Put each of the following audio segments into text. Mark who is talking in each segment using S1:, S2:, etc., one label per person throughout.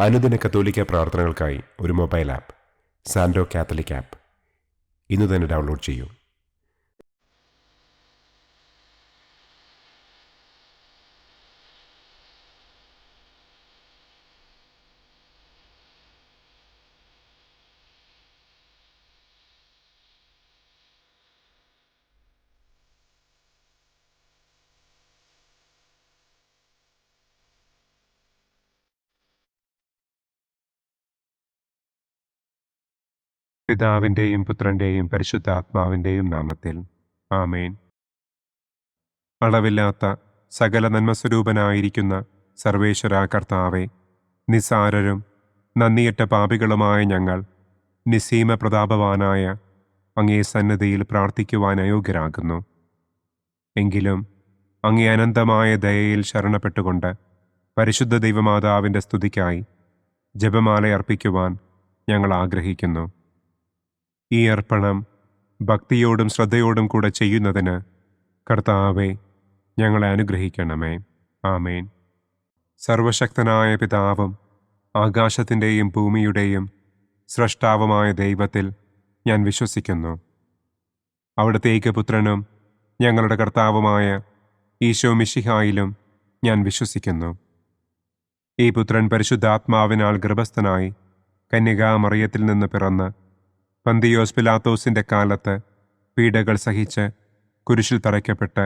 S1: അനുദിന കത്തോലിക്ക പ്രാർത്ഥനകൾക്കായി ഒരു മൊബൈൽ ആപ്പ് സാൻഡോ കാത്തലിക് ആപ്പ് ഇന്ന് തന്നെ ഡൗൺലോഡ് ചെയ്യൂ. പിതാവിൻ്റെയും പുത്രൻ്റെയും പരിശുദ്ധാത്മാവിൻ്റെയും നാമത്തിൽ ആമേൻ. അളവില്ലാത്ത സകല നന്മസ്വരൂപനായിരിക്കുന്ന സർവേശ്വര കർത്താവെ, നിസ്സാരരും നന്ദിയറ്റ പാപികളുമായ ഞങ്ങൾ നിസ്സീമ പ്രതാപവാനായ അങ്ങേ സന്നിധിയിൽ പ്രാർത്ഥിക്കുവാൻ അയോഗ്യരാകുന്നു. എങ്കിലും അങ്ങേ അനന്തമായ ദയയിൽ ശരണപ്പെട്ടുകൊണ്ട് പരിശുദ്ധ ദൈവമാതാവിൻ്റെ സ്തുതിക്കായി ജപമാല അർപ്പിക്കുവാൻ ഞങ്ങൾ ആഗ്രഹിക്കുന്നു. ഈ അർപ്പണം ഭക്തിയോടും ശ്രദ്ധയോടും കൂടെ ചെയ്യുന്നതിന് കർത്താവെ ഞങ്ങളെ അനുഗ്രഹിക്കണമേ. ആമേൻ. സർവശക്തനായ പിതാവും ആകാശത്തിൻ്റെയും ഭൂമിയുടെയും സ്രഷ്ടാവുമായ ദൈവത്തിൽ ഞാൻ വിശ്വസിക്കുന്നു. അവിടുത്തെ ഏകപുത്രനും ഞങ്ങളുടെ കർത്താവുമായ ഈശോ മിശിഹായിലും ഞാൻ വിശ്വസിക്കുന്നു. ഈ പുത്രൻ പരിശുദ്ധാത്മാവിനാൽ ഗർഭസ്ഥനായി കന്യകാമറിയത്തിൽ നിന്ന് പിറന്ന് പന്തിയോസ് പിലാത്തോസിൻ്റെ കാലത്ത് പീഡകൾ സഹിച്ച് കുരിശിൽ തറയ്ക്കപ്പെട്ട്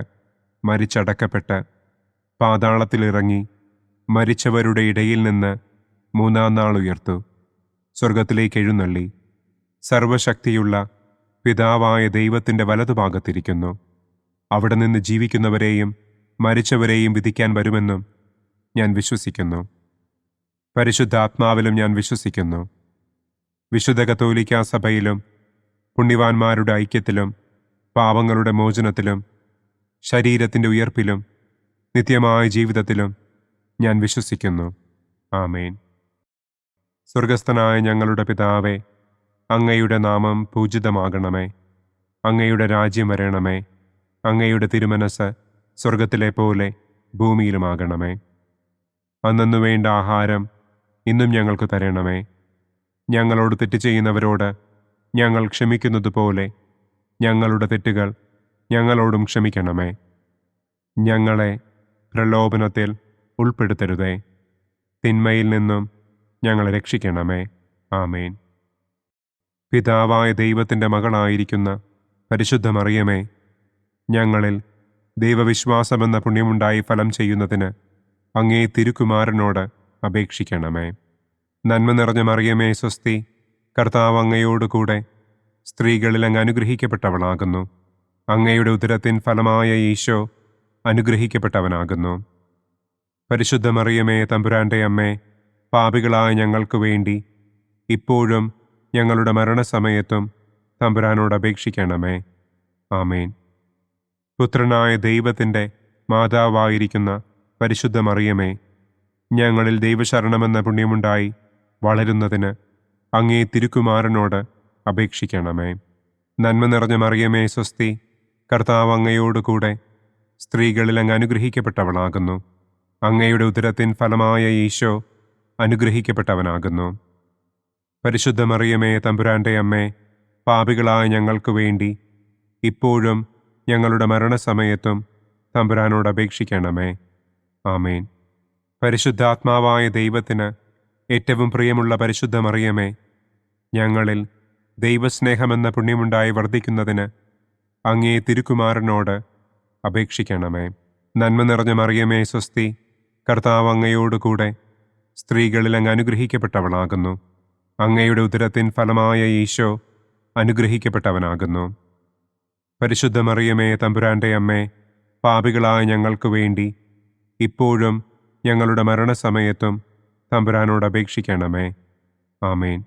S1: മരിച്ചടക്കപ്പെട്ട് പാതാളത്തിലിറങ്ങി മരിച്ചവരുടെ ഇടയിൽ നിന്ന് മൂന്നാം നാൾ ഉയർത്തു, സ്വർഗത്തിലേക്ക് എഴുന്നള്ളി, സർവശക്തിയുള്ള പിതാവായ ദൈവത്തിൻ്റെ വലതുഭാഗത്തിരിക്കുന്നു. അവിടെ നിന്ന് ജീവിക്കുന്നവരെയും മരിച്ചവരെയും വിധിക്കാൻ വരുമെന്നും ഞാൻ വിശ്വസിക്കുന്നു. പരിശുദ്ധാത്മാവിലും ഞാൻ വിശ്വസിക്കുന്നു. വിശുദ്ധ കത്തോലിക്കാ സഭയിലും പുണ്യവാന്മാരുടെ ഐക്യത്തിലും പാപങ്ങളുടെ മോചനത്തിലും ശരീരത്തിൻ്റെ ഉയർപ്പിലും നിത്യമായ ജീവിതത്തിലും ഞാൻ വിശ്വസിക്കുന്നു. ആമേൻ. സ്വർഗസ്ഥനായ ഞങ്ങളുടെ പിതാവേ, അങ്ങയുടെ നാമം പൂജിതമാകണമേ. അങ്ങയുടെ രാജ്യം വരണമേ. അങ്ങയുടെ തിരുമനസ് സ്വർഗത്തിലെ പോലെ ഭൂമിയിലുമാകണമേ. അന്നന്നു വേണ്ട ആഹാരം ഇന്നും ഞങ്ങൾക്ക് തരണമേ. ഞങ്ങളോട് തെറ്റ് ചെയ്യുന്നവരോട് ഞങ്ങൾ ക്ഷമിക്കുന്നത് പോലെ ഞങ്ങളുടെ തെറ്റുകൾ ഞങ്ങളോടും ക്ഷമിക്കണമേ. ഞങ്ങളെ പ്രലോഭനത്തിൽ ഉൾപ്പെടുത്തരുതേ, തിന്മയിൽ നിന്നും ഞങ്ങളെ രക്ഷിക്കണമേ. ആമേൻ. പിതാവായ ദൈവത്തിൻ്റെ മകളായിരിക്കുന്ന പരിശുദ്ധ മറിയമേ, ഞങ്ങളിൽ ദൈവവിശ്വാസമെന്ന പുണ്യമുണ്ടായി ഫലം ചെയ്യുന്നതിന് അങ്ങേ തിരുക്കുമാരനോട് അപേക്ഷിക്കണമേ. നന്മ നിറഞ്ഞ മറിയമേ സ്വസ്തി, കർത്താവ് അങ്ങയോടുകൂടെ സ്ത്രീകളിൽ അങ്ങ് അനുഗ്രഹിക്കപ്പെട്ടവളാകുന്നു. അങ്ങയുടെ ഉദരത്തിൻ ഫലമായ ഈശോ അനുഗ്രഹിക്കപ്പെട്ടവനാകുന്നു. പരിശുദ്ധ മറിയമേ തമ്പുരാൻ്റെ അമ്മേ, പാപികളായ ഞങ്ങൾക്ക് വേണ്ടി ഇപ്പോഴും ഞങ്ങളുടെ മരണസമയത്തും തമ്പുരാനോട് അപേക്ഷിക്കണമേ. ആമേൻ. പുത്രനായ ദൈവത്തിൻ്റെ മാതാവായിരിക്കുന്ന പരിശുദ്ധ മറിയമേ, ഞങ്ങളിൽ ദൈവശരണമെന്ന പുണ്യമുണ്ടായി വളരുന്നതിന് അങ്ങേ തിരുക്കുമാരനോട് അപേക്ഷിക്കണമേ. നന്മ നിറഞ്ഞ മറിയമേ സ്വസ്തി, കർത്താവ് അങ്ങയോടുകൂടെ സ്ത്രീകളിൽ അങ്ങ് അനുഗ്രഹിക്കപ്പെട്ടവളാകുന്നു. അങ്ങയുടെ ഉദരത്തിൻ ഫലമായ ഈശോ അനുഗ്രഹിക്കപ്പെട്ടവനാകുന്നു. പരിശുദ്ധ മറിയമേ തമ്പുരാൻ്റെ അമ്മേ, പാപികളായ ഞങ്ങൾക്ക് വേണ്ടി ഇപ്പോഴും ഞങ്ങളുടെ മരണസമയത്തും തമ്പുരാനോട് അപേക്ഷിക്കണമേ. ആമേൻ. പരിശുദ്ധാത്മാവായ ദൈവത്തിന് ഏറ്റവും പ്രിയമുള്ള പരിശുദ്ധ മറിയമേ, ഞങ്ങളിൽ ദൈവസ്നേഹമെന്ന പുണ്യമുണ്ടായി വർദ്ധിക്കുന്നതിന് അങ്ങേ തിരുക്കുമാരനോട് അപേക്ഷിക്കണമേ. നന്മ നിറഞ്ഞ മറിയമേ സ്വസ്തി, കർത്താവ് അങ്ങയോടുകൂടെ സ്ത്രീകളിൽ അങ്ങ് അനുഗ്രഹിക്കപ്പെട്ടവളാകുന്നു. അങ്ങയുടെ ഉദരത്തിൻ ഫലമായ ഈശോ അനുഗ്രഹിക്കപ്പെട്ടവനാകുന്നു. പരിശുദ്ധ മറിയമേ തമ്പുരാൻ്റെ അമ്മേ, പാപികളായ ഞങ്ങൾക്ക് വേണ്ടി ഇപ്പോഴും ഞങ്ങളുടെ മരണസമയത്തും തമ്പുരാനോട് അപേക്ഷിക്കണമേ. ആമേൻ.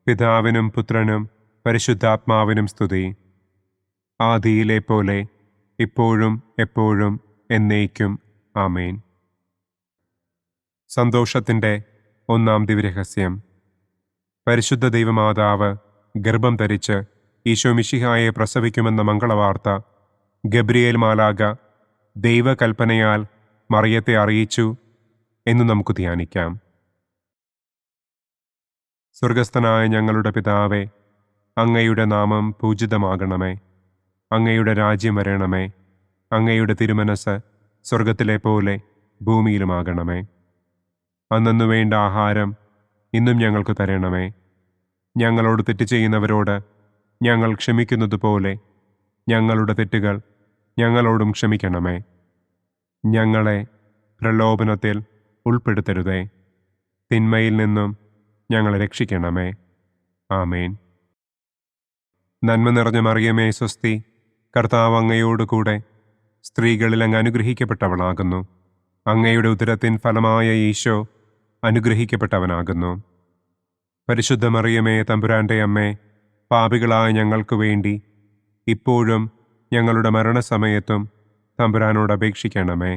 S1: പിതാവിനും പുത്രനും പരിശുദ്ധാത്മാവിനും സ്തുതി, ആദിയിലെ പോലെ ഇപ്പോഴും എപ്പോഴും എന്നേക്കും. ആമേൻ. സന്തോഷത്തിൻ്റെ ഒന്നാം ദിവ്യരഹസ്യം. പരിശുദ്ധ ദൈവമാതാവ് ഗർഭം ധരിച്ച് ഈശോ മിശിഹായെ പ്രസവിക്കുമെന്ന മംഗളവാർത്ത ഗബ്രിയേൽ മാലാഖ ദൈവകൽപ്പനയാൽ മറിയത്തെ അറിയിച്ചു എന്ന് നമുക്ക് ധ്യാനിക്കാം. സ്വർഗസ്ഥനായ ഞങ്ങളുടെ പിതാവേ, അങ്ങയുടെ നാമം പൂജിതമാകണമേ. അങ്ങയുടെ രാജ്യം വരണമേ. അങ്ങയുടെ തിരുമനസ് സ്വർഗത്തിലെ പോലെ ഭൂമിയിലുമാകണമേ. അന്നന്നു വേണ്ട ആഹാരം ഇന്നും ഞങ്ങൾക്ക് തരണമേ. ഞങ്ങളോട് തെറ്റ് ചെയ്യുന്നവരോട് ഞങ്ങൾ ക്ഷമിക്കുന്നതുപോലെ ഞങ്ങളുടെ തെറ്റുകൾ ഞങ്ങളോടും ക്ഷമിക്കണമേ. ഞങ്ങളെ പ്രലോഭനത്തിൽ ഉൾപ്പെടുത്തരുതേ. തിന്മയിൽ നിന്നും ഞങ്ങളെ രക്ഷിക്കണമേ. ആമേൻ. നന്മ നിറഞ്ഞ മറിയമേ സ്വസ്തി, കർത്താവ് അങ്ങയോടുകൂടെ സ്ത്രീകളിൽ അങ്ങ് അനുഗ്രഹിക്കപ്പെട്ടവളാകുന്നു. അങ്ങയുടെ ഉദരത്തിൻ ഫലമായ ഈശോ അനുഗ്രഹിക്കപ്പെട്ടവനാകുന്നു. പരിശുദ്ധ മറിയമേ തമ്പുരാൻ്റെ അമ്മേ, പാപികളായ ഞങ്ങൾക്ക് വേണ്ടി ഇപ്പോഴും ഞങ്ങളുടെ മരണസമയത്തും തമ്പുരാനോട് അപേക്ഷിക്കണമേ.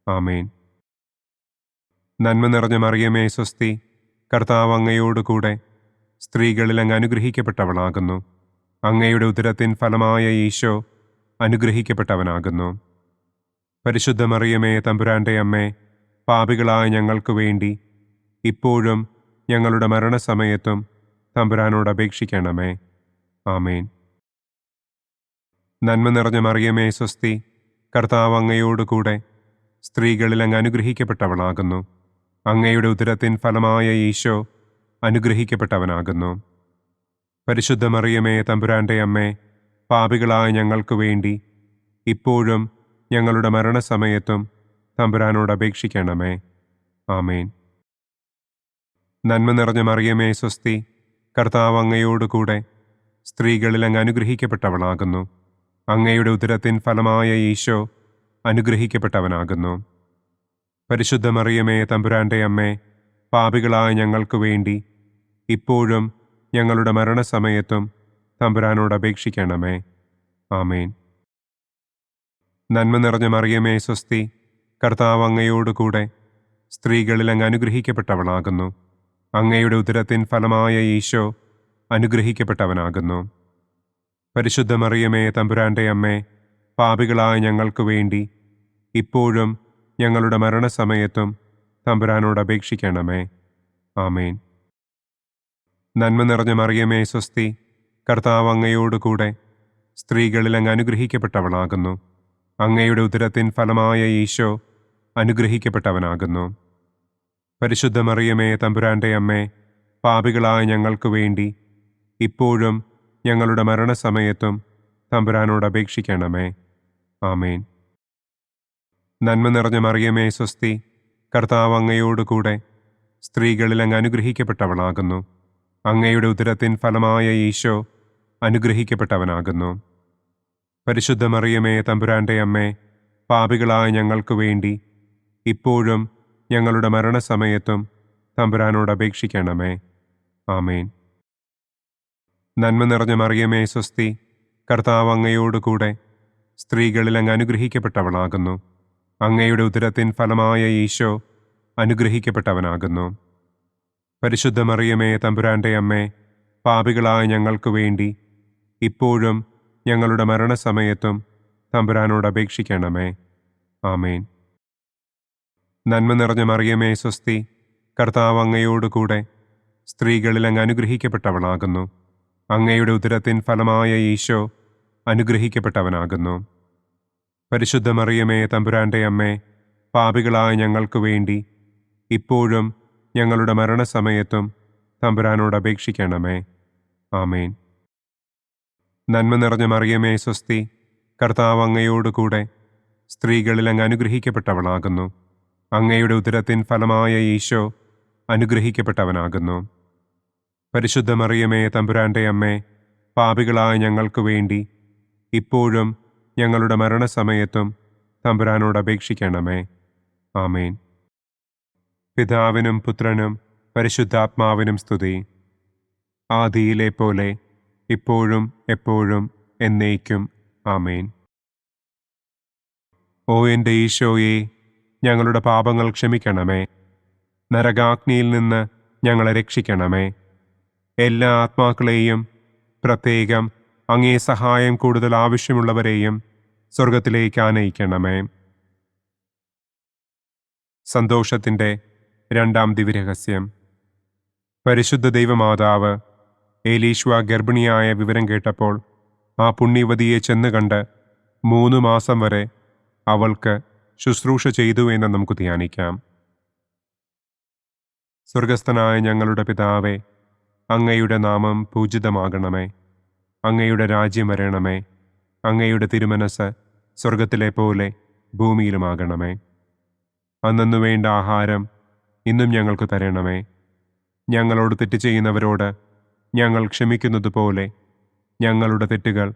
S1: ആമേൻ. നന്മ നിറഞ്ഞ മറിയമേ സ്വസ്തി, കർത്താവ് അങ്ങയോടുകൂടെ സ്ത്രീകളിൽ അങ്ങ് അനുഗ്രഹിക്കപ്പെട്ടവളാകുന്നു. അങ്ങയുടെ ഉദരത്തിൻ ഫലമായ ഈശോ അനുഗ്രഹിക്കപ്പെട്ടവനാകുന്നു. പരിശുദ്ധ മറിയമേ തമ്പുരാൻ്റെ അമ്മേ, പാപികളായ ഞങ്ങൾക്ക് വേണ്ടി ഇപ്പോഴും ഞങ്ങളുടെ മരണസമയത്തും തമ്പുരാനോട് അപേക്ഷിക്കണമേ. ആമേൻ. നന്മ നിറഞ്ഞ മറിയമേ സ്വസ്തി, കർത്താവ് അങ്ങയോടുകൂടെ സ്ത്രീകളിൽ അങ്ങ് അനുഗ്രഹിക്കപ്പെട്ടവളാകുന്നു. അങ്ങയുടെ ഉദരത്തിൻ ഫലമായ ഈശോ അനുഗ്രഹിക്കപ്പെട്ടവനാകുന്നു. പരിശുദ്ധ മറിയമേ തമ്പുരാൻ്റെ അമ്മേ, പാപികളായ ഞങ്ങൾക്ക് വേണ്ടി ഇപ്പോഴും ഞങ്ങളുടെ മരണസമയത്തും തമ്പുരാനോട് അപേക്ഷിക്കണമേ. ആമേൻ. നന്മ നിറഞ്ഞ മറിയമേ സ്വസ്തി, കർത്താവ് അങ്ങയോടുകൂടെ സ്ത്രീകളിൽ അങ്ങ് അനുഗ്രഹിക്കപ്പെട്ടവളാകുന്നു. അങ്ങയുടെ ഉദരത്തിൻ ഫലമായ ഈശോ അനുഗ്രഹിക്കപ്പെട്ടവനാകുന്നു. പരിശുദ്ധ മറിയമേ തമ്പുരാൻ്റെ അമ്മേ, പാപികളായ ഞങ്ങൾക്ക് വേണ്ടി ഇപ്പോഴും ഞങ്ങളുടെ മരണസമയത്തും തമ്പുരാനോട് അപേക്ഷിക്കണമേ. ആമേൻ. നന്മ നിറഞ്ഞ മറിയമേ സ്വസ്തി, കർത്താവ് അങ്ങയോടുകൂടെ സ്ത്രീകളിൽ അങ്ങ് അനുഗ്രഹിക്കപ്പെട്ടവളാകുന്നു. അങ്ങയുടെ ഉദരത്തിൻ ഫലമായ ഈശോ അനുഗ്രഹിക്കപ്പെട്ടവനാകുന്നു. പരിശുദ്ധ മറിയമേ തമ്പുരാൻ്റെ അമ്മേ, പാപികളായ ഞങ്ങൾക്ക് വേണ്ടി ഇപ്പോഴും ഞങ്ങളുടെ മരണസമയത്തും തമ്പുരാനോട് അപേക്ഷിക്കണമേ. ആമേൻ. നന്മ നിറഞ്ഞ മറിയമേ സ്വസ്തി, കർത്താവ് അങ്ങയോടുകൂടെ സ്ത്രീകളിൽ അങ്ങ് അനുഗ്രഹിക്കപ്പെട്ടവളാകുന്നു. അങ്ങയുടെ ഉദരത്തിൻ ഫലമായ ഈശോ അനുഗ്രഹിക്കപ്പെട്ടവനാകുന്നു. പരിശുദ്ധ മറിയമേ തമ്പുരാൻ്റെ അമ്മേ, പാപികളായ ഞങ്ങൾക്ക് വേണ്ടി ഇപ്പോഴും ഞങ്ങളുടെ മരണസമയത്തും തമ്പുരാനോട് അപേക്ഷിക്കണമേ. ആമേൻ. നന്മ നിറഞ്ഞ മറിയമേ സ്വസ്തി, കർത്താവ് അങ്ങയോടുകൂടെ സ്ത്രീകളിൽ അങ്ങ് അനുഗ്രഹിക്കപ്പെട്ടവളാകുന്നു. അങ്ങയുടെ ഉദരത്തിൻ ഫലമായ ഈശോ അനുഗ്രഹിക്കപ്പെട്ടവനാകുന്നു. പരിശുദ്ധ മറിയമേ തമ്പുരാൻ്റെ അമ്മേ, പാപികളായ ഞങ്ങൾക്ക് വേണ്ടി ഇപ്പോഴും ഞങ്ങളുടെ മരണസമയത്തും തമ്പുരാനോട് അപേക്ഷിക്കണമേ. ആമേൻ. നന്മ നിറഞ്ഞ മറിയമേ സ്വസ്തി, കർത്താവ് അങ്ങയോടുകൂടെ സ്ത്രീകളിൽ അങ്ങ് അനുഗ്രഹിക്കപ്പെട്ടവളാകുന്നു. അങ്ങയുടെ ഉദരത്തിൻ ഫലമായ ഈശോ അനുഗ്രഹിക്കപ്പെട്ടവനാകുന്നു. പരിശുദ്ധ മറിയമേ തമ്പുരാൻ്റെ അമ്മേ, പാപികളായ ഞങ്ങൾക്ക് വേണ്ടി ഇപ്പോഴും ഞങ്ങളുടെ മരണസമയത്തും തമ്പുരാനോട് അപേക്ഷിക്കണമേ. ആമേൻ. നന്മ നിറഞ്ഞ മറിയമേ സ്വസ്തി, കർത്താവ് അങ്ങയോടുകൂടെ സ്ത്രീകളിൽ അങ്ങ് അനുഗ്രഹിക്കപ്പെട്ടവളാകുന്നു. അങ്ങയുടെ ഉദരത്തിൻ ഫലമായ ഈശോ അനുഗ്രഹിക്കപ്പെട്ടവനാകുന്നു. പരിശുദ്ധ മറിയമേ തമ്പുരാൻ്റെ അമ്മേ, പാപികളായ ഞങ്ങൾക്ക് വേണ്ടി ഇപ്പോഴും ഞങ്ങളുടെ മരണസമയത്തും തമ്പുരാനോട് അപേക്ഷിക്കണമേ. ആമേൻ. നന്മ നിറഞ്ഞ മറിയമേ സ്വസ്തി, കർത്താവ് അങ്ങയോടുകൂടെ സ്ത്രീകളിൽ അങ്ങ് അനുഗ്രഹിക്കപ്പെട്ടവളാകുന്നു. അങ്ങയുടെ ഉദരത്തിൻ ഫലമായ ഈശോ അനുഗ്രഹിക്കപ്പെട്ടവനാകുന്നു. പരിശുദ്ധ മറിയമേ തമ്പുരാൻ്റെ അമ്മേ, പാപികളായ ഞങ്ങൾക്ക് വേണ്ടി ഇപ്പോഴും ഞങ്ങളുടെ മരണസമയത്തും തമ്പുരാനോട് അപേക്ഷിക്കണമേ. ആമേൻ. പിതാവിനും പുത്രനും പരിശുദ്ധാത്മാവിനും സ്തുതി. ആദിയിലെ പോലെ ഇപ്പോഴും എപ്പോഴും എന്നേക്കും. ആമേൻ. ഓ എൻ്റെ ഈശോയെ, ഞങ്ങളുടെ പാപങ്ങൾ ക്ഷമിക്കണമേ. നരകാഗ്നിയിൽ നിന്ന് ഞങ്ങളെ രക്ഷിക്കണമേ. എല്ലാ ആത്മാക്കളെയും, പ്രത്യേകം അങ്ങേ സഹായം കൂടുതൽ ആവശ്യമുള്ളവരെയും സ്വർഗത്തിലേക്ക് ആനയിക്കണമേ. സന്തോഷത്തിൻ്റെ രണ്ടാം ദിവ്യരഹസ്യം.
S2: പരിശുദ്ധ ദൈവമാതാവ് ഏലീശ്വ ഗർഭിണിയായ വിവരം കേട്ടപ്പോൾ ആ പുണ്യവതിയെ ചെന്ന് കണ്ട് 3 മാസം വരെ അവൾക്ക് ശുശ്രൂഷ ചെയ്തു എന്ന് നമുക്ക് ധ്യാനിക്കാം. സ്വർഗസ്ഥനായ ഞങ്ങളുടെ പിതാവേ, അങ്ങയുടെ നാമം പൂജിതമാകണമേ. അങ്ങയുടെ രാജ്യം വരണമേ. അങ്ങയുടെ തിരുമനസ് സ്വർഗത്തിലെ പോലെ ഭൂമിയിലുമാകണമേ. അന്നന്നു വേണ്ട ആഹാരം ഇന്നും ഞങ്ങൾക്ക് തരണമേ. ഞങ്ങളോട് തെറ്റ് ചെയ്യുന്നവരോട് ഞങ്ങൾ ക്ഷമിക്കുന്നത് പോലെ ഞങ്ങളുടെ തെറ്റുകൾ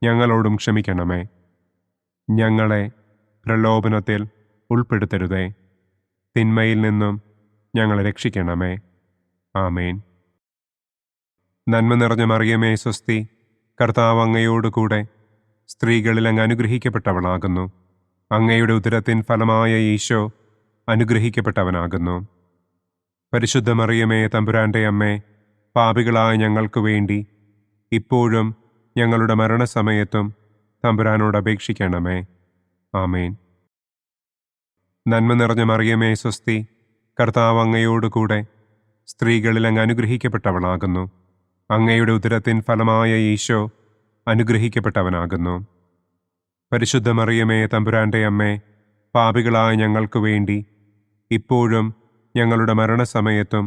S2: ഞങ്ങളോടും ക്ഷമിക്കണമേ. ഞങ്ങളെ പ്രലോഭനത്തിൽ ഉൾപ്പെടുത്തരുതേ. തിന്മയിൽ നിന്നും ഞങ്ങളെ രക്ഷിക്കണമേ. ആമേൻ. നന്മ നിറഞ്ഞ മറിയമേ സ്വസ്തി, കർത്താവ് അങ്ങയോടുകൂടെ സ്ത്രീകളിൽ അങ്ങ് അനുഗ്രഹിക്കപ്പെട്ടവളാകുന്നു. അങ്ങയുടെ ഉദരത്തിൻ ഫലമായ ഈശോ അനുഗ്രഹിക്കപ്പെട്ടവനാകുന്നു. പരിശുദ്ധ മറിയമേ തമ്പുരാൻ്റെ അമ്മേ, പാപികളായ ഞങ്ങൾക്ക് വേണ്ടി ഇപ്പോഴും ഞങ്ങളുടെ മരണസമയത്തും തമ്പുരാനോട് അപേക്ഷിക്കണമേ. ആമേൻ. നന്മ നിറഞ്ഞ മറിയമേ സ്വസ്തി, കർത്താവ് അങ്ങയോടുകൂടെ സ്ത്രീകളിൽ അങ്ങ് അനുഗ്രഹിക്കപ്പെട്ടവളാകുന്നു. അങ്ങയുടെ ഉദരത്തിൻ ഫലമായ ഈശോ അനുഗ്രഹിക്കപ്പെട്ടവനാകുന്നു. പരിശുദ്ധ മറിയമേ തമ്പുരാൻ്റെ അമ്മേ, പാപികളായ ഞങ്ങൾക്ക് വേണ്ടി ഇപ്പോഴും ഞങ്ങളുടെ മരണസമയത്തും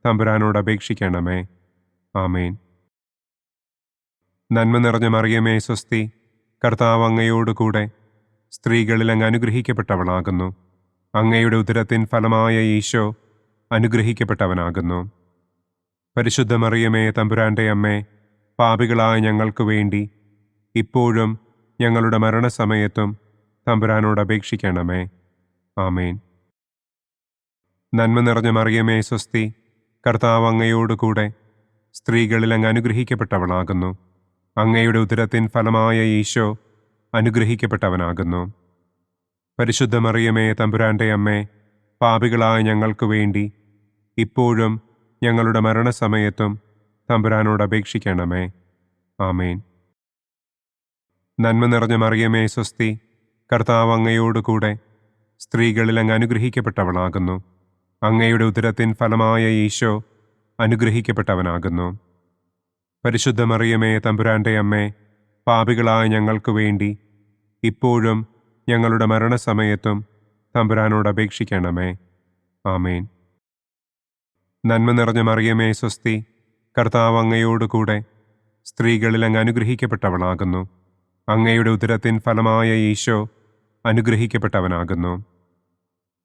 S2: തമ്പുരാനോട് അപേക്ഷിക്കണമേ. ആമേൻ. നന്മ നിറഞ്ഞ മറിയമേ സ്വസ്തി, കർത്താവ് അങ്ങയോടുകൂടെ സ്ത്രീകളിൽ അങ്ങ് അനുഗ്രഹിക്കപ്പെട്ടവളാകുന്നു. അങ്ങയുടെ ഉദരത്തിൻ ഫലമായ ഈശോ അനുഗ്രഹിക്കപ്പെട്ടവനാകുന്നു. പരിശുദ്ധ മറിയമേ തമ്പുരാൻ്റെ അമ്മേ, പാപികളായ ഞങ്ങൾക്ക് വേണ്ടി ഇപ്പോഴും ഞങ്ങളുടെ മരണസമയത്തും തമ്പുരാനോട് അപേക്ഷിക്കണമേ. ആമേൻ. നന്മ നിറഞ്ഞ മറിയമേ സ്വസ്തി, കർത്താവ് അങ്ങയോടുകൂടെ സ്ത്രീകളിൽ അങ്ങ് അനുഗ്രഹിക്കപ്പെട്ടവളാകുന്നു. അങ്ങയുടെ ഉദരത്തിൻ ഫലമായ ഈശോ അനുഗ്രഹിക്കപ്പെട്ടവനാകുന്നു. പരിശുദ്ധ മറിയമേ തമ്പുരാൻ്റെ അമ്മേ, പാപികളായ ഞങ്ങൾക്ക് വേണ്ടി ഇപ്പോഴും ഞങ്ങളുടെ മരണസമയത്തും തമ്പുരാനോട് അപേക്ഷിക്കണമേ. ആമേൻ. നന്മ നിറഞ്ഞ മറിയമേ സ്വസ്തി, കർത്താവ് അങ്ങയോടുകൂടെ സ്ത്രീകളിൽ അങ്ങ് അനുഗ്രഹിക്കപ്പെട്ടവളാകുന്നു. അങ്ങയുടെ ഉദരത്തിൻ ഫലമായ ഈശോ അനുഗ്രഹിക്കപ്പെട്ടവനാകുന്നു. പരിശുദ്ധ മറിയമേ തമ്പുരാൻ്റെ അമ്മേ, പാപികളായ ഞങ്ങൾക്ക് വേണ്ടി ഇപ്പോഴും ഞങ്ങളുടെ മരണസമയത്തും തമ്പുരാനോട് അപേക്ഷിക്കണമേ. ആമേൻ. നന്മ നിറഞ്ഞ മറിയമേ സ്വസ്തി, കർത്താവ് അങ്ങയോടുകൂടെ സ്ത്രീകളിൽ അങ്ങ് അനുഗ്രഹിക്കപ്പെട്ടവളാകുന്നു. അങ്ങയുടെ ഉദരത്തിൻ ഫലമായ ഈശോ അനുഗ്രഹിക്കപ്പെട്ടവനാകുന്നു.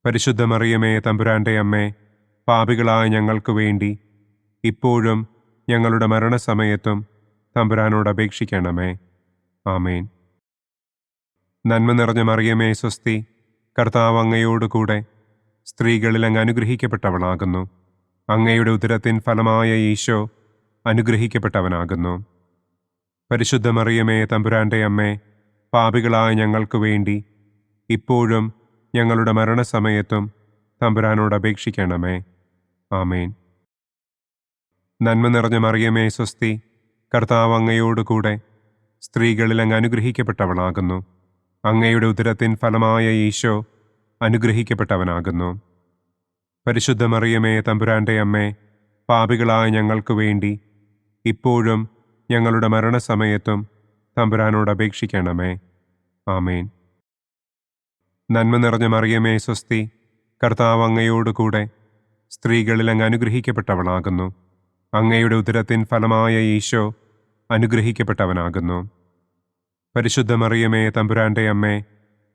S2: പരിശുദ്ധ മറിയമേ തമ്പുരാൻ്റെ അമ്മേ, പാപികളായ ഞങ്ങൾക്ക് വേണ്ടി ഇപ്പോഴും ഞങ്ങളുടെ മരണസമയത്തും തമ്പുരാനോട് അപേക്ഷിക്കണമേ. ആമേൻ. നന്മ നിറഞ്ഞ മറിയമേ സ്വസ്തി, കർത്താവ് അങ്ങയോടുകൂടെ സ്ത്രീകളിൽ അങ്ങ് അനുഗ്രഹിക്കപ്പെട്ടവളാകുന്നു. അങ്ങയുടെ ഉദരത്തിൻ ഫലമായ ഈശോ അനുഗ്രഹിക്കപ്പെട്ടവനാകുന്നു. പരിശുദ്ധ മറിയമേ തമ്പുരാൻ്റെ അമ്മേ, പാപികളായ ഞങ്ങൾക്ക് വേണ്ടി ഇപ്പോഴും ഞങ്ങളുടെ മരണസമയത്തും തമ്പുരാനോട് അപേക്ഷിക്കണമേ. ആമേൻ. നന്മ നിറഞ്ഞ മറിയമേ സ്വസ്തി, കർത്താവ് അങ്ങയോടുകൂടെ സ്ത്രീകളിൽ അങ്ങ് അനുഗ്രഹിക്കപ്പെട്ടവളാകുന്നു. അങ്ങയുടെ ഉദരത്തിൻ ഫലമായ ഈശോ അനുഗ്രഹിക്കപ്പെട്ടവനാകുന്നു. പരിശുദ്ധ മറിയമേ തമ്പുരാൻ്റെ അമ്മേ, പാപികളായ ഞങ്ങൾക്ക് വേണ്ടി ഇപ്പോഴും ഞങ്ങളുടെ മരണസമയത്തും തമ്പുരാനോട് അപേക്ഷിക്കണമേ. ആമേൻ. നന്മ നിറഞ്ഞ മറിയമേ സ്വസ്തി, കർത്താവ് അങ്ങയോടുകൂടെ സ്ത്രീകളിൽ അങ്ങ് അനുഗ്രഹിക്കപ്പെട്ടവളാകുന്നു. അങ്ങയുടെ ഉദരത്തിൻ ഫലമായ ഈശോ അനുഗ്രഹിക്കപ്പെട്ടവനാകുന്നു. പരിശുദ്ധ മറിയമേ തമ്പുരാൻ്റെ അമ്മേ,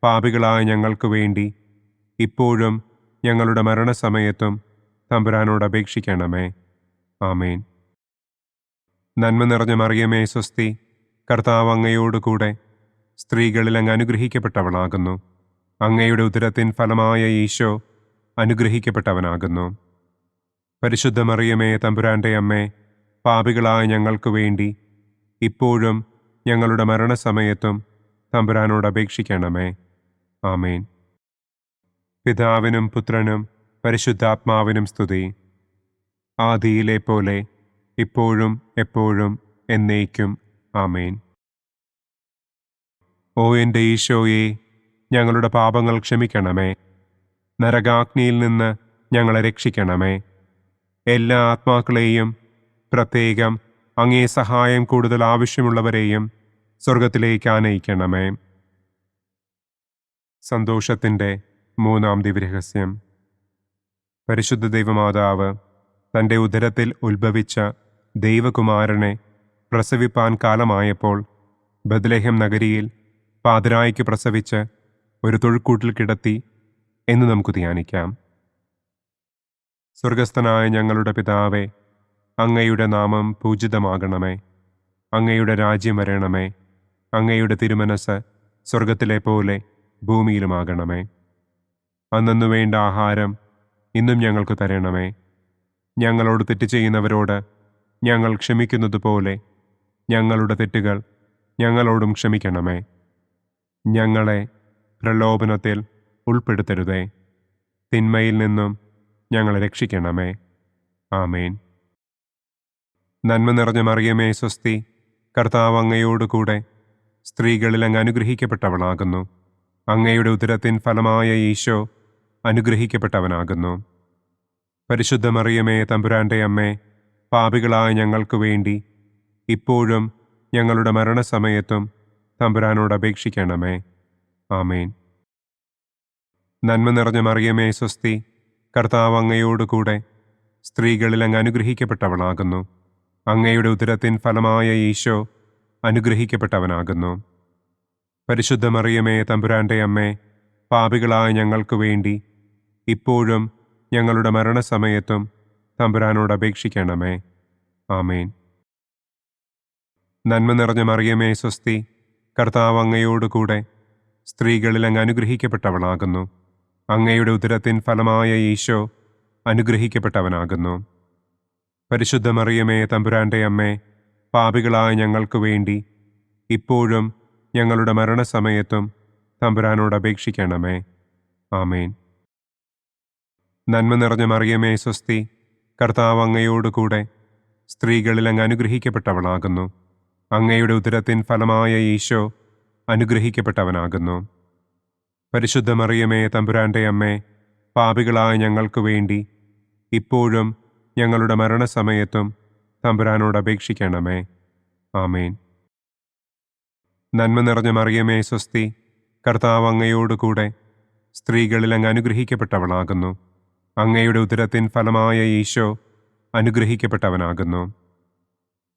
S2: പാപികളായ ഞങ്ങൾക്ക് വേണ്ടി ഇപ്പോഴും ഞങ്ങളുടെ മരണസമയത്തും തമ്പുരാനോട് അപേക്ഷിക്കണമേ. ആമേൻ. നന്മ നിറഞ്ഞ മറിയമേ സ്വസ്തി, കർത്താവ് അങ്ങയോടുകൂടെ സ്ത്രീകളിൽ അങ്ങ് അനുഗ്രഹിക്കപ്പെട്ടവളാകുന്നു. അങ്ങയുടെ ഉദരത്തിൻ ഫലമായ ഈശോ അനുഗ്രഹിക്കപ്പെട്ടവനാകുന്നു. പരിശുദ്ധ മറിയമേ തമ്പുരാൻ്റെ അമ്മേ, പാപികളായ ഞങ്ങൾക്ക് വേണ്ടി ഇപ്പോഴും ഞങ്ങളുടെ മരണസമയത്തും തമ്പുരാനോട് അപേക്ഷിക്കണമേ. ആമേൻ. പിതാവിനും പുത്രനും പരിശുദ്ധാത്മാവിനും സ്തുതി. ആദിയിലെ പോലെ ഇപ്പോഴും എപ്പോഴും എന്നേക്കും. ആമേൻ. ഓ എൻ്റെ ഈശോയെ, ഞങ്ങളുടെ പാപങ്ങൾ ക്ഷമിക്കണമേ. നരകാഗ്നിയിൽ നിന്ന് ഞങ്ങളെ രക്ഷിക്കണമേ. എല്ലാ ആത്മാക്കളെയും, പ്രത്യേകം അങ്ങേ സഹായം കൂടുതൽ ആവശ്യമുള്ളവരെയും സ്വർഗത്തിലേക്ക് ആനയിക്കണമേ. സന്തോഷത്തിൻ്റെ മൂന്നാം ദിവ്യരഹസ്യം. പരിശുദ്ധ ദൈവമാതാവ് തൻ്റെ ഉദരത്തിൽ ഉത്ഭവിച്ച ദൈവകുമാരനെ പ്രസവിപ്പാൻ കാലമായപ്പോൾ ബത്ലഹേം നഗരിയിൽ പാതിരായ്ക്ക് പ്രസവിച്ച് ഒരു തൊഴുക്കൂട്ടിൽ കിടത്തി എന്ന് നമുക്ക് ധ്യാനിക്കാം. സ്വർഗസ്ഥനായ ഞങ്ങളുടെ പിതാവേ, അങ്ങയുടെ നാമം പൂജിതമാകണമേ. അങ്ങയുടെ രാജ്യം വരണമേ. അങ്ങയുടെ തിരുമനസ് സ്വർഗത്തിലെ പോലെ ഭൂമിയിലുമാകണമേ. അന്നന്നു വേണ്ട ആഹാരം ഇന്നും ഞങ്ങൾക്ക് തരണമേ. ഞങ്ങളോട് തെറ്റ് ചെയ്യുന്നവരോട് ഞങ്ങൾ ക്ഷമിക്കുന്നത് പോലെ ഞങ്ങളുടെ തെറ്റുകൾ ഞങ്ങളോടും ക്ഷമിക്കണമേ. ഞങ്ങളെ പ്രലോഭനത്തിൽ ഉൾപ്പെടുത്തരുതേ. തിന്മയിൽ നിന്നും ഞങ്ങളെ രക്ഷിക്കണമേ. ആമേൻ. നന്മ നിറഞ്ഞ മറിയമേ സ്വസ്തി, കർത്താവ് അങ്ങയോടുകൂടെ സ്ത്രീകളിൽ അങ്ങ് അനുഗ്രഹിക്കപ്പെട്ടവളാകുന്നു. അങ്ങയുടെ ഉദരത്തിൻ ഫലമായ ഈശോ അനുഗ്രഹിക്കപ്പെട്ടവനാകുന്നു. പരിശുദ്ധ മറിയമേ തമ്പുരാൻ്റെ അമ്മേ, പാപികളായ ഞങ്ങൾക്ക് വേണ്ടി ഇപ്പോഴും ഞങ്ങളുടെ മരണസമയത്തും തമ്പുരാനോട് അപേക്ഷിക്കണമേ. ആമേൻ. നന്മ നിറഞ്ഞ മറിയമേ സ്വസ്തി, കർത്താവ് അങ്ങയോടുകൂടെ സ്ത്രീകളിൽ അങ്ങ് അനുഗ്രഹിക്കപ്പെട്ടവളാകുന്നു. അങ്ങയുടെ ഉദരത്തിൻ ഫലമായ ഈശോ അനുഗ്രഹിക്കപ്പെട്ടവനാകുന്നു. പരിശുദ്ധ മറിയമേ തമ്പുരാൻ്റെ അമ്മേ, പാപികളായ ഞങ്ങൾക്ക് വേണ്ടി ഇപ്പോഴും ഞങ്ങളുടെ മരണസമയത്തും തമ്പുരാനോട് അപേക്ഷിക്കണമേ. ആമേൻ. നന്മ നിറഞ്ഞ മറിയമേ സ്വസ്തി, കർത്താവ് അങ്ങയോടുകൂടെ സ്ത്രീകളിൽ അങ്ങ് അനുഗ്രഹിക്കപ്പെട്ടവളാകുന്നു. അങ്ങയുടെ ഉദരത്തിൻ ഫലമായ ഈശോ അനുഗ്രഹിക്കപ്പെട്ടവനാകുന്നു. പരിശുദ്ധ മറിയമേ തമ്പുരാൻ്റെ അമ്മേ, പാപികളായ ഞങ്ങൾക്ക് വേണ്ടി ഇപ്പോഴും ഞങ്ങളുടെ മരണസമയത്തും തമ്പുരാനോട് അപേക്ഷിക്കണമേ. ആമേൻ. നന്മ നിറഞ്ഞ മറിയമേ സ്വസ്തി, കർത്താവ് അങ്ങയോടുകൂടെ സ്ത്രീകളിൽ അങ്ങ് അനുഗ്രഹിക്കപ്പെട്ടവളാകുന്നു. അങ്ങയുടെ ഉദരത്തിൻ ഫലമായ ഈശോ അനുഗ്രഹിക്കപ്പെട്ടവനാകുന്നു. പരിശുദ്ധ മറിയമേ തമ്പുരാൻ്റെ അമ്മേ, പാപികളായ ഞങ്ങൾക്ക് വേണ്ടി ഇപ്പോഴും ഞങ്ങളുടെ മരണസമയത്തും തമ്പുരാനോട് അപേക്ഷിക്കണമേ. ആമേൻ. നന്മ നിറഞ്ഞ മറിയമേ സ്വസ്തി, കർത്താവ് അങ്ങയോടുകൂടെ സ്ത്രീകളിൽ അങ്ങ് അനുഗ്രഹിക്കപ്പെട്ടവളാകുന്നു. അങ്ങയുടെ ഉദരത്തിൻ ഫലമായ ഈശോ അനുഗ്രഹിക്കപ്പെട്ടവനാകുന്നു.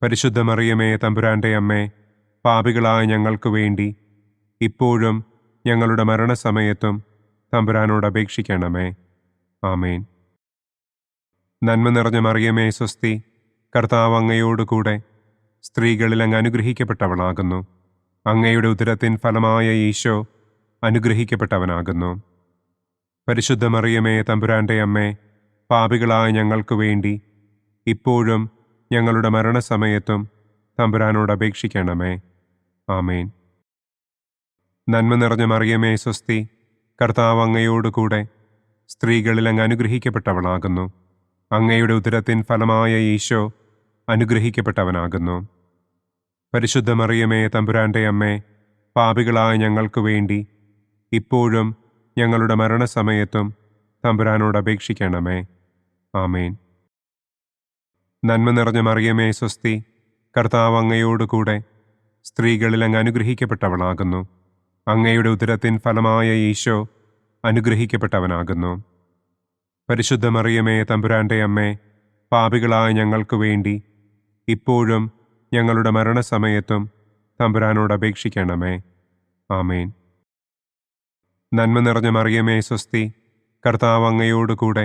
S2: പരിശുദ്ധ മറിയമേ തമ്പുരാൻ്റെ അമ്മേ, പാപികളായ ഞങ്ങൾക്ക് വേണ്ടി ഇപ്പോഴും ഞങ്ങളുടെ മരണസമയത്തും തമ്പുരാനോട് അപേക്ഷിക്കണമേ. ആമേൻ. നന്മ നിറഞ്ഞ മറിയമേ സ്വസ്തി, കർത്താവ് അങ്ങയോടുകൂടെ സ്ത്രീകളിൽ അങ്ങ് അനുഗ്രഹിക്കപ്പെട്ടവളാകുന്നു. അങ്ങയുടെ ഉദരത്തിൻ ഫലമായ ഈശോ അനുഗ്രഹിക്കപ്പെട്ടവനാകുന്നു. പരിശുദ്ധ മറിയമേ തമ്പുരാൻ്റെ അമ്മേ, പാപികളായ ഞങ്ങൾക്ക് വേണ്ടി ഇപ്പോഴും ഞങ്ങളുടെ മരണസമയത്തും തമ്പുരാനോട് അപേക്ഷിക്കണമേ. ആമേൻ. നന്മ നിറഞ്ഞ മറിയമേ സ്വസ്തി, കർത്താവ് അങ്ങയോടുകൂടെ സ്ത്രീകളിൽ അങ്ങ് അനുഗ്രഹിക്കപ്പെട്ടവളാകുന്നു. അങ്ങയുടെ ഉദരത്തിൻ ഫലമായ ഈശോ അനുഗ്രഹിക്കപ്പെട്ടവനാകുന്നു. പരിശുദ്ധ മറിയമേ തമ്പുരാൻ്റെ അമ്മേ, പാപികളായ ഞങ്ങൾക്ക് വേണ്ടി ഇപ്പോഴും ഞങ്ങളുടെ മരണസമയത്തും തമ്പുരാനോട് അപേക്ഷിക്കണമേ. ആമേൻ. നന്മ നിറഞ്ഞ മറിയമേ സ്വസ്തി, കർത്താവ് അങ്ങയോടുകൂടെ സ്ത്രീകളിൽ അങ്ങ് അനുഗ്രഹിക്കപ്പെട്ടവളാകുന്നു. അങ്ങയുടെ ഉദരത്തിൻ ഫലമായ ഈശോ അനുഗ്രഹിക്കപ്പെട്ടവനാകുന്നു. പരിശുദ്ധ മറിയമേ തമ്പുരാൻ്റെ അമ്മേ, പാപികളായ ഞങ്ങൾക്ക് വേണ്ടി ഇപ്പോഴും ഞങ്ങളുടെ മരണസമയത്തും തമ്പുരാനോട് അപേക്ഷിക്കണമേ. ആമേൻ. നന്മ നിറഞ്ഞ മറിയമേ സ്വസ്തി, കർത്താവ് അങ്ങയോടുകൂടെ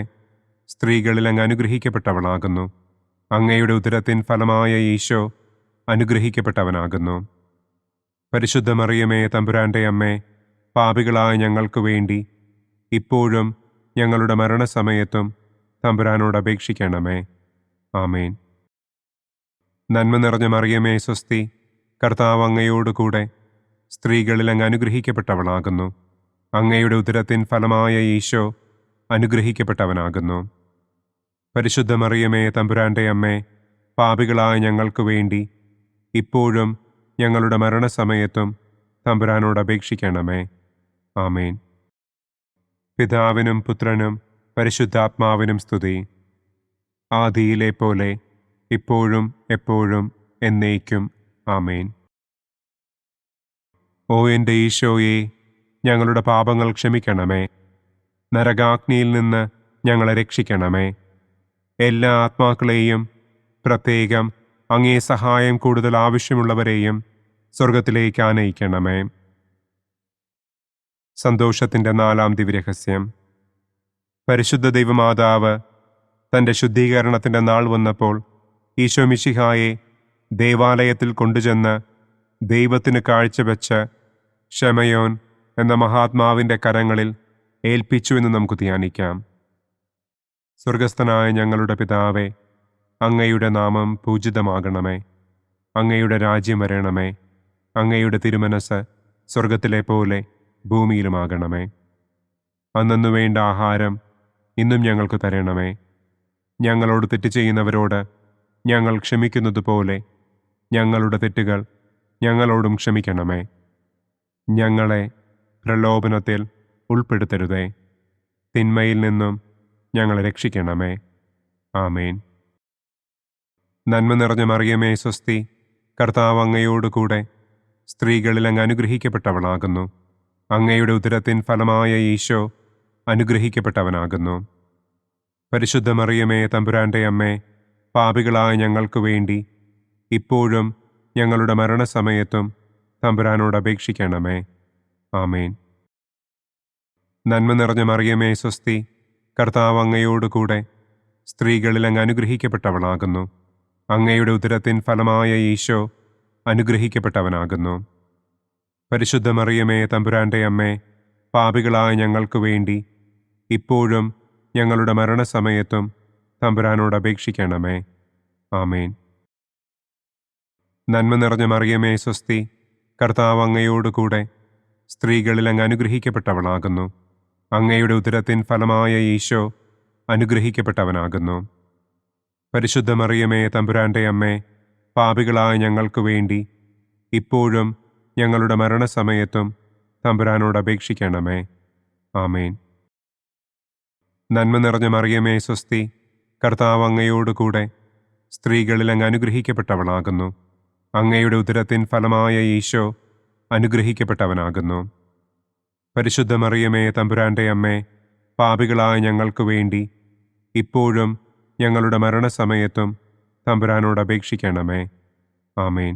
S2: സ്ത്രീകളിൽ അങ്ങ് അനുഗ്രഹിക്കപ്പെട്ടവളാകുന്നു. അങ്ങയുടെ ഉദരത്തിൻ ഫലമായ ഈശോ അനുഗ്രഹിക്കപ്പെട്ടവനാകുന്നു. പരിശുദ്ധ മറിയമേ തമ്പുരാൻ്റെ അമ്മേ, പാപികളായ ഞങ്ങൾക്ക് വേണ്ടി ഇപ്പോഴും ഞങ്ങളുടെ മരണസമയത്തും തമ്പുരാനോട് അപേക്ഷിക്കണമേ. ആമേൻ. നന്മ നിറഞ്ഞ മറിയമേ സ്വസ്തി, കർത്താവ് അങ്ങയോടുകൂടെ സ്ത്രീകളിൽ അങ്ങ് അനുഗ്രഹിക്കപ്പെട്ടവളാകുന്നു. അങ്ങയുടെ ഉദരത്തിൻ ഫലമായ ഈശോ അനുഗ്രഹിക്കപ്പെട്ടവനാകുന്നു. പരിശുദ്ധ മറിയമേ തമ്പുരാൻ്റെ അമ്മേ, പാപികളായ ഞങ്ങൾക്ക് വേണ്ടി ഇപ്പോഴും ഞങ്ങളുടെ മരണസമയത്തും തമ്പുരാനോട് അപേക്ഷിക്കണമേ. ആമേൻ. പിതാവിനും പുത്രനും പരിശുദ്ധാത്മാവിനും സ്തുതി. ആദിയിലെ പോലെ ഇപ്പോഴും എപ്പോഴും എന്നേക്കും. ആമേൻ. ഓ എൻ്റെ ഈശോയെ, ഞങ്ങളുടെ പാപങ്ങൾ ക്ഷമിക്കണമേ. നരകാഗ്നിയിൽ നിന്ന് ഞങ്ങളെ രക്ഷിക്കണമേ. എല്ലാ ആത്മാക്കളെയും, പ്രത്യേകം അങ്ങേ സഹായം കൂടുതൽ ആവശ്യമുള്ളവരെയും സ്വർഗത്തിലേക്ക് ആനയിക്കണമേ. സന്തോഷത്തിൻ്റെ 4-ാം ദിവ്യരഹസ്യം. പരിശുദ്ധ ദൈവമാതാവ് തൻ്റെ ശുദ്ധീകരണത്തിൻ്റെ നാൾ വന്നപ്പോൾ ഈശോ മിശിഹായെ ദേവാലയത്തിൽ കൊണ്ടുചെന്ന് ദൈവത്തിന് കാഴ്ചവെച്ച് ശമയോൻ എന്ന മഹാത്മാവിൻ്റെ കരങ്ങളിൽ ഏൽപ്പിച്ചു എന്ന് നമുക്ക് ധ്യാനിക്കാം. സ്വർഗസ്ഥനായ ഞങ്ങളുടെ പിതാവേ, അങ്ങയുടെ നാമം പൂജിതമാകണമേ. അങ്ങയുടെ രാജ്യം വരണമേ. അങ്ങയുടെ തിരുമനസ് സ്വർഗത്തിലെ പോലെ ഭൂമിയിലുമാകണമേ. അന്നന്നു വേണ്ട ആഹാരം ഇന്നും ഞങ്ങൾക്ക് തരണമേ. ഞങ്ങളോട് തെറ്റ് ചെയ്യുന്നവരോട് ഞങ്ങൾ ക്ഷമിക്കുന്നത് പോലെ ഞങ്ങളുടെ തെറ്റുകൾ ഞങ്ങളോടും ക്ഷമിക്കണമേ. ഞങ്ങളെ പ്രലോഭനത്തിൽ ഉൾപ്പെടുത്തരുതേ. തിന്മയിൽ നിന്നും ഞങ്ങളെ രക്ഷിക്കണമേ. ആമേൻ. നന്മ നിറഞ്ഞ മറിയമേ സ്വസ്തി, കർത്താവ് അങ്ങയോടുകൂടെ സ്ത്രീകളിൽ അങ്ങ് അനുഗ്രഹിക്കപ്പെട്ടവളാകുന്നു. അങ്ങയുടെ ഉദരത്തിൻ ഫലമായ ഈശോ അനുഗ്രഹിക്കപ്പെട്ടവനാകുന്നു. പരിശുദ്ധ മറിയമേ തമ്പുരാൻ്റെ അമ്മേ, പാപികളായ ഞങ്ങൾക്ക് വേണ്ടി ഇപ്പോഴും ഞങ്ങളുടെ മരണസമയത്തും തമ്പുരാനോട് അപേക്ഷിക്കണമേ. ആമേൻ. നന്മ നിറഞ്ഞ മറിയമേ സ്വസ്തി, കർത്താവ് അങ്ങയോടുകൂടെ സ്ത്രീകളിൽ അങ്ങ് അനുഗ്രഹിക്കപ്പെട്ടവളാകുന്നു. അങ്ങയുടെ ഉദരത്തിൻ ഫലമായ ഈശോ അനുഗ്രഹിക്കപ്പെട്ടവനാകുന്നു. പരിശുദ്ധ മറിയമേ തമ്പുരാൻ്റെ അമ്മേ, പാപികളായ ഞങ്ങൾക്ക് വേണ്ടി ഇപ്പോഴും ഞങ്ങളുടെ മരണസമയത്തും തമ്പുരാനോട് അപേക്ഷിക്കണമേ. ആമേൻ. നന്മ നിറഞ്ഞ മറിയമേ സ്വസ്തി, കർത്താവ് അങ്ങയോടുകൂടെ സ്ത്രീകളിൽ അങ്ങ് അനുഗ്രഹിക്കപ്പെട്ടവളാകുന്നു. അങ്ങയുടെ ഉദരത്തിൻ ഫലമായ ഈശോ അനുഗ്രഹിക്കപ്പെട്ടവനാകുന്നു. പരിശുദ്ധ മറിയമേ തമ്പുരാൻ്റെ അമ്മേ, പാപികളായ ഞങ്ങൾക്ക് വേണ്ടി ഇപ്പോഴും ഞങ്ങളുടെ മരണസമയത്തും തമ്പുരാനോട് അപേക്ഷിക്കണമേ. ആമേൻ. നന്മ നിറഞ്ഞ മറിയമേ സ്വസ്തി, കർത്താവ് അങ്ങയോടുകൂടെ സ്ത്രീകളിൽ അങ്ങ് അനുഗ്രഹിക്കപ്പെട്ടവളാകുന്നു. അങ്ങയുടെ ഉദരത്തിൻ ഫലമായ ഈശോ അനുഗ്രഹിക്കപ്പെട്ടവനാകുന്നു. പരിശുദ്ധ മറിയമേ തമ്പുരാൻ്റെ അമ്മേ, പാപികളായ ഞങ്ങൾക്ക് വേണ്ടി ഇപ്പോഴും ഞങ്ങളുടെ മരണസമയത്തും തമ്പുരാനോട് അപേക്ഷിക്കണമേ. ആമേൻ.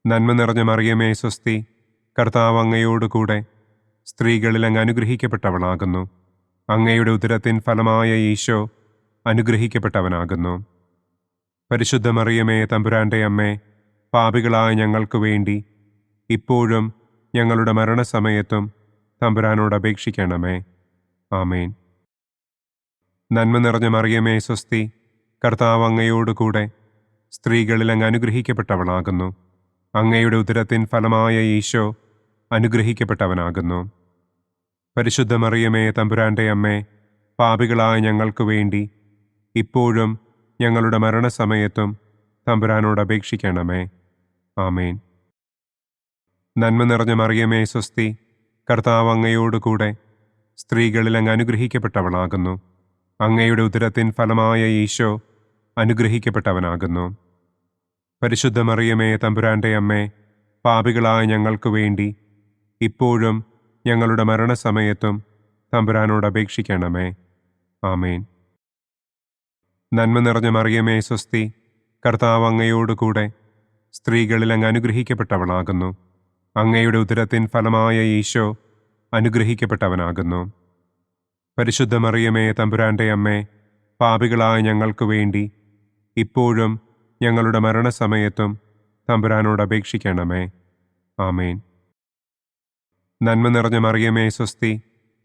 S2: നന്മ നിറഞ്ഞ മറിയമേ സ്വസ്തി, കർത്താവ് അങ്ങയോടുകൂടെ സ്ത്രീകളിൽ അങ്ങ് അനുഗ്രഹിക്കപ്പെട്ടവളാകുന്നു. അങ്ങയുടെ ഉദരത്തിൻ ഫലമായ ഈശോ അനുഗ്രഹിക്കപ്പെട്ടവനാകുന്നു. പരിശുദ്ധ മറിയമേ തമ്പുരാൻ്റെ അമ്മേ, പാപികളായ ഞങ്ങൾക്ക് വേണ്ടി ഇപ്പോഴും ഞങ്ങളുടെ മരണസമയത്തും തമ്പുരാനോട് അപേക്ഷിക്കണമേ. ആമേൻ. നന്മ നിറഞ്ഞ മറിയമേ സ്വസ്തി, കർത്താവ് അങ്ങയോടുകൂടെ സ്ത്രീകളിൽ അങ്ങ് അനുഗ്രഹിക്കപ്പെട്ടവളാകുന്നു. അങ്ങയുടെ ഉദരത്തിൻ ഫലമായ ഈശോ അനുഗ്രഹിക്കപ്പെട്ടവനാകുന്നു. പരിശുദ്ധ മറിയമേ തമ്പുരാൻ്റെ അമ്മേ, പാപികളായ ഞങ്ങൾക്ക് വേണ്ടി ഇപ്പോഴും ഞങ്ങളുടെ മരണസമയത്തും തമ്പുരാനോട് അപേക്ഷിക്കണമേ. ആമേൻ. നന്മ നിറഞ്ഞ മറിയമേ സ്വസ്തി, കർത്താവ് അങ്ങയോടുകൂടെ സ്ത്രീകളിൽ അങ്ങ് അനുഗ്രഹിക്കപ്പെട്ടവളാകുന്നു. അങ്ങയുടെ ഉദരത്തിൻ ഫലമായ ഈശോ അനുഗ്രഹിക്കപ്പെട്ടവനാകുന്നു. പരിശുദ്ധ മറിയമേ തമ്പുരാൻ്റെ അമ്മേ, പാപികളായ ഞങ്ങൾക്ക് വേണ്ടി ഇപ്പോഴും ഞങ്ങളുടെ മരണസമയത്തും തമ്പുരാനോട് അപേക്ഷിക്കണമേ. ആമേൻ. നന്മ നിറഞ്ഞ മറിയമേ സ്വസ്തി, കർത്താവ് അങ്ങയോടുകൂടെ സ്ത്രീകളിൽ അങ്ങ് അനുഗ്രഹിക്കപ്പെട്ടവളാകുന്നു. അങ്ങയുടെ ഉദരത്തിൻ ഫലമായ ഈശോ അനുഗ്രഹിക്കപ്പെട്ടവനാകുന്നു. പരിശുദ്ധ മറിയമേ തമ്പുരാൻ്റെ അമ്മേ, പാപികളായ ഞങ്ങൾക്ക് വേണ്ടി ഇപ്പോഴും ഞങ്ങളുടെ മരണസമയത്തും തമ്പുരാനോട് അപേക്ഷിക്കണമേ. ആമേൻ. നന്മ നിറഞ്ഞ മറിയമേ സ്വസ്തി,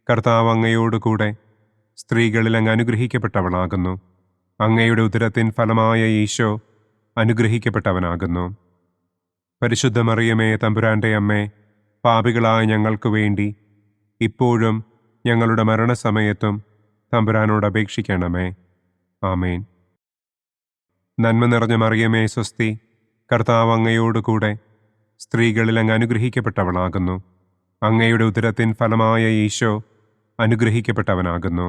S2: കർത്താവ് അങ്ങയോടുകൂടെ സ്ത്രീകളിൽ അങ്ങ് അനുഗ്രഹിക്കപ്പെട്ടവളാകുന്നു. അങ്ങയുടെ ഉദരത്തിൻ ഫലമായ ഈശോ അനുഗ്രഹിക്കപ്പെട്ടവനാകുന്നു. പരിശുദ്ധ മറിയമേ തമ്പുരാൻ്റെ അമ്മേ, പാപികളായ ഞങ്ങൾക്ക് വേണ്ടി ഇപ്പോഴും ഞങ്ങളുടെ മരണസമയത്തും തമ്പുരാനോട് അപേക്ഷിക്കണമേ. ആമേൻ. നന്മ നിറഞ്ഞ മറിയമേ സ്വസ്തി, കർത്താവ് അങ്ങയോടുകൂടെ സ്ത്രീകളിൽ അങ്ങ് അനുഗ്രഹിക്കപ്പെട്ടവളാകുന്നു. അങ്ങയുടെ ഉദരത്തിൻ ഫലമായ ഈശോ അനുഗ്രഹിക്കപ്പെട്ടവനാകുന്നു.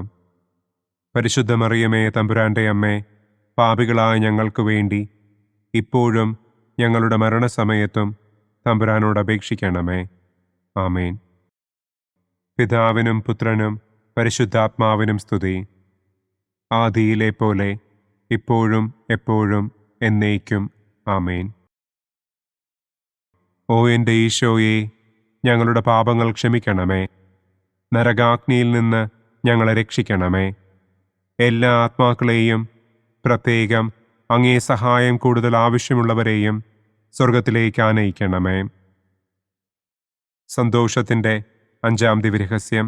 S2: പരിശുദ്ധ മറിയമേ തമ്പുരാന്റെ അമ്മേ, പാപികളായ ഞങ്ങൾക്ക് വേണ്ടി ഇപ്പോഴും ഞങ്ങളുടെ മരണസമയത്തും തമ്പുരാനോട് അപേക്ഷിക്കണമേ. ആമേൻ. പിതാവിനും പുത്രനും പരിശുദ്ധാത്മാവിനും സ്തുതി. ആദിയിലെ പോലെ ഇപ്പോഴും എപ്പോഴും എന്നേക്കും. ആമേൻ. ഓ എൻ്റെ ഈശോയെ, ഞങ്ങളുടെ പാപങ്ങൾ ക്ഷമിക്കണമേ. നരകാഗ്നിയിൽ നിന്ന് ഞങ്ങളെ രക്ഷിക്കണമേ. എല്ലാ ആത്മാക്കളെയും, പ്രത്യേകം അങ്ങേ സഹായം കൂടുതൽ ആവശ്യമുള്ളവരെയും സ്വർഗത്തിലേക്ക് ആനയിക്കണമേ. സന്തോഷത്തിൻ്റെ 5-ാം ദിവ്യരഹസ്യം.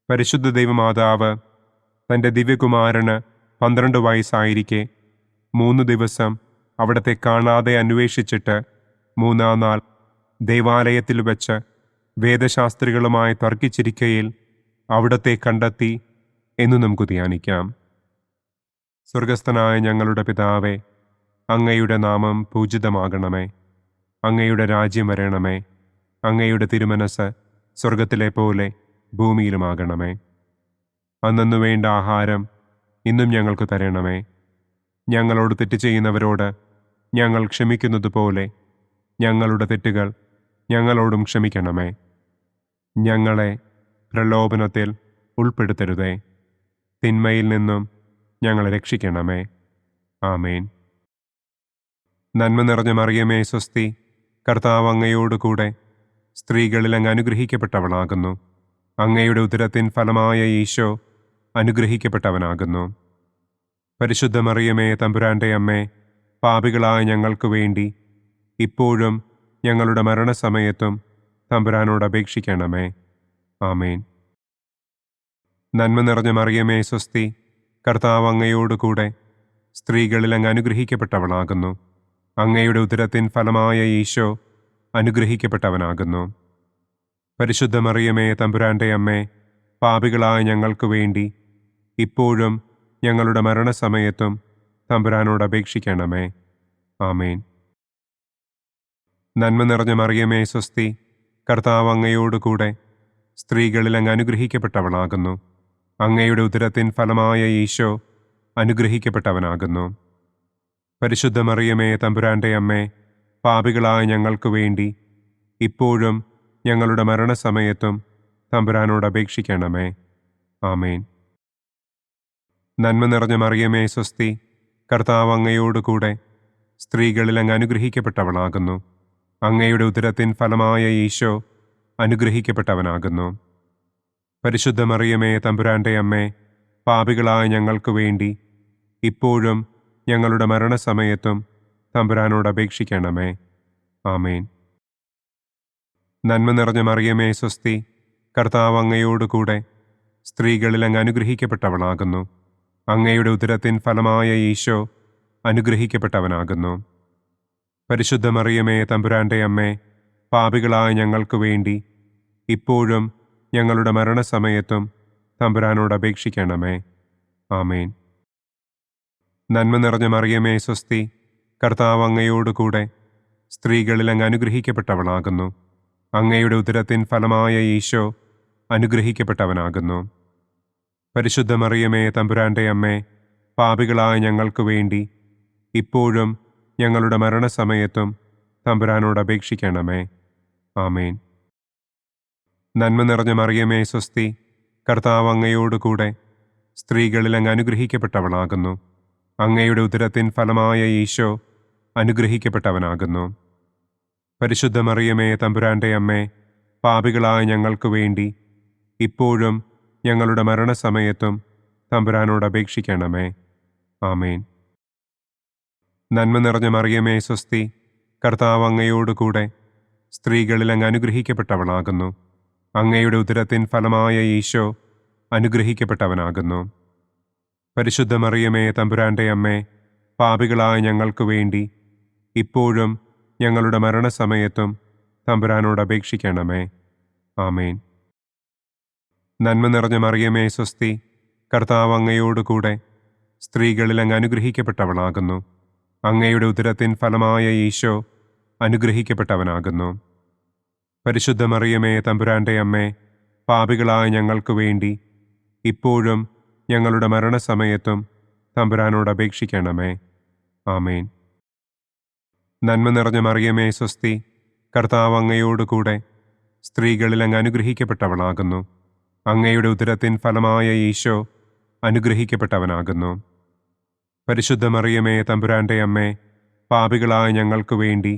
S2: പരിശുദ്ധ ദൈവമാതാവ് തൻ്റെ ദിവ്യകുമാരന് 12 വയസ്സായിരിക്കെ 3 ദിവസം അവിടത്തെ കാണാതെ അന്വേഷിച്ചിട്ട് 3-ാം നാൾ ദേവാലയത്തിൽ വച്ച് വേദശാസ്ത്രികളുമായി തർക്കിച്ചിരിക്കയിൽ അവിടത്തെ കണ്ടെത്തി എന്ന് നമുക്ക് ധ്യാനിക്കാം. സ്വർഗസ്ഥനായ ഞങ്ങളുടെ പിതാവേ, അങ്ങയുടെ നാമം പൂജിതമാകണമേ. അങ്ങയുടെ രാജ്യം വരണമേ. അങ്ങയുടെ തിരുമനസ് സ്വർഗത്തിലെ പോലെ ഭൂമിയിലുമാകണമേ. അന്നന്നു വേണ്ട ആഹാരം ഇന്നും ഞങ്ങൾക്ക് തരണമേ. ഞങ്ങളോട് തെറ്റ് ചെയ്യുന്നവരോട് ഞങ്ങൾ ക്ഷമിക്കുന്നത് പോലെ ഞങ്ങളുടെ തെറ്റുകൾ ഞങ്ങളോടും ക്ഷമിക്കണമേ. ഞങ്ങളെ പ്രലോഭനത്തിൽ ഉൾപ്പെടുത്തരുതേ. തിന്മയിൽ നിന്നും ഞങ്ങളെ രക്ഷിക്കണമേ. ആമേൻ. നന്മ നിറഞ്ഞ മറിയമേ സ്വസ്തി, കർത്താവ് അങ്ങയോടുകൂടെ സ്ത്രീകളിൽ അങ്ങ് അനുഗ്രഹിക്കപ്പെട്ടവളാകുന്നു. അങ്ങയുടെ ഉദരത്തിൻ ഫലമായ ഈശോ അനുഗ്രഹിക്കപ്പെട്ടവനാകുന്നു. പരിശുദ്ധ മറിയമേ തമ്പുരാന്റെ അമ്മേ, പാപികളായ ഞങ്ങൾക്ക് വേണ്ടി ഇപ്പോഴും ഞങ്ങളുടെ മരണസമയത്തും തമ്പുരാനോട് അപേക്ഷിക്കണമേ. ആമേൻ. നന്മ നിറഞ്ഞ മറിയമേ സ്വസ്തി, കർത്താവ് അങ്ങയോടുകൂടെ സ്ത്രീകളിൽ അങ്ങ് അനുഗ്രഹിക്കപ്പെട്ടവളാകുന്നു. അങ്ങയുടെ ഉദരത്തിൻ ഫലമായ ഈശോ അനുഗ്രഹിക്കപ്പെട്ടവനാകുന്നു. പരിശുദ്ധ മറിയമേ തമ്പുരാന്റെ അമ്മേ, പാപികളായ ഞങ്ങൾക്ക് വേണ്ടി ഇപ്പോഴും ഞങ്ങളുടെ മരണസമയത്തും തമ്പുരാനോട് അപേക്ഷിക്കണമേ. ആമേൻ. നന്മ നിറഞ്ഞ മറിയമേ സ്വസ്തി, കർത്താവ് അങ്ങയോടുകൂടെ സ്ത്രീകളിൽ അങ്ങ് അനുഗ്രഹിക്കപ്പെട്ടവളാകുന്നു. അങ്ങയുടെ ഉദരത്തിൻ ഫലമായ ഈശോ അനുഗ്രഹിക്കപ്പെട്ടവനാകുന്നു. പരിശുദ്ധ മറിയമേ തമ്പുരാന്റെ അമ്മേ, പാപികളായ ഞങ്ങൾക്ക് വേണ്ടി ഇപ്പോഴും ഞങ്ങളുടെ മരണസമയത്തും തമ്പുരാനോട് അപേക്ഷിക്കണമേ. ആമേൻ. നന്മ നിറഞ്ഞ മറിയമേ സ്വസ്തി, കർത്താവ് അങ്ങയോടുകൂടെ സ്ത്രീകളിൽ അങ്ങ് അനുഗ്രഹിക്കപ്പെട്ടവളാകുന്നു. അങ്ങയുടെ ഉദരത്തിൻ ഫലമായ ഈശോ അനുഗ്രഹിക്കപ്പെട്ടവനാകുന്നു. പരിശുദ്ധ മറിയമേ തമ്പുരാന്റെ അമ്മേ, പാപികളായ ഞങ്ങൾക്ക് വേണ്ടി ഇപ്പോഴും ഞങ്ങളുടെ മരണസമയത്തും തമ്പുരാനോട് അപേക്ഷിക്കണമേ. ആമേൻ. നന്മ നിറഞ്ഞ മറിയമേ സ്വസ്തി, കർത്താവ് അങ്ങയോടുകൂടെ സ്ത്രീകളിൽ അങ്ങ് അനുഗ്രഹിക്കപ്പെട്ടവളാകുന്നു. അങ്ങയുടെ ഉദരത്തിൻ ഫലമായ ഈശോ അനുഗ്രഹിക്കപ്പെട്ടവനാകുന്നു. പരിശുദ്ധ മറിയമേ തമ്പുരാന്റെ അമ്മേ, പാപികളായ ഞങ്ങൾക്ക് വേണ്ടി ഇപ്പോഴും ഞങ്ങളുടെ മരണസമയത്തും തമ്പുരാനോട് അപേക്ഷിക്കണമേ. ആമേൻ. നന്മ നിറഞ്ഞ മറിയമേ സ്വസ്തി, കർത്താവ് അങ്ങയോടുകൂടെ സ്ത്രീകളിൽ അങ്ങ് അനുഗ്രഹിക്കപ്പെട്ടവളാകുന്നു. അങ്ങയുടെ ഉദരത്തിൻ ഫലമായ ഈശോ അനുഗ്രഹിക്കപ്പെട്ടവനാകുന്നു. പരിശുദ്ധ മറിയമേ തമ്പുരാന്റെ അമ്മേ, പാപികളായ ഞങ്ങൾക്ക് വേണ്ടി ഇപ്പോഴും ഞങ്ങളുടെ മരണസമയത്തും തമ്പുരാനോട് അപേക്ഷിക്കണമേ. ആമേൻ. നന്മ നിറഞ്ഞ മറിയമേ സ്വസ്തി, കർത്താവ് അങ്ങയോടുകൂടെ സ്ത്രീകളിൽ അങ്ങ് അനുഗ്രഹിക്കപ്പെട്ടവളാകുന്നു. അങ്ങയുടെ ഉദരത്തിൻ ഫലമായ ഈശോ അനുഗ്രഹിക്കപ്പെട്ടവനാകുന്നു. പരിശുദ്ധ മറിയമേ തമ്പുരാന്റെ അമ്മേ, പാപികളായ ഞങ്ങൾക്ക് വേണ്ടി ഇപ്പോഴും ഞങ്ങളുടെ മരണസമയത്തും തമ്പുരാനോട് അപേക്ഷിക്കണമേ. ആമേൻ. നന്മ നിറഞ്ഞ മറിയമേ സ്വസ്തി, കർത്താവ് അങ്ങയോടുകൂടെ സ്ത്രീകളിൽ അങ്ങ് അനുഗ്രഹിക്കപ്പെട്ടവളാകുന്നു. അങ്ങയുടെ ഉദരത്തിൻ ഫലമായ ഈശോ അനുഗ്രഹിക്കപ്പെട്ടവനാകുന്നു. പരിശുദ്ധ മറിയമേ തമ്പുരാന്റെ അമ്മേ, പാപികളായ ഞങ്ങൾക്ക് വേണ്ടി ഇപ്പോഴും ഞങ്ങളുടെ മരണസമയത്തും തമ്പുരാനോട് അപേക്ഷിക്കണമേ. ആമേൻ. നന്മ നിറഞ്ഞ മറിയമേ സ്വസ്തി, കർത്താവ് അങ്ങയോടുകൂടെ സ്ത്രീകളിൽ അങ്ങ് അനുഗ്രഹിക്കപ്പെട്ടവളാകുന്നു. അങ്ങയുടെ ഉദരത്തിൻ ഫലമായ ഈശോ അനുഗ്രഹിക്കപ്പെട്ടവനാകുന്നു. പരിശുദ്ധ മറിയമേ തമ്പുരാന്റെ അമ്മേ, പാപികളായ ഞങ്ങൾക്ക് വേണ്ടി ഇപ്പോഴും ഞങ്ങളുടെ മരണസമയത്തും തമ്പുരാനോട് അപേക്ഷിക്കണമേ. ആമേൻ. നന്മ നിറഞ്ഞ മറിയമേ സ്വസ്തി, കർത്താവ് അങ്ങയോടുകൂടെ സ്ത്രീകളിൽ അങ്ങ് അനുഗ്രഹിക്കപ്പെട്ടവളാകുന്നു. അങ്ങയുടെ ഉദരത്തിൻ ഫലമായ ഈശോ അനുഗ്രഹിക്കപ്പെട്ടവനാകുന്നു. പരിശുദ്ധ മറിയമേ തമ്പുരാൻ്റെ അമ്മേ, പാപികളായ ഞങ്ങൾക്ക് വേണ്ടി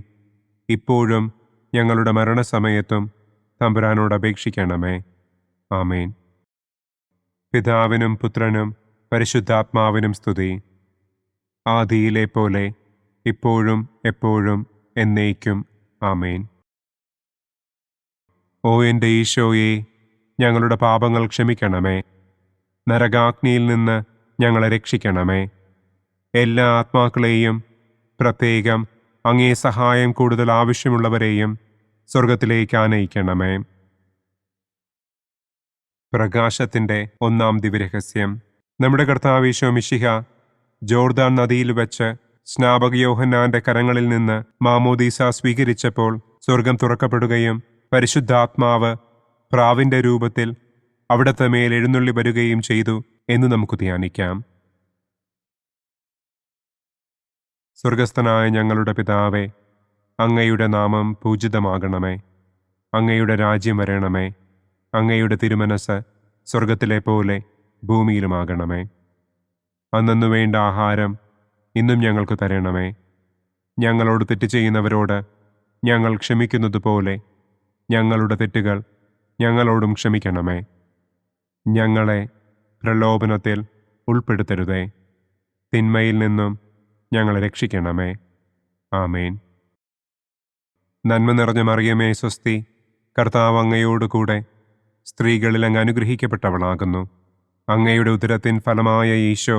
S2: ഇപ്പോഴും ഞങ്ങളുടെ മരണസമയത്തും തമ്പുരാനോട് അപേക്ഷിക്കണമേ. ആമേൻ. പിതാവിനും പുത്രനും പരിശുദ്ധാത്മാവിനും സ്തുതി. ആദിയിലെ പോലെ ഇപ്പോഴും എപ്പോഴും എന്നേക്കും. ആമേൻ. ഓ എൻ്റെ ഈശോയെ, ഞങ്ങളുടെ പാപങ്ങൾ ക്ഷമിക്കണമേ. നരകാഗ്നിയിൽ നിന്ന് ഞങ്ങളെ രക്ഷിക്കണമേ. എല്ലാ ആത്മാക്കളെയും, പ്രത്യേകം അങ്ങേ സഹായം കൂടുതൽ ആവശ്യമുള്ളവരെയും സ്വർഗത്തിലേക്ക് ആനയിക്കണമേ. പ്രകാശത്തിൻ്റെ ഒന്നാം ദിവ്യരഹസ്യം. നമ്മുടെ കർത്താവ് ഈശോ മിശിഹ ജോർദാൻ നദിയിൽ വെച്ച് സ്നാപക യോഹന്നാന്റെ കരങ്ങളിൽ നിന്ന് മാമോദീസ സ്വീകരിച്ചപ്പോൾ സ്വർഗം തുറക്കപ്പെടുകയും പരിശുദ്ധാത്മാവ് പ്രാവിന്റെ രൂപത്തിൽ അവിടത്തെ മേൽ എഴുന്നള്ളി വരികയും ചെയ്തു എന്ന് നമുക്ക് ധ്യാനിക്കാം. സ്വർഗസ്ഥനായ ഞങ്ങളുടെ പിതാവേ, അങ്ങയുടെ നാമം പൂജിതമാകണമേ. അങ്ങയുടെ രാജ്യം വരണമേ. അങ്ങയുടെ തിരുമനസ് സ്വർഗത്തിലെ പോലെ ഭൂമിയിലുമാകണമേ. അന്നന്നു വേണ്ട ആഹാരം ഇന്നും ഞങ്ങൾക്ക് തരണമേ. ഞങ്ങളോട് തെറ്റ് ചെയ്യുന്നവരോട് ഞങ്ങൾ ക്ഷമിക്കുന്നത് പോലെ ഞങ്ങളുടെ തെറ്റുകൾ ഞങ്ങളോടും ക്ഷമിക്കണമേ. ഞങ്ങളെ പ്രലോഭനത്തിൽ ഉൾപ്പെടുത്തരുതേ, തിന്മയിൽ നിന്നും ഞങ്ങളെ രക്ഷിക്കണമേ. ആമേൻ. നന്മ നിറഞ്ഞ മറിയമേ സ്വസ്തി, കർത്താവ് അങ്ങയോടുകൂടെ സ്ത്രീകളിൽ അങ്ങ് അനുഗ്രഹിക്കപ്പെട്ടവളാകുന്നു. അങ്ങയുടെ ഉദരത്തിൻ ഫലമായ ഈശോ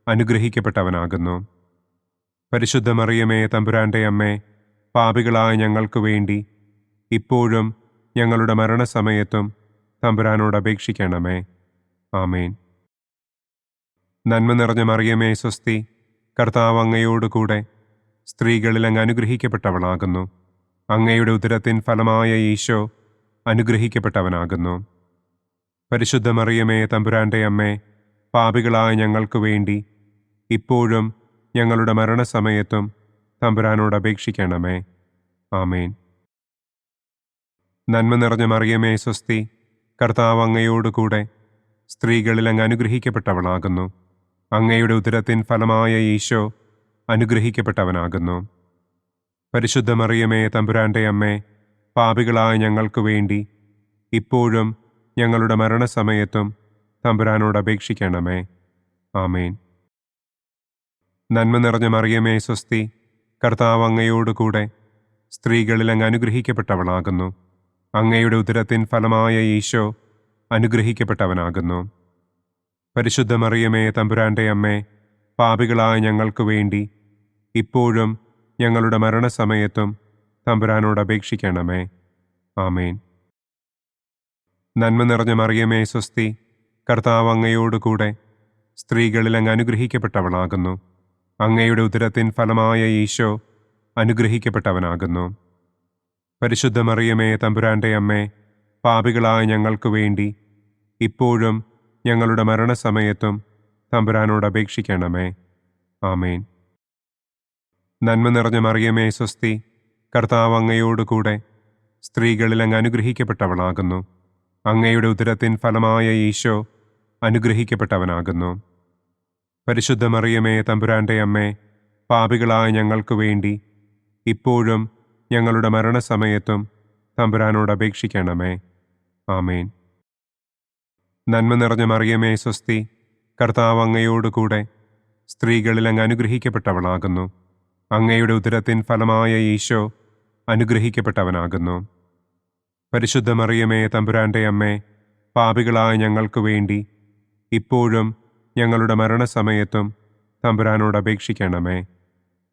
S2: അനുഗ്രഹിക്കപ്പെട്ടവനാകുന്നു. പരിശുദ്ധ മറിയമേ തമ്പുരാൻ്റെ അമ്മേ, പാപികളായ ഞങ്ങൾക്ക് വേണ്ടി ഇപ്പോഴും ഞങ്ങളുടെ മരണസമയത്തും തമ്പുരാനോട് അപേക്ഷിക്കണമേ. ആമേൻ. നന്മ നിറഞ്ഞ മറിയമേ സ്വസ്തി, കർത്താവ് അങ്ങയോടുകൂടെ സ്ത്രീകളിൽ അങ്ങ് അനുഗ്രഹിക്കപ്പെട്ടവളാകുന്നു. അങ്ങയുടെ ഉദരത്തിൻ ഫലമായ ഈശോ അനുഗ്രഹിക്കപ്പെട്ടവനാകുന്നു. പരിശുദ്ധ മറിയമേ തമ്പുരാൻ്റെ അമ്മേ, പാപികളായ ഞങ്ങൾക്ക് വേണ്ടി ഇപ്പോഴും ഞങ്ങളുടെ മരണസമയത്തും തമ്പുരാനോട് അപേക്ഷിക്കണമേ. ആമേൻ. നന്മ നിറഞ്ഞ മറിയമേ സ്വസ്തി, കർത്താവ് അങ്ങയോടുകൂടെ സ്ത്രീകളിൽ അങ്ങ് അനുഗ്രഹിക്കപ്പെട്ടവളാകുന്നു. അങ്ങയുടെ ഉദരത്തിൻ ഫലമായ ഈശോ അനുഗ്രഹിക്കപ്പെട്ടവനാകുന്നു. പരിശുദ്ധ മറിയമേ തമ്പുരാൻ്റെ അമ്മേ, പാപികളായ ഞങ്ങൾക്ക് വേണ്ടി ഇപ്പോഴും ഞങ്ങളുടെ മരണസമയത്തും തമ്പുരാനോട് അപേക്ഷിക്കണമേ. ആമേൻ. നന്മ നിറഞ്ഞ മറിയമേ സ്വസ്തി, കർത്താവ് അങ്ങയോടുകൂടെ സ്ത്രീകളിൽ അങ്ങ് അനുഗ്രഹിക്കപ്പെട്ടവളാകുന്നു. അങ്ങയുടെ ഉദരത്തിൻ ഫലമായ ഈശോ അനുഗ്രഹിക്കപ്പെട്ടവനാകുന്നു. പരിശുദ്ധ മറിയമേ തമ്പുരാൻ്റെ അമ്മേ, പാപികളായ ഞങ്ങൾക്ക് വേണ്ടി ഇപ്പോഴും ഞങ്ങളുടെ മരണസമയത്തും തമ്പുരാനോട് അപേക്ഷിക്കണമേ. ആമേൻ. നന്മ നിറഞ്ഞ മറിയമേ സ്വസ്തി, കർത്താവ് അങ്ങയോടുകൂടെ സ്ത്രീകളിൽ അങ്ങ് അനുഗ്രഹിക്കപ്പെട്ടവളാകുന്നു. അങ്ങയുടെ ഉദരത്തിൻ ഫലമായ ഈശോ അനുഗ്രഹിക്കപ്പെട്ടവനാകുന്നു. പരിശുദ്ധ മറിയമേ തമ്പുരാൻ്റെ അമ്മേ, പാപികളായ ഞങ്ങൾക്ക് വേണ്ടി ഇപ്പോഴും ഞങ്ങളുടെ മരണസമയത്തും തമ്പുരാനോട് അപേക്ഷിക്കണമേ. ആമേൻ. നന്മ നിറഞ്ഞ മറിയമേ സ്വസ്തി, കർത്താവ് അങ്ങയോടുകൂടെ സ്ത്രീകളിൽ അങ്ങ് അനുഗ്രഹിക്കപ്പെട്ടവളാകുന്നു. അങ്ങയുടെ ഉദരത്തിൻ ഫലമായ ഈശോ അനുഗ്രഹിക്കപ്പെട്ടവനാകുന്നു. പരിശുദ്ധ മറിയമേ തമ്പുരാൻ്റെ അമ്മേ, പാപികളായ ഞങ്ങൾക്ക് വേണ്ടി ഇപ്പോഴും ഞങ്ങളുടെ മരണസമയത്തും തമ്പുരാനോട് അപേക്ഷിക്കണമേ. ആമേൻ. നന്മ നിറഞ്ഞ മറിയമേ സ്വസ്തി, കർത്താവ് അങ്ങയോടുകൂടെ സ്ത്രീകളിൽ അങ്ങ് അനുഗ്രഹിക്കപ്പെട്ടവളാകുന്നു. അങ്ങയുടെ ഉദരത്തിൻ ഫലമായ ഈശോ അനുഗ്രഹിക്കപ്പെട്ടവനാകുന്നു. പരിശുദ്ധ മറിയമേ തമ്പുരാൻ്റെ അമ്മേ, പാപികളായ ഞങ്ങൾക്ക് വേണ്ടി ഇപ്പോഴും ഞങ്ങളുടെ മരണസമയത്തും തമ്പുരാനോട് അപേക്ഷിക്കണമേ.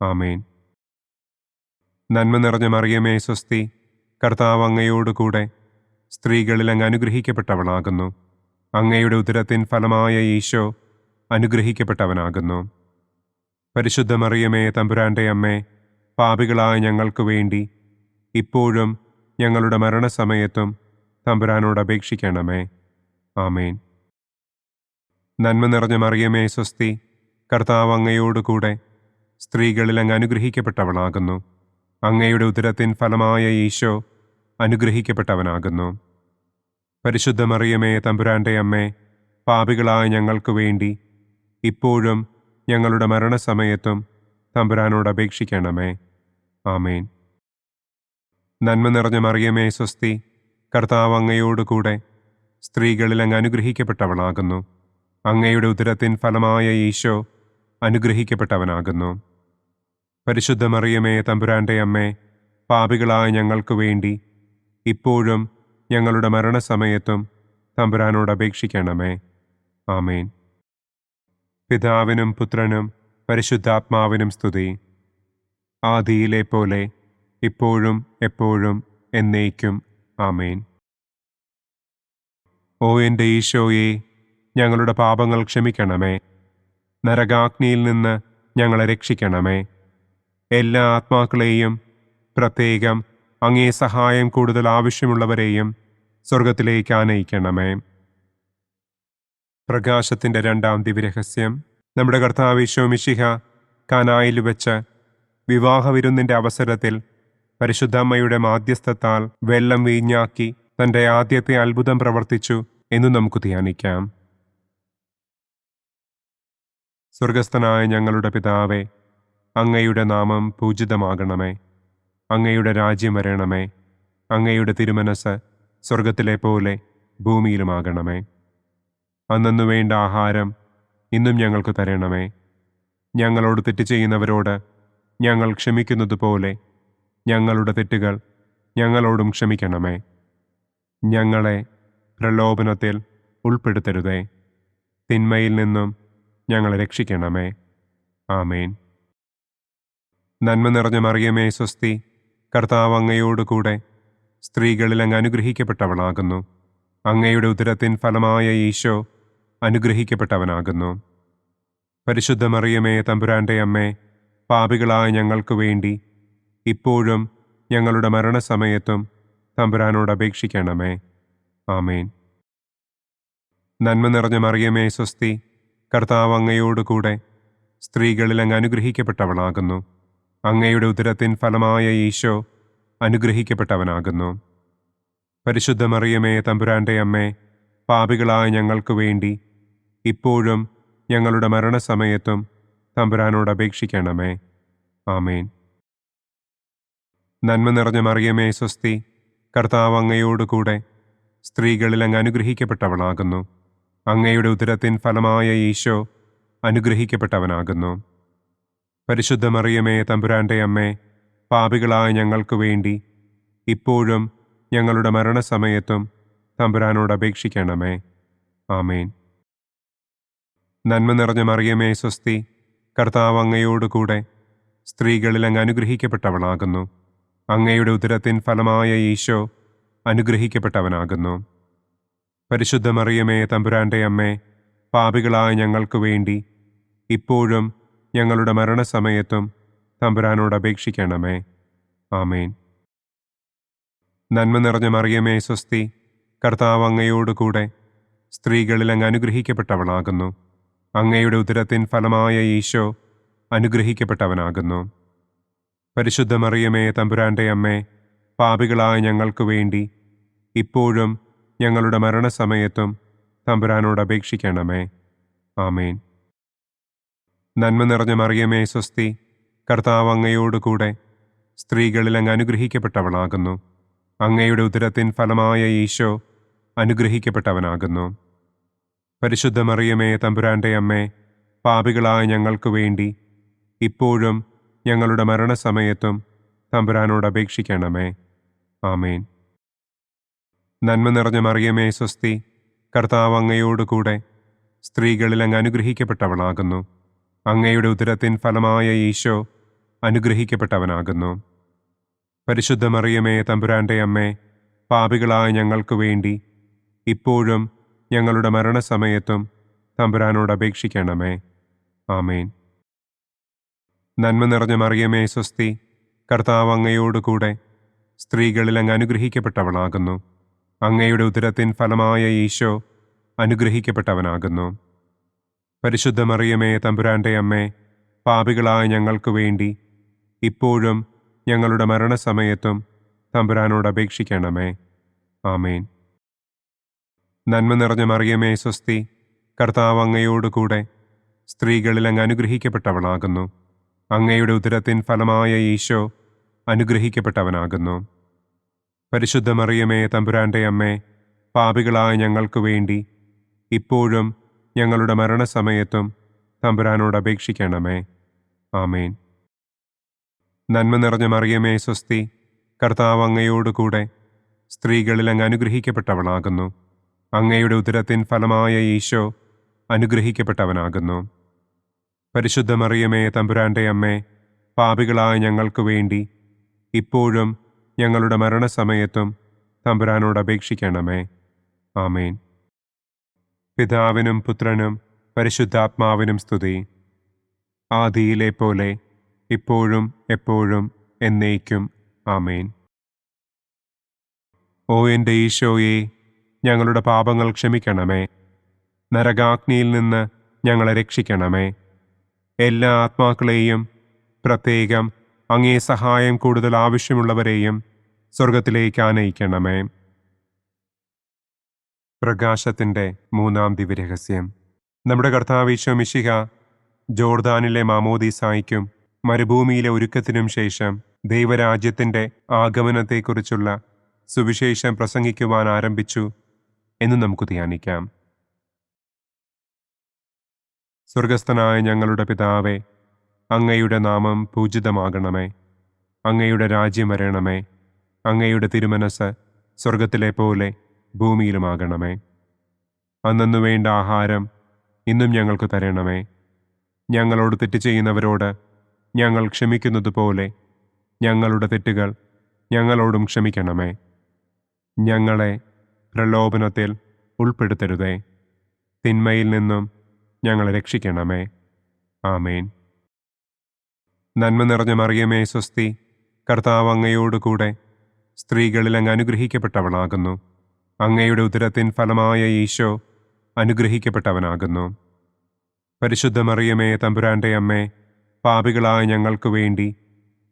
S2: ആമേൻ. നന്മ നിറഞ്ഞ മറിയമേ സ്വസ്തി, കർത്താവ് അങ്ങയോടുകൂടെ സ്ത്രീകളിൽ അങ്ങ് അനുഗ്രഹിക്കപ്പെട്ടവളാകുന്നു. അങ്ങയുടെ ഉദരത്തിൻ ഫലമായ ഈശോ അനുഗ്രഹിക്കപ്പെട്ടവനാകുന്നു. പരിശുദ്ധ മറിയമേ തമ്പുരാൻ്റെ അമ്മേ, പാപികളായ ഞങ്ങൾക്ക് വേണ്ടി ഇപ്പോഴും ഞങ്ങളുടെ മരണസമയത്തും തമ്പുരാനോട് അപേക്ഷിക്കണമേ. ആമേൻ. നന്മ നിറഞ്ഞ മറിയമേ സ്വസ്തി, കർത്താവ് അങ്ങയോടുകൂടെ സ്ത്രീകളിൽ അങ്ങ് അനുഗ്രഹിക്കപ്പെട്ടവളാകുന്നു. അങ്ങയുടെ ഉദരത്തിൻ ഫലമായ ഈശോ അനുഗ്രഹിക്കപ്പെട്ടവനാകുന്നു. പരിശുദ്ധ മറിയമേ തമ്പുരാന്റെ അമ്മേ, പാപികളായ ഞങ്ങൾക്ക് വേണ്ടി ഇപ്പോഴും ഞങ്ങളുടെ മരണസമയത്തും തമ്പുരാനോട് അപേക്ഷിക്കണമേ. ആമേൻ. നന്മ നിറഞ്ഞ മറിയമേ സ്വസ്തി, കർത്താവ് അങ്ങയോടുകൂടെ സ്ത്രീകളിൽ അങ്ങ് അനുഗ്രഹിക്കപ്പെട്ടവളാകുന്നു. അങ്ങയുടെ ഉദരത്തിൻ ഫലമായ ഈശോ അനുഗ്രഹിക്കപ്പെട്ടവനാകുന്നു. പരിശുദ്ധ മറിയമേ തമ്പുരാന്റെ അമ്മേ, പാപികളായ ഞങ്ങൾക്ക് വേണ്ടി ഇപ്പോഴും ഞങ്ങളുടെ മരണസമയത്തും തമ്പുരാനോട് അപേക്ഷിക്കണമേ. ആമേൻ. പിതാവിനും പുത്രനും പരിശുദ്ധാത്മാവിനും സ്തുതി. ആദിയിലെ പോലെ ഇപ്പോഴും എപ്പോഴും എന്നേക്കും. ആമേൻ. ഓ എൻ്റെ ഈശോയെ, ഞങ്ങളുടെ പാപങ്ങൾ ക്ഷമിക്കണമേ. നരകാഗ്നിയിൽ നിന്ന് ഞങ്ങളെ രക്ഷിക്കണമേ. എല്ലാ ആത്മാക്കളെയും, പ്രത്യേകം അങ്ങേ സഹായം കൂടുതൽ ആവശ്യമുള്ളവരെയും സ്വർഗത്തിലേക്ക് ആനയിക്കണമേ. പ്രകാശത്തിൻ്റെ രണ്ടാം ദിവ്യരഹസ്യം. നമ്മുടെ കർത്താവ് ഈശോ മിശിഹ കാനായിൽ വെച്ച് വിവാഹവിരുന്നിൻ്റെ അവസരത്തിൽ പരിശുദ്ധമ്മയുടെ മാധ്യസ്ഥത്താൽ വെള്ളം വീഞ്ഞാക്കി തൻ്റെ ആദ്യത്തെ അത്ഭുതം പ്രവർത്തിച്ചു എന്ന് നമുക്ക് ധ്യാനിക്കാം. സ്വർഗസ്ഥനായ ഞങ്ങളുടെ പിതാവേ, അങ്ങയുടെ നാമം പൂജിതമാകണമേ. അങ്ങയുടെ രാജ്യം വരണമേ. അങ്ങയുടെ തിരുമനസ് സ്വർഗത്തിലെ പോലെ ഭൂമിയിലുമാകണമേ. അന്നന്നു വേണ്ട ആഹാരം ഇന്നും ഞങ്ങൾക്ക് തരണമേ. ഞങ്ങളോട് തെറ്റ് ചെയ്യുന്നവരോട് ഞങ്ങൾ ക്ഷമിക്കുന്നത് പോലെ ഞങ്ങളുടെ തെറ്റുകൾ ഞങ്ങളോടും ക്ഷമിക്കണമേ. ഞങ്ങളെ പ്രലോഭനത്തിൽ ഉൾപ്പെടുത്തരുതേ. തിന്മയിൽ നിന്നും ഞങ്ങളെ രക്ഷിക്കണമേ. ആമേൻ. നന്മ നിറഞ്ഞ മറിയമേ സ്വസ്തി, കർത്താവ് അങ്ങയോടുകൂടെ സ്ത്രീകളിൽ അങ്ങ് അനുഗ്രഹിക്കപ്പെട്ടവളാകുന്നു. അങ്ങയുടെ ഉദരത്തിൻ ഫലമായ ഈശോ അനുഗ്രഹിക്കപ്പെട്ടവനാകുന്നു. പരിശുദ്ധ മറിയമേ തമ്പുരാന്റെ അമ്മേ, പാപികളായ ഞങ്ങൾക്ക് വേണ്ടി ഇപ്പോഴും ഞങ്ങളുടെ മരണസമയത്തും തമ്പുരാനോട് അപേക്ഷിക്കണമേ. ആമേൻ. നന്മ നിറഞ്ഞ മറിയമേ സ്വസ്തി, കർത്താവ് അങ്ങയോടുകൂടെ സ്ത്രീകളിൽ അങ്ങ് അനുഗ്രഹിക്കപ്പെട്ടവളാകുന്നു. അങ്ങയുടെ ഉദരത്തിൻ ഫലമായ ഈശോ അനുഗ്രഹിക്കപ്പെട്ടവനാകുന്നു. പരിശുദ്ധ മറിയമേ തമ്പുരാന്റെ അമ്മേ, പാപികളായ ഞങ്ങൾക്ക് വേണ്ടി ഇപ്പോഴും ഞങ്ങളുടെ മരണസമയത്തും തമ്പുരാനോട് അപേക്ഷിക്കണമേ. ആമേൻ. നന്മ നിറഞ്ഞ മറിയമേ സ്വസ്തി, കർത്താവ് അങ്ങയോടുകൂടെ സ്ത്രീകളിൽ അങ്ങ് അനുഗ്രഹിക്കപ്പെട്ടവളാകുന്നു. അങ്ങയുടെ ഉദരത്തിൻ ഫലമായ ഈശോ അനുഗ്രഹിക്കപ്പെട്ടവനാകുന്നു. പരിശുദ്ധ മറിയമേ തമ്പുരാന്റെ അമ്മേ, പാപികളായ ഞങ്ങൾക്ക് വേണ്ടി ഇപ്പോഴും ഞങ്ങളുടെ മരണസമയത്തും തമ്പുരാനോട് അപേക്ഷിക്കണമേ. ആമേൻ. നന്മ നിറഞ്ഞ മറിയമേ സ്വസ്തി, കർത്താവ് അങ്ങയോടുകൂടെ സ്ത്രീകളിൽ അങ്ങ് അനുഗ്രഹിക്കപ്പെട്ടവളാകുന്നു. അങ്ങയുടെ ഉദരത്തിൻ ഫലമായ ഈശോ അനുഗ്രഹിക്കപ്പെട്ടവനാകുന്നു. പരിശുദ്ധ മറിയമേ തമ്പുരാന്റെ അമ്മേ, പാപികളായ ഞങ്ങൾക്ക് വേണ്ടി ഇപ്പോഴും ഞങ്ങളുടെ മരണസമയത്തും തമ്പുരാനോട് അപേക്ഷിക്കണമേ. ആമേൻ. നന്മ നിറഞ്ഞ മറിയമേ സ്വസ്തി, കർത്താവ് അങ്ങയോടുകൂടെ സ്ത്രീകളിൽ അങ്ങ് അനുഗ്രഹിക്കപ്പെട്ടവളാകുന്നു. അങ്ങയുടെ ഉദരത്തിൻ ഫലമായ ഈശോ അനുഗ്രഹിക്കപ്പെട്ടവനാകുന്നു. പരിശുദ്ധ മറിയമേ തമ്പുരാന്റെ അമ്മേ, പാപികളായ ഞങ്ങൾക്ക് വേണ്ടി ഇപ്പോഴും ഞങ്ങളുടെ മരണസമയത്തും തമ്പുരാനോട് അപേക്ഷിക്കണമേ. ആമേൻ. നന്മ നിറഞ്ഞ മറിയമേ സ്വസ്തി, കർത്താവ് അങ്ങയോടുകൂടെ സ്ത്രീകളിൽ അങ്ങ് അനുഗ്രഹിക്കപ്പെട്ടവളാകുന്നു. അങ്ങയുടെ ഉദരത്തിൻ ഫലമായ ഈശോ അനുഗ്രഹിക്കപ്പെട്ടവനാകുന്നു. പരിശുദ്ധ മറിയമേ തമ്പുരാന്റെ അമ്മേ, പാപികളായ ഞങ്ങൾക്ക് വേണ്ടി ഇപ്പോഴും ഞങ്ങളുടെ മരണസമയത്തും തമ്പുരാനോട് അപേക്ഷിക്കണമേ. ആമേൻ. നന്മ നിറഞ്ഞ മറിയമേ സ്വസ്തി, കർത്താവ് അങ്ങയോടുകൂടെ സ്ത്രീകളിൽ അങ്ങ് അനുഗ്രഹിക്കപ്പെട്ടവളാകുന്നു. അങ്ങയുടെ ഉദരത്തിൻ ഫലമായ ഈശോ അനുഗ്രഹിക്കപ്പെട്ടവനാകുന്നു. പരിശുദ്ധ മറിയമേ തമ്പുരാന്റെ അമ്മേ, പാപികളായ ഞങ്ങൾക്ക് വേണ്ടി ഇപ്പോഴും ഞങ്ങളുടെ മരണസമയത്തും തമ്പുരാനോട് അപേക്ഷിക്കണമേ. ആമേൻ. നന്മ നിറഞ്ഞ മറിയമേ സ്വസ്തി, കർത്താവ് അങ്ങയോടുകൂടെ സ്ത്രീകളിൽ അങ്ങ് അനുഗ്രഹിക്കപ്പെട്ടവളാകുന്നു. അങ്ങയുടെ ഉദരത്തിൻ ഫലമായ ഈശോ അനുഗ്രഹിക്കപ്പെട്ടവനാകുന്നു. പരിശുദ്ധ മറിയമേ തമ്പുരാന്റെ അമ്മേ, പാപികളായ ഞങ്ങൾക്ക് വേണ്ടി ഇപ്പോഴും ഞങ്ങളുടെ മരണസമയത്തും തമ്പുരാനോട് അപേക്ഷിക്കണമേ. ആമേൻ. നന്മ നിറഞ്ഞ മറിയമേ സ്വസ്തി, കർത്താവ് അങ്ങയോടുകൂടെ സ്ത്രീകളിൽ അങ്ങ് അനുഗ്രഹിക്കപ്പെട്ടവളാകുന്നു. അങ്ങയുടെ ഉദരത്തിൻ ഫലമായ ഈശോ അനുഗ്രഹിക്കപ്പെട്ടവനാകുന്നു. പരിശുദ്ധ മറിയമേ തമ്പുരാന്റെ അമ്മേ, പാപികളായ ഞങ്ങൾക്ക് വേണ്ടി ഇപ്പോഴും ഞങ്ങളുടെ മരണസമയത്തും തമ്പുരാനോട് അപേക്ഷിക്കണമേ. ആമേൻ. നന്മ നിറഞ്ഞ മറിയമേ സ്വസ്തി, കർത്താവ് അങ്ങയോടുകൂടെ സ്ത്രീകളിൽ അങ്ങ് അനുഗ്രഹിക്കപ്പെട്ടവളാകുന്നു. അങ്ങയുടെ ഉദരത്തിൻ ഫലമായ ഈശോ അനുഗ്രഹിക്കപ്പെട്ടവനാകുന്നു. പരിശുദ്ധ മറിയമേ തമ്പുരാന്റെ അമ്മേ, പാപികളായ ഞങ്ങൾക്ക് വേണ്ടി ഇപ്പോഴും ഞങ്ങളുടെ മരണസമയത്തും തമ്പുരാനോട് അപേക്ഷിക്കണമേ. ആമേൻ. പിതാവിനും പുത്രനും പരിശുദ്ധാത്മാവിനും സ്തുതി. ആദിയിലെ പോലെ ഇപ്പോഴും എപ്പോഴും എന്നേക്കും. ആമേൻ. ഓ എൻ്റെ ഈശോയെ, ഞങ്ങളുടെ പാപങ്ങൾ ക്ഷമിക്കണമേ. നരകാഗ്നിയിൽ നിന്ന് ഞങ്ങളെ രക്ഷിക്കണമേ. എല്ലാ ആത്മാക്കളെയും, പ്രത്യേകം അങ്ങേ സഹായം കൂടുതൽ ആവശ്യമുള്ളവരെയും സ്വർഗത്തിലേക്ക് ആനയിക്കണമേ. പ്രകാശത്തിൻ്റെ മൂന്നാം ദിവ്യരഹസ്യം. നമ്മുടെ കർത്താവ് ഈശോ മിശിഹ ജോർദാനിലെ മാമോദീസായ്ക്കും മരുഭൂമിയിലെ ഒരുക്കത്തിനും ശേഷം ദൈവരാജ്യത്തിൻ്റെ ആഗമനത്തെക്കുറിച്ചുള്ള സുവിശേഷം പ്രസംഗിക്കുവാൻ ആരംഭിച്ചു എന്ന് നമുക്ക് ധ്യാനിക്കാം. സ്വർഗസ്ഥനായ ഞങ്ങളുടെ പിതാവേ, അങ്ങയുടെ നാമം പൂജിതമാകണമേ. അങ്ങയുടെ രാജ്യം വരണമേ. അങ്ങയുടെ തിരുമനസ് സ്വർഗത്തിലെ പോലെ ഭൂമിയിലുമാകണമേ. അന്നന്നു വേണ്ട ആഹാരം ഇന്നും ഞങ്ങൾക്ക് തരണമേ. ഞങ്ങളോട് തെറ്റ് ചെയ്യുന്നവരോട് ഞങ്ങൾ ക്ഷമിക്കുന്നതുപോലെ ഞങ്ങളുടെ തെറ്റുകൾ ഞങ്ങളോടും ക്ഷമിക്കണമേ. ഞങ്ങളെ പ്രലോഭനത്തിൽ ഉൾപ്പെടുത്തരുതേ. തിന്മയിൽ നിന്നും ഞങ്ങളെ രക്ഷിക്കണമേ. ആമേൻ. നന്മ നിറഞ്ഞ മറിയമേ സ്വസ്തി, കർത്താവ് അങ്ങയോടുകൂടെ സ്ത്രീകളിൽ അങ്ങ് അനുഗ്രഹിക്കപ്പെട്ടവളാകുന്നു. അങ്ങയുടെ ഉദരത്തിൻ ഫലമായ ഈശോ അനുഗ്രഹിക്കപ്പെട്ടവനാകുന്നു. പരിശുദ്ധ മറിയമേ തമ്പുരാന്റെ അമ്മേ, പാപികളായ ഞങ്ങൾക്ക് വേണ്ടി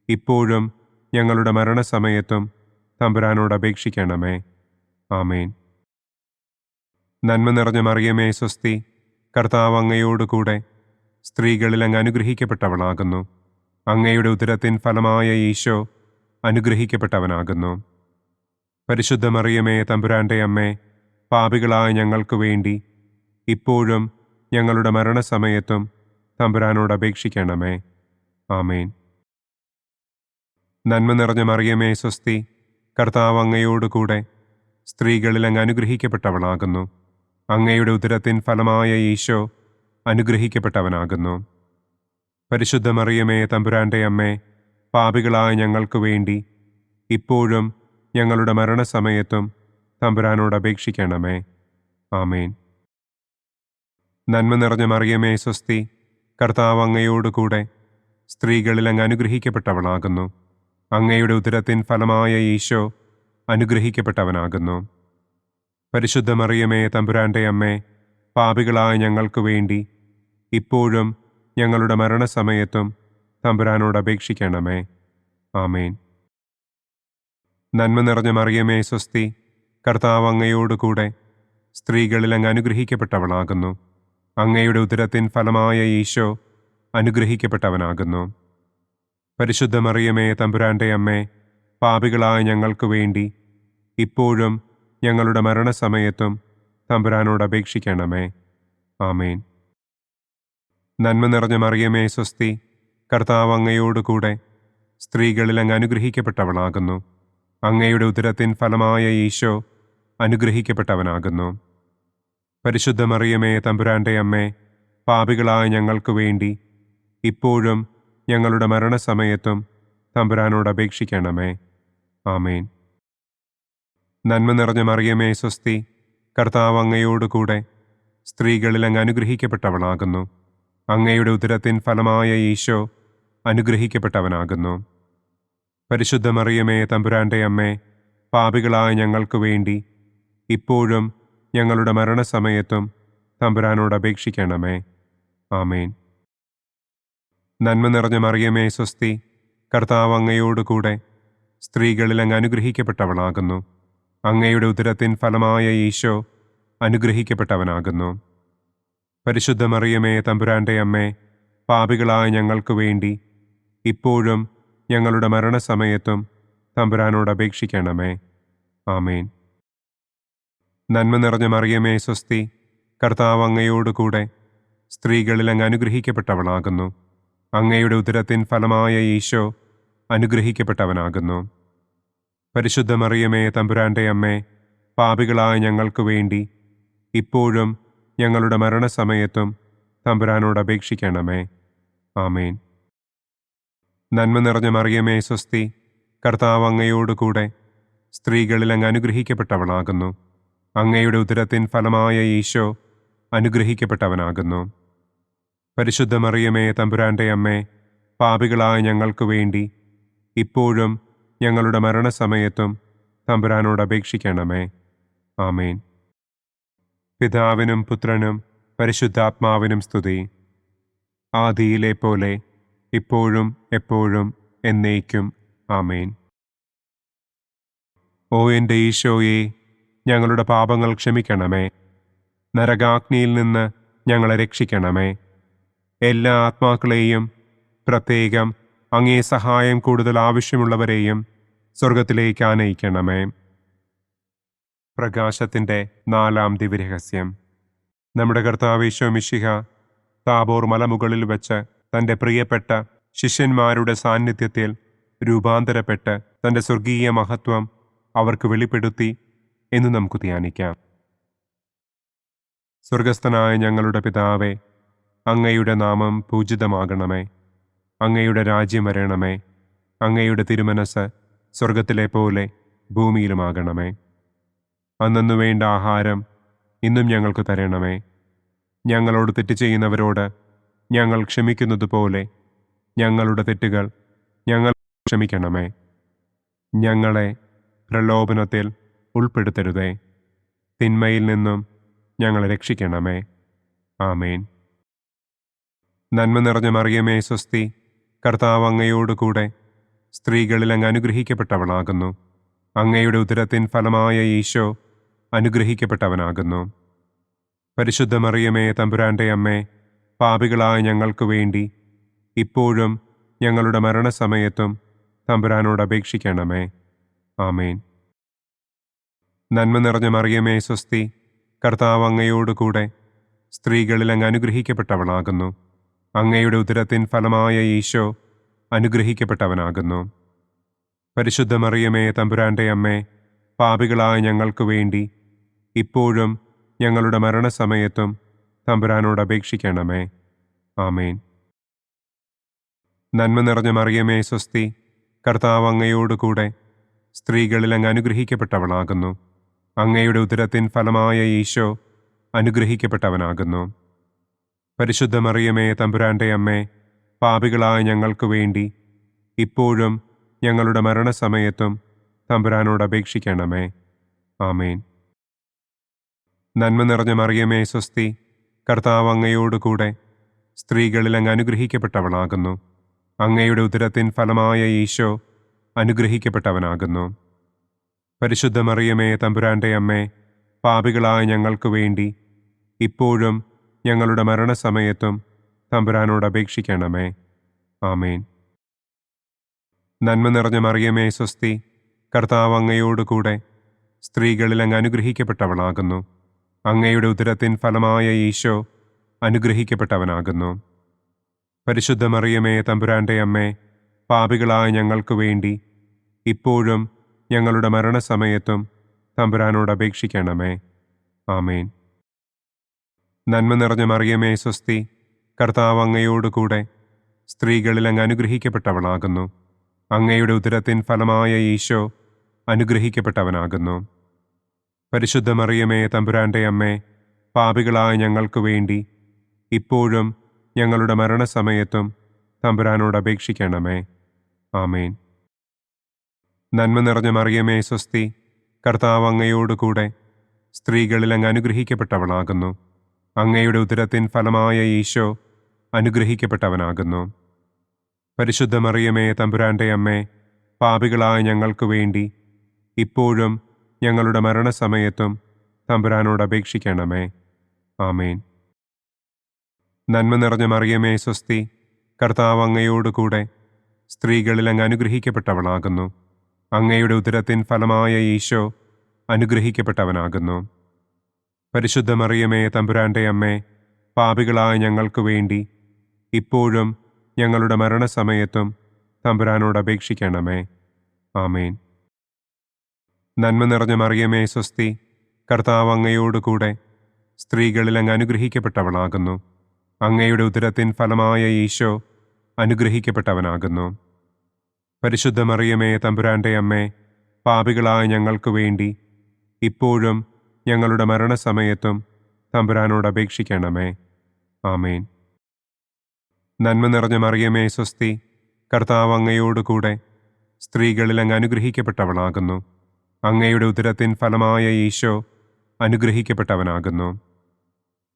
S2: ഇപ്പോഴും ഞങ്ങളുടെ മരണസമയത്തും തമ്പുരാനോട് അപേക്ഷിക്കണമേ. ആമേൻ. നന്മ നിറഞ്ഞ മറിയമേ സ്വസ്തി, കർത്താവ് അങ്ങയോടുകൂടെ സ്ത്രീകളിൽ അങ്ങ് അനുഗ്രഹിക്കപ്പെട്ടവളാകുന്നു. അങ്ങയുടെ ഉദരത്തിൻ ഫലമായ ഈശോ അനുഗ്രഹിക്കപ്പെട്ടവനാകുന്നു. പരിശുദ്ധ മറിയമേ തമ്പുരാന്റെ അമ്മേ, പാപികളായ ഞങ്ങൾക്ക് വേണ്ടി ഇപ്പോഴും ഞങ്ങളുടെ മരണസമയത്തും തമ്പുരാനോട് അപേക്ഷിക്കണമേ. ആമേൻ. നന്മ നിറഞ്ഞ മറിയമേ സ്വസ്തി, കർത്താവ് അങ്ങയോടുകൂടെ സ്ത്രീകളിൽ അങ്ങ് അനുഗ്രഹിക്കപ്പെട്ടവളാകുന്നു. അങ്ങയുടെ ഉദരത്തിൻ ഫലമായ ഈശോ അനുഗ്രഹിക്കപ്പെട്ടവനാകുന്നു. പരിശുദ്ധ മറിയമേ തമ്പുരാന്റെ അമ്മേ, പാപികളായ ഞങ്ങൾക്ക് വേണ്ടി ഇപ്പോഴും ഞങ്ങളുടെ മരണസമയത്തും തമ്പുരാനോട് അപേക്ഷിക്കണമേ. ആമേൻ. നന്മ നിറഞ്ഞ മറിയമേ സ്വസ്തി, കർത്താവ് അങ്ങയോടുകൂടെ സ്ത്രീകളിൽ അങ്ങ് അനുഗ്രഹിക്കപ്പെട്ടവളാകുന്നു. അങ്ങയുടെ ഉദരത്തിൻ ഫലമായ ഈശോ അനുഗ്രഹിക്കപ്പെട്ടവനാകുന്നു. പരിശുദ്ധ മറിയമേ തമ്പുരാന്റെ അമ്മേ, പാപികളായ ഞങ്ങൾക്ക് വേണ്ടി ഇപ്പോഴും ഞങ്ങളുടെ മരണസമയത്തും തമ്പുരാനോട് അപേക്ഷിക്കണമേ. ആമേൻ. നന്മ നിറഞ്ഞ മറിയമേ സ്വസ്തി, കർത്താവ് അങ്ങയോടുകൂടെ സ്ത്രീകളിൽ അങ്ങ് അനുഗ്രഹിക്കപ്പെട്ടവളാകുന്നു. അങ്ങയുടെ ഉദരത്തിൻ ഫലമായ ഈശോ അനുഗ്രഹിക്കപ്പെട്ടവനാകുന്നു. പരിശുദ്ധ മറിയമേ തമ്പുരാന്റെ അമ്മേ, പാപികളായ ഞങ്ങൾക്ക് വേണ്ടി ഇപ്പോഴും ഞങ്ങളുടെ മരണസമയത്തും തമ്പുരാനോട് അപേക്ഷിക്കണമേ. ആമേൻ. നന്മ നിറഞ്ഞ മറിയമേ സ്വസ്തി, കർത്താവ് അങ്ങയോടുകൂടെ സ്ത്രീകളിൽ അങ്ങ് അനുഗ്രഹിക്കപ്പെട്ടവളാകുന്നു. അങ്ങയുടെ ഉദരത്തിൻ ഫലമായ ഈശോ അനുഗ്രഹിക്കപ്പെട്ടവനാകുന്നു. പരിശുദ്ധ മറിയമേ തമ്പുരാന്റെ അമ്മേ, പാപികളായ ഞങ്ങൾക്ക് വേണ്ടി ഇപ്പോഴും ഞങ്ങളുടെ മരണസമയത്തും തമ്പുരാനോട് അപേക്ഷിക്കണമേ. ആമേൻ. നന്മ നിറഞ്ഞ മറിയമേ സ്വസ്തി, കർത്താവ് അങ്ങയോടുകൂടെ സ്ത്രീകളിൽ അങ്ങ് അനുഗ്രഹിക്കപ്പെട്ടവളാകുന്നു. അങ്ങയുടെ ഉദരത്തിൻ ഫലമായ ഈശോ അനുഗ്രഹിക്കപ്പെട്ടവനാകുന്നു. പരിശുദ്ധ മറിയമേ തമ്പുരാന്റെ അമ്മേ, പാപികളായ ഞങ്ങൾക്ക് വേണ്ടി ഇപ്പോഴും ഞങ്ങളുടെ മരണസമയത്തും തമ്പുരാനോട് അപേക്ഷിക്കണമേ. ആമേൻ. നന്മ നിറഞ്ഞ മറിയമേ സ്വസ്തി, കർത്താവ് അങ്ങയോടുകൂടെ സ്ത്രീകളിൽ അങ്ങ് അനുഗ്രഹിക്കപ്പെട്ടവളാകുന്നു. അങ്ങയുടെ ഉദരത്തിൻ ഫലമായ ഈശോ അനുഗ്രഹിക്കപ്പെട്ടവനാകുന്നു. പരിശുദ്ധ മറിയമേ തമ്പുരാന്റെ അമ്മേ, പാപികളായ ഞങ്ങൾക്ക് വേണ്ടി ഇപ്പോഴും ഞങ്ങളുടെ മരണസമയത്തും തമ്പുരാനോട് അപേക്ഷിക്കണമേ. ആമേൻ. നന്മ നിറഞ്ഞ മറിയമേ സ്വസ്തി, കർത്താവ് അങ്ങയോടുകൂടെ സ്ത്രീകളിൽ അങ്ങ് അനുഗ്രഹിക്കപ്പെട്ടവളാകുന്നു. അങ്ങയുടെ ഉദരത്തിൻ ഫലമായ ഈശോ അനുഗ്രഹിക്കപ്പെട്ടവനാകുന്നു. പരിശുദ്ധ മറിയമേ തമ്പുരാന്റെ അമ്മേ, പാപികളായ ഞങ്ങൾക്ക് വേണ്ടി ഇപ്പോഴും ഞങ്ങളുടെ മരണസമയത്തും തമ്പുരാനോട് അപേക്ഷിക്കണമേ. ആമേൻ. നന്മ നിറഞ്ഞ മറിയമേ സ്വസ്തി, കർത്താവ് അങ്ങയോടുകൂടെ സ്ത്രീകളിൽ അങ്ങ് അനുഗ്രഹിക്കപ്പെട്ടവളാകുന്നു. അങ്ങയുടെ ഉദരത്തിൻ ഫലമായ ഈശോ അനുഗ്രഹിക്കപ്പെട്ടവനാകുന്നു. പരിശുദ്ധ മറിയമേ തമ്പുരാന്റെ അമ്മേ, പാപികളായ ഞങ്ങൾക്ക് വേണ്ടി ഇപ്പോഴും ഞങ്ങളുടെ മരണസമയത്തും തമ്പുരാനോട് അപേക്ഷിക്കണമേ. ആമേൻ. പിതാവിനും പുത്രനും പരിശുദ്ധാത്മാവിനും സ്തുതി. ആദിയിലെ പോലെ ഇപ്പോഴും എപ്പോഴും എന്നേക്കും. ആമേൻ. ഓ എൻ്റെ ഈശോയെ, ഞങ്ങളുടെ പാപങ്ങൾ ക്ഷമിക്കണമേ. നരകാഗ്നിയിൽ നിന്ന് ഞങ്ങളെ രക്ഷിക്കണമേ. എല്ലാ ആത്മാക്കളെയും, പ്രത്യേകം അങ്ങേ സഹായം കൂടുതൽ ആവശ്യമുള്ളവരെയും സ്വർഗത്തിലേക്ക് ആനയിക്കണമേ. പ്രകാശത്തിൻ്റെ 4-ാം ദിവ്യരഹസ്യം. നമ്മുടെ കർത്താവ് ഈശോ മിശിഹ താബോർ മലമുകളിൽ വെച്ച് തൻ്റെ പ്രിയപ്പെട്ട ശിഷ്യന്മാരുടെ സാന്നിധ്യത്തിൽ രൂപാന്തരപ്പെട്ട് തൻ്റെ സ്വർഗീയ മഹത്വം അവർക്ക് വെളിപ്പെടുത്തി എന്ന് നമുക്ക് ധ്യാനിക്കാം. സ്വർഗസ്ഥനായ ഞങ്ങളുടെ പിതാവേ, അങ്ങയുടെ നാമം പൂജിതമാകണമേ. അങ്ങയുടെ രാജ്യം വരണമേ. അങ്ങയുടെ തിരുമനസ് സ്വർഗത്തിലെ പോലെ ഭൂമിയിലുമാകണമേ. അന്നു വേണ്ട ആഹാരം ഇന്നും ഞങ്ങൾക്ക് തരണമേ. ഞങ്ങളോട് തെറ്റ് ചെയ്യുന്നവരോട് ഞങ്ങൾ ക്ഷമിക്കുന്നത് പോലെ ഞങ്ങളുടെ തെറ്റുകൾ ഞങ്ങൾ ക്ഷമിക്കണമേ. ഞങ്ങളെ പ്രലോഭനത്തിൽ ഉൾപ്പെടുത്തരുതേ. തിന്മയിൽ നിന്നും ഞങ്ങളെ രക്ഷിക്കണമേ. ആമേൻ. നന്മ നിറഞ്ഞ മറിയമേ സ്വസ്തി, കർത്താവ് അങ്ങയോടുകൂടെ സ്ത്രീകളിൽ അങ്ങ് അനുഗ്രഹിക്കപ്പെട്ടവളാകുന്നു. അങ്ങയുടെ ഉദരത്തിൻ ഫലമായ ഈശോ അനുഗ്രഹിക്കപ്പെട്ടവനാകുന്നു. പരിശുദ്ധ മറിയമേ തമ്പുരാന്റെ അമ്മേ, പാപികളായ ഞങ്ങൾക്ക് വേണ്ടി ഇപ്പോഴും ഞങ്ങളുടെ മരണസമയത്തും തമ്പുരാനോട് അപേക്ഷിക്കണമേ. ആമേൻ. നന്മ നിറഞ്ഞ മറിയമേ സ്വസ്തി, കർത്താവ് അങ്ങയോടുകൂടെ സ്ത്രീകളിൽ അങ്ങ് അനുഗ്രഹിക്കപ്പെട്ടവളാകുന്നു. അങ്ങയുടെ ഉദരത്തിൻ ഫലമായ ഈശോ അനുഗ്രഹിക്കപ്പെട്ടവനാകുന്നു. പരിശുദ്ധ മറിയമേ തമ്പുരാന്റെ അമ്മേ, പാപികളായ ഞങ്ങൾക്ക് വേണ്ടി ഇപ്പോഴും ഞങ്ങളുടെ മരണസമയത്തും തമ്പുരാനോട് അപേക്ഷിക്കണമേ. ആമേൻ. നന്മ നിറഞ്ഞ മറിയമേ സ്വസ്തി, കർത്താവ് അങ്ങയോടുകൂടെ സ്ത്രീകളിൽ അങ്ങ് അനുഗ്രഹിക്കപ്പെട്ടവളാകുന്നു. അങ്ങയുടെ ഉദരത്തിൻ ഫലമായ ഈശോ അനുഗ്രഹിക്കപ്പെട്ടവനാകുന്നു. പരിശുദ്ധ മറിയമേ തമ്പുരാന്റെ അമ്മേ, പാപികളായ ഞങ്ങൾക്ക് വേണ്ടി ഇപ്പോഴും ഞങ്ങളുടെ മരണസമയത്തും തമ്പുരാനോട് അപേക്ഷിക്കണമേ. ആമേൻ. നന്മ നിറഞ്ഞ മറിയമേ സ്വസ്തി, കർത്താവ് അങ്ങയോടുകൂടെ സ്ത്രീകളിൽ അങ്ങ് അനുഗ്രഹിക്കപ്പെട്ടവളാകുന്നു. അങ്ങയുടെ ഉദരത്തിൻ ഫലമായ ഈശോ അനുഗ്രഹിക്കപ്പെട്ടവനാകുന്നു. പരിശുദ്ധ മറിയമേ തമ്പുരാന്റെ അമ്മേ, പാപികളായ ഞങ്ങൾക്ക് വേണ്ടി ഇപ്പോഴും ഞങ്ങളുടെ മരണസമയത്തും തമ്പുരാനോട് അപേക്ഷിക്കണമേ. ആമേൻ. നന്മ നിറഞ്ഞ മറിയമേ സ്വസ്തി, കർത്താവ് അങ്ങയോടുകൂടെ സ്ത്രീകളിൽ അങ്ങ് അനുഗ്രഹിക്കപ്പെട്ടവളാകുന്നു. അങ്ങയുടെ ഉദരത്തിൻ ഫലമായ ഈശോ അനുഗ്രഹിക്കപ്പെട്ടവനാകുന്നു. പരിശുദ്ധ മറിയമേ തമ്പുരാന്റെ അമ്മേ, പാപികളായ ഞങ്ങൾക്ക് വേണ്ടി ഇപ്പോഴും ഞങ്ങളുടെ മരണസമയത്തും തമ്പുരാനോട് അപേക്ഷിക്കണമേ. ആമേൻ. നന്മ നിറഞ്ഞ മറിയമേ സ്വസ്തി, കർത്താവ് അങ്ങയോടുകൂടെ സ്ത്രീകളിൽ അങ്ങ് അനുഗ്രഹിക്കപ്പെട്ടവളാകുന്നു. അങ്ങയുടെ ഉദരത്തിൻ ഫലമായ ഈശോ അനുഗ്രഹിക്കപ്പെട്ടവനാകുന്നു. പരിശുദ്ധ മറിയമേ തമ്പുരാന്റെ അമ്മേ, പാപികളായ ഞങ്ങൾക്ക് വേണ്ടി ഇപ്പോഴും ഞങ്ങളുടെ മരണസമയത്തും തമ്പുരാനോട് അപേക്ഷിക്കണമേ. ആമേൻ. നന്മ നിറഞ്ഞ മറിയമേ സ്വസ്തി, കർത്താവ് അങ്ങയോടുകൂടെ സ്ത്രീകളിൽ അങ്ങ് അനുഗ്രഹിക്കപ്പെട്ടവളാകുന്നു. അങ്ങയുടെ ഉദരത്തിൻ ഫലമായ ഈശോ അനുഗ്രഹിക്കപ്പെട്ടവനാകുന്നു. പരിശുദ്ധ മറിയമേ തമ്പുരാന്റെ അമ്മേ, പാപികളായ ഞങ്ങൾക്ക് വേണ്ടി ഇപ്പോഴും ഞങ്ങളുടെ മരണസമയത്തും തമ്പുരാനോട് അപേക്ഷിക്കണമേ. ആമേൻ. നന്മ നിറഞ്ഞ മറിയമേ സ്വസ്തി, കർത്താവ് അങ്ങയോടുകൂടെ സ്ത്രീകളിൽ അങ്ങ് അനുഗ്രഹിക്കപ്പെട്ടവളാകുന്നു. അങ്ങയുടെ ഉദരത്തിൻ ഫലമായ ഈശോ അനുഗ്രഹിക്കപ്പെട്ടവനാകുന്നു. പരിശുദ്ധ മറിയമേ തമ്പുരാന്റെ അമ്മേ, പാപികളായ ഞങ്ങൾക്ക് വേണ്ടി ഇപ്പോഴും ഞങ്ങളുടെ മരണസമയത്തും തമ്പുരാനോട് അപേക്ഷിക്കണമേ. ആമേൻ. നന്മ നിറഞ്ഞ മറിയമേ സ്വസ്തി, കർത്താവ് അങ്ങയോടുകൂടെ സ്ത്രീകളിൽ അങ്ങ് അനുഗ്രഹിക്കപ്പെട്ടവളാകുന്നു. അങ്ങയുടെ ഉദരത്തിൻ ഫലമായ ഈശോ അനുഗ്രഹിക്കപ്പെട്ടവനാകുന്നു. പരിശുദ്ധ മറിയമേ തമ്പുരാന്റെ അമ്മേ, പാപികളായ ഞങ്ങൾക്ക് വേണ്ടി ഇപ്പോഴും ഞങ്ങളുടെ മരണസമയത്തും തമ്പുരാനോട് അപേക്ഷിക്കണമേ. ആമേൻ. നന്മ നിറഞ്ഞ മറിയമേ സ്വസ്തി, കർത്താവ് അങ്ങയോടുകൂടെ സ്ത്രീകളിൽ അങ്ങ് അനുഗ്രഹിക്കപ്പെട്ടവളാകുന്നു. അങ്ങയുടെ ഉദരത്തിൻ ഫലമായ ഈശോ അനുഗ്രഹിക്കപ്പെട്ടവനാകുന്നു.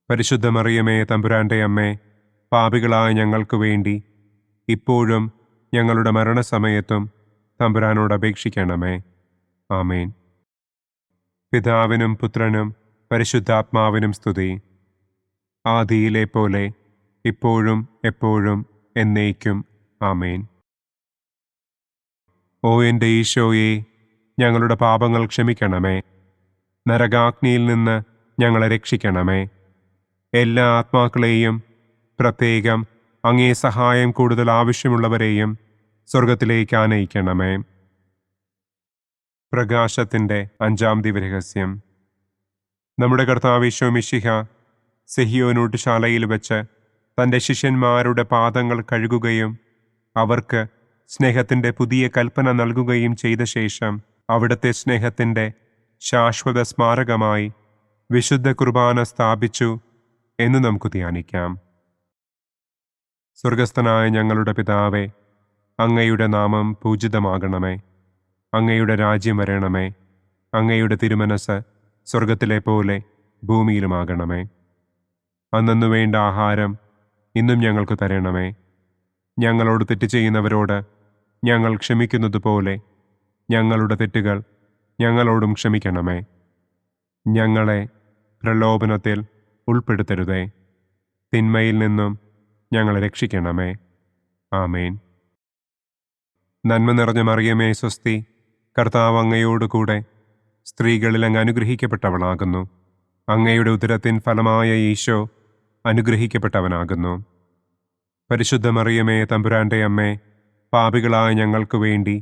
S2: പരിശുദ്ധ മറിയമേ തമ്പുരാന്റെ അമ്മേ, പാപികളായ ഞങ്ങൾക്ക് വേണ്ടി ഇപ്പോഴും ഞങ്ങളുടെ മരണസമയത്തും തമ്പുരാനോട് അപേക്ഷിക്കണമേ. ആമേൻ. പിതാവിനും പുത്രനും പരിശുദ്ധാത്മാവിനും സ്തുതി. ആദിയിലെ പോലെ ഇപ്പോഴും എപ്പോഴും എന്നേക്കും. ആമേൻ. ഓ എൻ്റെ ഈശോയെ, ഞങ്ങളുടെ പാപങ്ങൾ ക്ഷമിക്കണമേ. നരകാഗ്നിയിൽ നിന്ന് ഞങ്ങളെ രക്ഷിക്കണമേ. എല്ലാ ആത്മാക്കളെയും, പ്രത്യേകം അങ്ങേ സഹായം കൂടുതൽ ആവശ്യമുള്ളവരെയും സ്വർഗത്തിലേക്ക് ആനയിക്കണമേ. പ്രകാശത്തിൻ്റെ 5-ാം ദിവ്യരഹസ്യം. നമ്മുടെ കർത്താവ് ഈശോ മിശിഹ സെഹിയോനൂട്ടുശാലയിൽ വെച്ച് തൻ്റെ ശിഷ്യന്മാരുടെ പാദങ്ങൾ കഴുകുകയും അവർക്ക് സ്നേഹത്തിൻ്റെ പുതിയ കൽപ്പന നൽകുകയും ചെയ്ത ശേഷം അവിടുത്തെ സ്നേഹത്തിൻ്റെ ശാശ്വത സ്മാരകമായി വിശുദ്ധ കുർബാന സ്ഥാപിച്ചു എന്ന് നമുക്ക് ധ്യാനിക്കാം. സ്വർഗസ്ഥനായ ഞങ്ങളുടെ പിതാവേ, അങ്ങയുടെ നാമം പൂജിതമാകണമേ. അങ്ങയുടെ രാജ്യം വരണമേ. അങ്ങയുടെ തിരുമനസ് സ്വർഗത്തിലെ പോലെ ഭൂമിയിലുമാകണമേ. അന്നന്നു വേണ്ട ആഹാരം ഇന്നും ഞങ്ങൾക്ക് തരണമേ. ഞങ്ങളോട് തെറ്റ് ചെയ്യുന്നവരോട് ഞങ്ങൾ ക്ഷമിക്കുന്നത് പോലെ ഞങ്ങളുടെ തെറ്റുകൾ ഞങ്ങളോടും ക്ഷമിക്കണമേ. ഞങ്ങളെ പ്രലോഭനത്തിൽ ഉൾപ്പെടുത്തരുതേ. തിന്മയിൽ നിന്നും ഞങ്ങളെ രക്ഷിക്കണമേ. ആമേൻ. നന്മ നിറഞ്ഞ മറിയമേ സ്വസ്തി, കർത്താവ് അങ്ങയോടുകൂടെ സ്ത്രീകളിൽ അങ്ങ് അനുഗ്രഹിക്കപ്പെട്ടവളാകുന്നു. അങ്ങയുടെ ഉദരത്തിൻ ഫലമായ ഈശോ അനുഗ്രഹിക്കപ്പെട്ടവനാകുന്നു. പരിശുദ്ധ മറിയമേ തമ്പുരാന്റെ അമ്മേ, പാപികളായ ഞങ്ങൾക്ക് വേണ്ടി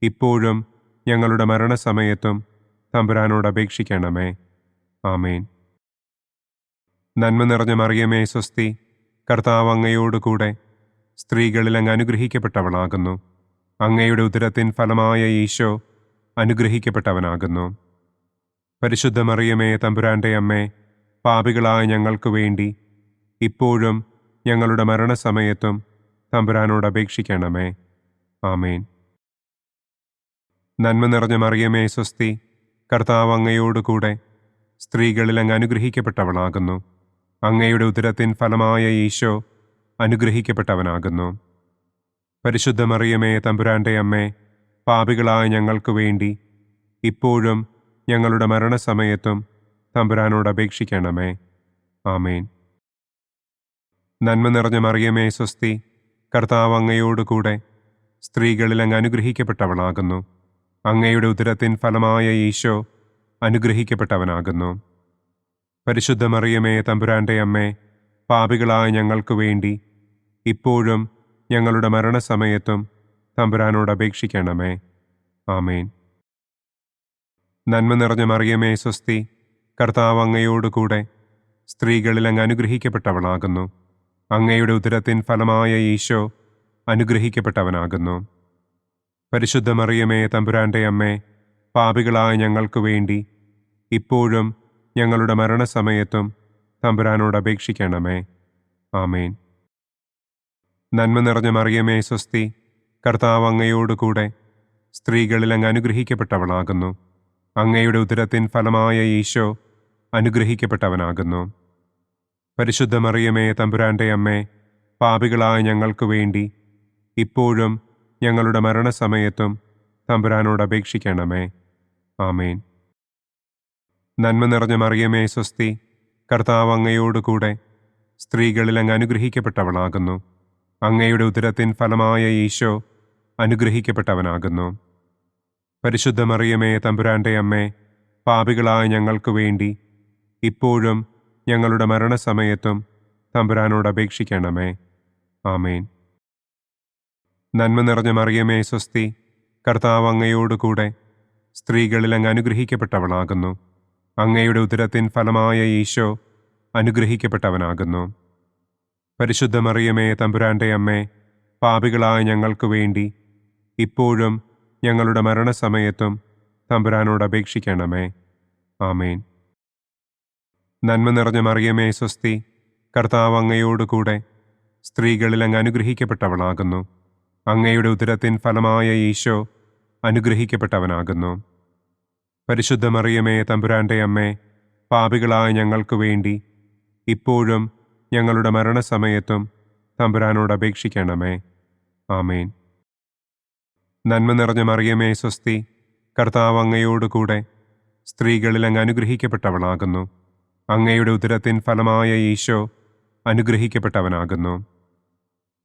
S2: ഇപ്പോഴും ഞങ്ങളുടെ മരണസമയത്തും തമ്പുരാനോട് അപേക്ഷിക്കണമേ. ആമേൻ. നന്മ നിറഞ്ഞ മറിയമേ സ്വസ്തി, കർത്താവ് അങ്ങയോടുകൂടെ സ്ത്രീകളിൽ അങ്ങ് അനുഗ്രഹിക്കപ്പെട്ടവളാകുന്നു. അങ്ങയുടെ ഉദരത്തിൻ ഫലമായ ഈശോ അനുഗ്രഹിക്കപ്പെട്ടവനാകുന്നു. പരിശുദ്ധ മറിയമേ തമ്പുരാന്റെ അമ്മേ, പാപികളായ ഞങ്ങൾക്ക് വേണ്ടി ഇപ്പോഴും ഞങ്ങളുടെ മരണസമയത്തും തമ്പുരാനോട് അപേക്ഷിക്കണമേ. ആമേൻ. നന്മ നിറഞ്ഞ മറിയമേ സ്വസ്തി, കർത്താവ് അങ്ങയോടുകൂടെ സ്ത്രീകളിൽ അങ്ങ് അനുഗ്രഹിക്കപ്പെട്ടവളാകുന്നു. അങ്ങയുടെ ഉദരത്തിൻ ഫലമായ ഈശോ അനുഗ്രഹിക്കപ്പെട്ടവനാകുന്നു. പരിശുദ്ധ മറിയമേ തമ്പുരാന്റെ അമ്മേ, പാപികളായ ഞങ്ങൾക്ക് വേണ്ടി ഇപ്പോഴും ഞങ്ങളുടെ മരണസമയത്തും തമ്പുരാനോട് അപേക്ഷിക്കണമേ. ആമേൻ. നന്മ നിറഞ്ഞ മറിയമേ സ്വസ്തി, കർത്താവ് അങ്ങയോടുകൂടെ സ്ത്രീകളിൽ അങ്ങ് അനുഗ്രഹിക്കപ്പെട്ടവളാകുന്നു. അങ്ങയുടെ ഉദരത്തിൻ ഫലമായ ഈശോ അനുഗ്രഹിക്കപ്പെട്ടവനാകുന്നു. പരിശുദ്ധ മറിയമേ തമ്പുരാന്റെ അമ്മേ, പാപികളായ ഞങ്ങൾക്ക് വേണ്ടി ഇപ്പോഴും ഞങ്ങളുടെ മരണസമയത്തും തമ്പുരാനോട് അപേക്ഷിക്കണമേ. ആമേൻ. നന്മ നിറഞ്ഞ മറിയമേ സ്വസ്തി, കർത്താവ് അങ്ങയോടുകൂടെ സ്ത്രീകളിൽ അങ്ങ് അനുഗ്രഹിക്കപ്പെട്ടവളാകുന്നു. അങ്ങയുടെ ഉദരത്തിൻ ഫലമായ ഈശോ അനുഗ്രഹിക്കപ്പെട്ടവനാകുന്നു. പരിശുദ്ധ മറിയമേ തമ്പുരാന്റെ അമ്മേ, പാപികളായ ഞങ്ങൾക്ക് വേണ്ടി ഇപ്പോഴും ഞങ്ങളുടെ മരണസമയത്തും തമ്പുരാനോട് അപേക്ഷിക്കണമേ. ആമേൻ. നന്മ നിറഞ്ഞ മറിയമേ സ്വസ്തി, കർത്താവ് അങ്ങയോടുകൂടെ സ്ത്രീകളിൽ അങ്ങ് അനുഗ്രഹിക്കപ്പെട്ടവളാകുന്നു. അങ്ങയുടെ ഉദരത്തിൻ ഫലമായ ഈശോ അനുഗ്രഹിക്കപ്പെട്ടവനാകുന്നു. പരിശുദ്ധ മറിയമേ തമ്പുരാന്റെ അമ്മേ, പാപികളായ ഞങ്ങൾക്ക് വേണ്ടി ഇപ്പോഴും ഞങ്ങളുടെ മരണസമയത്തും തമ്പുരാനോട് അപേക്ഷിക്കണമേ. ആമേൻ. നന്മ നിറഞ്ഞ മറിയമേ സ്വസ്തി, കർത്താവ് അങ്ങയോട് കൂടെ സ്ത്രീകളിൽ അങ്ങ് അനുഗ്രഹിക്കപ്പെട്ടവളാകുന്നു. അങ്ങയുടെ ഉദരത്തിൻ ഫലമായ ഈശോ അനുഗ്രഹിക്കപ്പെട്ടവനാകുന്നു. പരിശുദ്ധ മറിയമേ തമ്പുരാൻ്റെ അമ്മേ, പാപികളായ ഞങ്ങൾക്ക് വേണ്ടി ഇപ്പോഴും ഞങ്ങളുടെ മരണസമയത്തും തമ്പുരാനോട് അപേക്ഷിക്കണമേ. ആമേൻ. നന്മ നിറഞ്ഞ മറിയമേ സ്വസ്തി, കർത്താവ് അങ്ങയോട് കൂടെ സ്ത്രീകളിൽ അങ്ങ് അനുഗ്രഹിക്കപ്പെട്ടവളാകുന്നു. അങ്ങയുടെ ഉദരത്തിൻ ഫലമായ ഈശോ അനുഗ്രഹിക്കപ്പെട്ടവനാകുന്നു. പരിശുദ്ധ മറിയമേ തമ്പുരാൻ്റെ അമ്മേ, പാപികളായ ഞങ്ങൾക്ക് വേണ്ടി ഇപ്പോഴും ഞങ്ങളുടെ മരണസമയത്തും തമ്പുരാനോട് അപേക്ഷിക്കണമേ. ആമേൻ. നന്മ നിറഞ്ഞ മറിയമേ സ്വസ്തി, കർത്താവ് അങ്ങയോട് കൂടെ സ്ത്രീകളിൽ അങ്ങ് അനുഗ്രഹിക്കപ്പെട്ടവളാകുന്നു. അങ്ങയുടെ ഉദരത്തിൻ ഫലമായ ഈശോ അനുഗ്രഹിക്കപ്പെട്ടവനാകുന്നു. പരിശുദ്ധ മറിയമേ തമ്പുരാൻ്റെ അമ്മേ, പാപികളായ ഞങ്ങൾക്ക് വേണ്ടി ഇപ്പോഴും ഞങ്ങളുടെ മരണസമയത്തും തമ്പുരാനോട് അപേക്ഷിക്കണമേ. ആമേൻ. നന്മ നിറഞ്ഞ മറിയമേ സ്വസ്തി, കർത്താവ് അങ്ങയോട് കൂടെ സ്ത്രീകളിൽ അങ്ങ് അനുഗ്രഹിക്കപ്പെട്ടവളാകുന്നു. അങ്ങയുടെ ഉദരത്തിൻ ഫലമായ ഈശോ അനുഗ്രഹിക്കപ്പെട്ടവനാകുന്നു.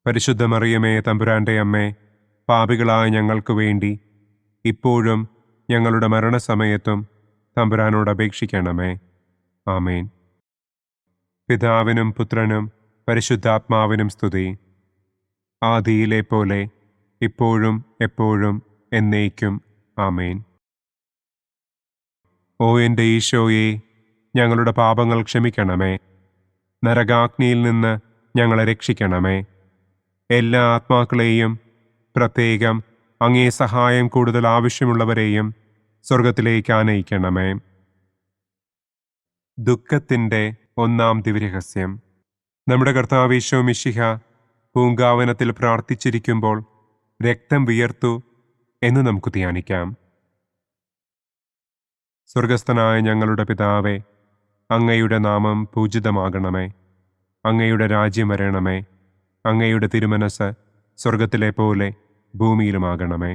S2: പരിശുദ്ധ മറിയമേ തമ്പുരാൻ്റെ അമ്മേ, പാപികളായ ഞങ്ങൾക്ക് വേണ്ടി ഇപ്പോഴും ഞങ്ങളുടെ മരണസമയത്തും തമ്പുരാനോട് അപേക്ഷിക്കണമേ. ആമേൻ. പിതാവിനും പുത്രനും പരിശുദ്ധാത്മാവിനും സ്തുതി. ആദിയിലെ പോലെ ഇപ്പോഴും എപ്പോഴും എന്നേക്കും. ആമേൻ. ഓ എൻ്റെ ഈശോയെ, ഞങ്ങളുടെ പാപങ്ങൾ ക്ഷമിക്കണമേ. നരകാഗ്നിയിൽ നിന്ന് ഞങ്ങളെ രക്ഷിക്കണമേ. എല്ലാ ആത്മാക്കളെയും, പ്രത്യേകം അങ്ങേ സഹായം കൂടുതൽ ആവശ്യമുള്ളവരെയും സ്വർഗത്തിലേക്ക് ആനയിക്കണമേ. ദുഃഖത്തിൻ്റെ ഒന്നാം ദിവ്യരഹസ്യം. നമ്മുടെ കർത്താവ് ഈശോ മിശിഹ പൂങ്കാവനത്തിൽ പ്രാർത്ഥിച്ചിരിക്കുമ്പോൾ രക്തം വിയർത്തു എന്ന് നമുക്ക് ധ്യാനിക്കാം. സ്വർഗസ്ഥനായ ഞങ്ങളുടെ പിതാവേ, അങ്ങയുടെ നാമം പൂജിതമാകണമേ. അങ്ങയുടെ രാജ്യം വരണമേ. അങ്ങയുടെ തിരുമനസ് സ്വർഗത്തിലെ പോലെ ഭൂമിയിലുമാകണമേ.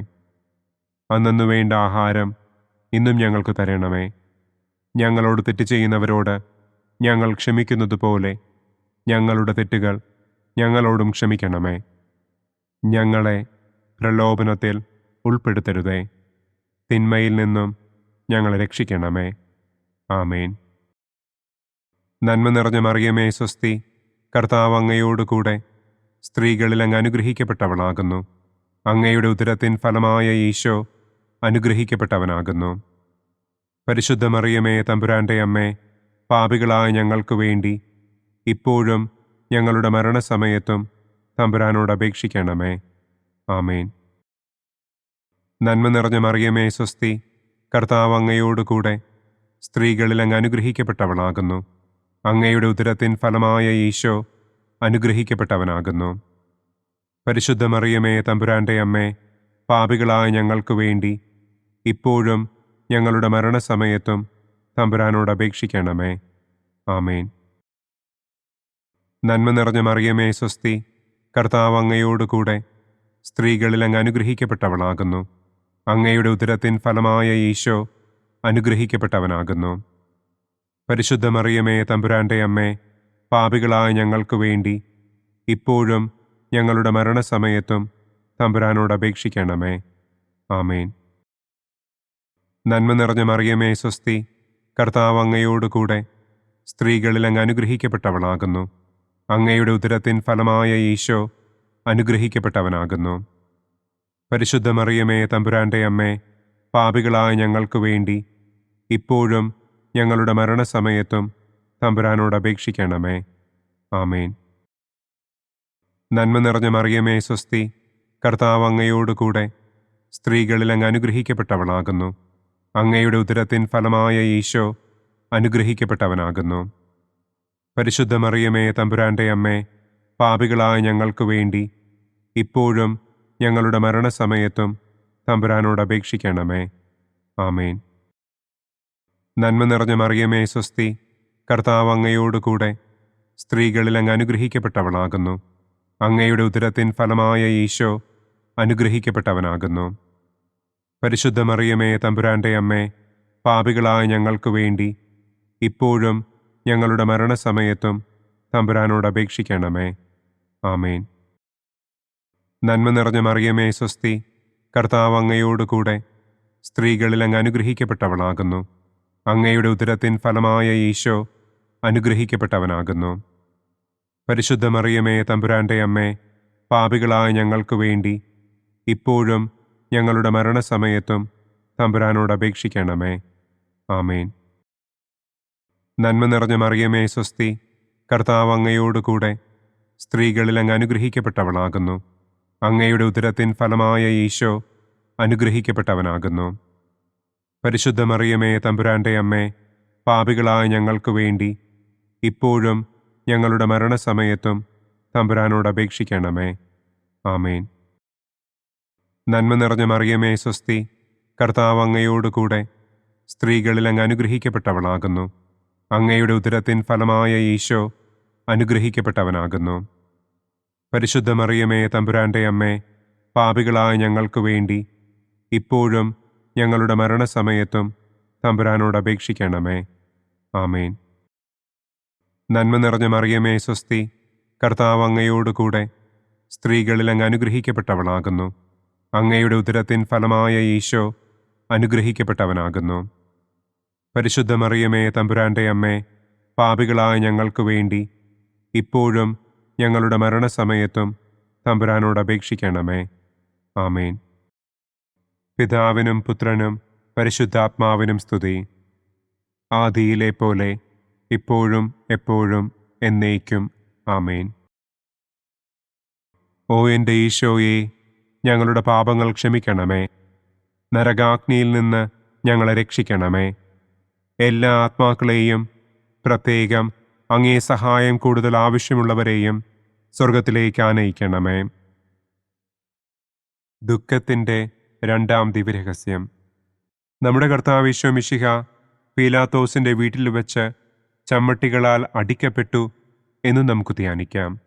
S2: അന്നന്നു വേണ്ട ആഹാരം ഇന്നും ഞങ്ങൾക്ക് തരണമേ. ഞങ്ങളോട് തെറ്റ് ചെയ്യുന്നവരോട് ഞങ്ങൾ ക്ഷമിക്കുന്നതുപോലെ ഞങ്ങളുടെ തെറ്റുകൾ ഞങ്ങളോടും ക്ഷമിക്കണമേ. ഞങ്ങളെ പ്രലോഭനത്തിൽ ഉൾപ്പെടുത്തരുതേ. തിന്മയിൽ നിന്നും ഞങ്ങളെ രക്ഷിക്കണമേ. ആമേൻ. നന്മ നിറഞ്ഞ മറിയമേ സ്വസ്തി, കർത്താവ് അങ്ങയോട് കൂടെ സ്ത്രീകളിൽ അങ്ങ് അനുഗ്രഹിക്കപ്പെട്ടവളാകുന്നു. അങ്ങയുടെ ഉദരത്തിൻ ഫലമായ ഈശോ അനുഗ്രഹിക്കപ്പെട്ടവനാകുന്നു. പരിശുദ്ധ മറിയമേ തമ്പുരാൻ്റെ അമ്മേ, പാപികളായ ഞങ്ങൾക്ക് വേണ്ടി ഇപ്പോഴും ഞങ്ങളുടെ മരണസമയത്തും തമ്പുരാനോട് അപേക്ഷിക്കണമേ. ആമേൻ. നന്മ നിറഞ്ഞ മറിയമേ സ്വസ്തി, കർത്താവ് അങ്ങയോട് കൂടെ സ്ത്രീകളിൽ അങ്ങ് അനുഗ്രഹിക്കപ്പെട്ടവളാകുന്നു. അങ്ങയുടെ ഉദരത്തിൻ ഫലമായ ഈശോ അനുഗ്രഹിക്കപ്പെട്ടവനാകുന്നു. പരിശുദ്ധ മറിയമേ തമ്പുരാൻ്റെ അമ്മേ, പാപികളായ ഞങ്ങൾക്ക് വേണ്ടി ഇപ്പോഴും ഞങ്ങളുടെ മരണസമയത്തും തമ്പുരാനോട് അപേക്ഷിക്കണമേ. ആമേൻ. നന്മ നിറഞ്ഞ മറിയമേ സ്വസ്തി, കർത്താവ് അങ്ങയോട് കൂടെ സ്ത്രീകളിൽ അങ്ങ് അനുഗ്രഹിക്കപ്പെട്ടവളാകുന്നു. അങ്ങയുടെ ഉദരത്തിൻ ഫലമായ ഈശോ അനുഗ്രഹിക്കപ്പെട്ടവനാകുന്നു. പരിശുദ്ധ മറിയമേ തമ്പുരാൻ്റെ അമ്മേ, പാപികളായ ഞങ്ങൾക്ക് വേണ്ടി ഇപ്പോഴും ഞങ്ങളുടെ മരണസമയത്തും തമ്പുരാനോട് അപേക്ഷിക്കണമേ. ആമേൻ. നന്മ നിറഞ്ഞ മറിയമേ സ്വസ്തി, കർത്താവ് അങ്ങയോട് കൂടെ സ്ത്രീകളിൽ അങ്ങ് അനുഗ്രഹിക്കപ്പെട്ടവളാകുന്നു. അങ്ങയുടെ ഉദരത്തിൻ ഫലമായ ഈശോ അനുഗ്രഹിക്കപ്പെട്ടവനാകുന്നു. പരിശുദ്ധ മറിയമേ തമ്പുരാൻ്റെ അമ്മേ, പാപികളായ ഞങ്ങൾക്ക് വേണ്ടി ഇപ്പോഴും ഞങ്ങളുടെ മരണസമയത്തും തമ്പുരാനോട് അപേക്ഷിക്കണമേ. ആമേൻ. നന്മ നിറഞ്ഞ മറിയമേ സ്വസ്തി, കർത്താവ് അങ്ങയോട് കൂടെ സ്ത്രീകളിൽ അങ്ങ് അനുഗ്രഹിക്കപ്പെട്ടവളാകുന്നു. അങ്ങയുടെ ഉദരത്തിൻ ഫലമായ ഈശോ അനുഗ്രഹിക്കപ്പെട്ടവനാകുന്നു. പരിശുദ്ധ മറിയമേ തമ്പുരാൻ്റെ അമ്മേ, പാപികളായ ഞങ്ങൾക്ക് വേണ്ടി ഇപ്പോഴും ഞങ്ങളുടെ മരണസമയത്തും തമ്പുരാനോട് അപേക്ഷിക്കണമേ. ആമേൻ. നന്മ നിറഞ്ഞ മറിയമേ സ്വസ്തി, കർത്താവ് അങ്ങയോട് കൂടെ സ്ത്രീകളിൽ അങ്ങ് അനുഗ്രഹിക്കപ്പെട്ടവളാകുന്നു. അങ്ങയുടെ ഉദരത്തിൻ ഫലമായ ഈശോ അനുഗ്രഹിക്കപ്പെട്ടവനാകുന്നു. പരിശുദ്ധ മറിയമേ, തമ്പുരാന്റെ അമ്മേ, പാപികളായ ഞങ്ങൾക്ക് വേണ്ടി ഇപ്പോഴും ഞങ്ങളുടെ മരണസമയത്തും തമ്പുരാനോട് അപേക്ഷിക്കണമേ. ആമേൻ. നന്മ നിറഞ്ഞ മറിയമേ, സ്വസ്തി, കർത്താവ് അങ്ങയോടുകൂടെ സ്ത്രീകളിൽ അങ്ങ് അനുഗ്രഹിക്കപ്പെട്ടവളാകുന്നു. അങ്ങയുടെ ഉദരത്തിൻ ഫലമായ ഈശോ അനുഗ്രഹിക്കപ്പെട്ടവനാകുന്നു. പരിശുദ്ധ മറിയമേ, തമ്പുരാന്റെ അമ്മേ, പാപികളായ ഞങ്ങൾക്ക് വേണ്ടി ഇപ്പോഴും ഞങ്ങളുടെ മരണസമയത്തും തമ്പുരാനോട് അപേക്ഷിക്കണമേ. ആമേൻ. നന്മ നിറഞ്ഞ മറിയമേ, സ്വസ്തി, കർത്താവ് അങ്ങയോടുകൂടെ സ്ത്രീകളിൽ അങ്ങ് അനുഗ്രഹിക്കപ്പെട്ടവളാകുന്നു. അങ്ങയുടെ ഉദരത്തിൻ ഫലമായ ഈശോ അനുഗ്രഹിക്കപ്പെട്ടവനാകുന്നു. പരിശുദ്ധ മറിയമേ, തമ്പുരാന്റെ അമ്മേ, പാപികളായ ഞങ്ങൾക്ക് വേണ്ടി ഇപ്പോഴും ഞങ്ങളുടെ മരണസമയത്തും തമ്പുരാനോട് അപേക്ഷിക്കണമേ. ആമേൻ. നന്മ നിറഞ്ഞ മറിയമേ, സ്വസ്തി, കർത്താവ് അങ്ങയോടുകൂടെ സ്ത്രീകളിൽ അങ്ങ് അനുഗ്രഹിക്കപ്പെട്ടവളാകുന്നു. അങ്ങയുടെ ഉദരത്തിൻ ഫലമായ ഈശോ അനുഗ്രഹിക്കപ്പെട്ടവനാകുന്നു. പരിശുദ്ധ മറിയമേ, തമ്പുരാന്റെ അമ്മേ, പാപികളായ ഞങ്ങൾക്ക് വേണ്ടി ഇപ്പോഴും ഞങ്ങളുടെ മരണസമയത്തും തമ്പുരാനോട് അപേക്ഷിക്കണമേ. ആമേൻ. നന്മ നിറഞ്ഞ മറിയമേ, സ്വസ്തി, കർത്താവ് അങ്ങയോടുകൂടെ സ്ത്രീകളിൽ അങ്ങ് അനുഗ്രഹിക്കപ്പെട്ടവളാകുന്നു. അങ്ങയുടെ ഉദരത്തിൻ ഫലമായ ഈശോ അനുഗ്രഹിക്കപ്പെട്ടവനാകുന്നു. പരിശുദ്ധ മറിയമേ, തമ്പുരാന്റെ അമ്മേ, പാപികളായ ഞങ്ങൾക്ക് വേണ്ടി ഇപ്പോഴും ഞങ്ങളുടെ മരണസമയത്തും തമ്പുരാനോട് അപേക്ഷിക്കണമേ. ആമേൻ. പിതാവിനും പുത്രനും പരിശുദ്ധാത്മാവിനും സ്തുതി. ആദിയിലെ പോലെ ഇപ്പോഴും എപ്പോഴും എന്നേക്കും. ആമേൻ. ഓ എൻ്റെ ഈശോയെ, ഞങ്ങളുടെ പാപങ്ങൾ ക്ഷമിക്കണമേ. നരകാഗ്നിയിൽ നിന്ന് ഞങ്ങളെ രക്ഷിക്കണമേ. എല്ലാ ആത്മാക്കളെയും, പ്രത്യേകം അങ്ങേ സഹായം കൂടുതൽ ആവശ്യമുള്ളവരെയും സ്വർഗത്തിലേക്ക് ആനയിക്കണമേ. ദുഃഖത്തിൻ്റെ രണ്ടാം ദിവ്യരഹസ്യം. നമ്മുടെ കർത്താവ് ഈശോ മിശിഹ പീലാത്തോസിൻ്റെ വീട്ടിൽ വെച്ച് ചമ്മട്ടികളാൽ അടിക്കപ്പെട്ടു എന്ന് നമുക്ക് ധ്യാനിക്കാം.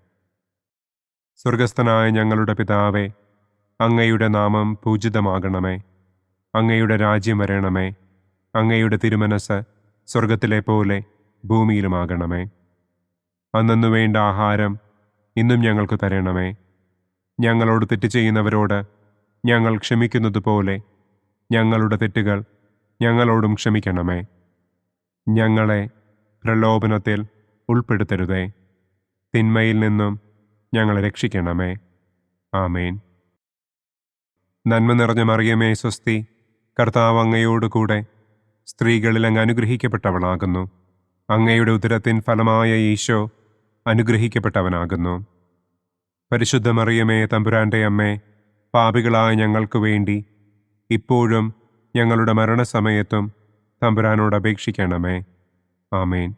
S2: സ്വർഗസ്ഥനായ ഞങ്ങളുടെ പിതാവേ, അങ്ങയുടെ നാമം പൂജിതമാകണമേ. അങ്ങയുടെ രാജ്യം വരണമേ. അങ്ങയുടെ തിരുമനസ് സ്വർഗത്തിലെ പോലെ ഭൂമിയിലുമാകണമേ. അന്നന്നു വേണ്ട ആഹാരം ഇന്നും ഞങ്ങൾക്ക് തരണമേ. ഞങ്ങളോട് തെറ്റ് ചെയ്യുന്നവരോട് ഞങ്ങൾ ക്ഷമിക്കുന്നത് പോലെ ഞങ്ങളുടെ തെറ്റുകൾ ഞങ്ങളോടും ക്ഷമിക്കണമേ. ഞങ്ങളെ പ്രലോഭനത്തിൽ ഉൾപ്പെടുത്തരുതേ. തിന്മയിൽ നിന്നും ഞങ്ങളെ രക്ഷിക്കണമേ. ആമേൻ. നന്മ നിറഞ്ഞ മറിയമേ, സ്വസ്തി, കർത്താവ് അങ്ങയോടുകൂടെ സ്ത്രീകളിൽ അങ്ങ് അനുഗ്രഹിക്കപ്പെട്ടവളാകുന്നു. അങ്ങയുടെ ഉദരത്തിൻ ഫലമായ ഈശോ അനുഗ്രഹിക്കപ്പെട്ടവനാകുന്നു. പരിശുദ്ധ മറിയമേ, തമ്പുരാന്റെ അമ്മേ, പാപികളായ ഞങ്ങൾക്ക് വേണ്ടി ഇപ്പോഴും ഞങ്ങളുടെ മരണസമയത്തും തമ്പുരാനോട് അപേക്ഷിക്കണമേ. ആമേൻ.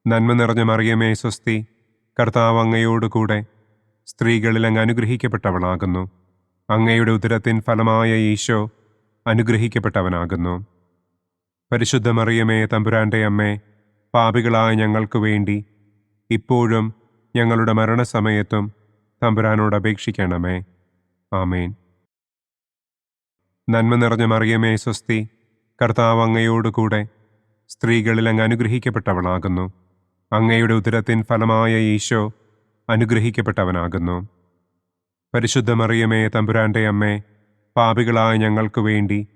S2: നന്മ നിറഞ്ഞ മറിയമേ, സ്വസ്തി, കർത്താവ് അങ്ങയോടുകൂടെ സ്ത്രീകളിൽ അങ്ങ് അനുഗ്രഹിക്കപ്പെട്ടവളാകുന്നു. അങ്ങയുടെ ഉദരത്തിൻ ഫലമായ ഈശോ അനുഗ്രഹിക്കപ്പെട്ടവനാകുന്നു. പരിശുദ്ധ മറിയമേ, തമ്പുരാന്റെ അമ്മേ, പാപികളായ ഞങ്ങൾക്ക് വേണ്ടി ഇപ്പോഴും ഞങ്ങളുടെ മരണസമയത്തും തമ്പുരാനോട് അപേക്ഷിക്കണമേ. ആമേൻ. നന്മ നിറഞ്ഞ മറിയമേ, സ്വസ്തി, കർത്താവ് അങ്ങയോടുകൂടെ സ്ത്രീകളിൽ അങ്ങ് അനുഗ്രഹിക്കപ്പെട്ടവളാകുന്നു. അങ്ങയുടെ ഉദരത്തിൻ ഫലമായ ഈശോ അനുഗ്രഹിക്കപ്പെട്ടവനാകുന്നു. പരിശുദ്ധ മറിയമേ, തമ്പുരാന്റെ അമ്മേ, പാപികളായ ഞങ്ങൾക്ക് വേണ്ടി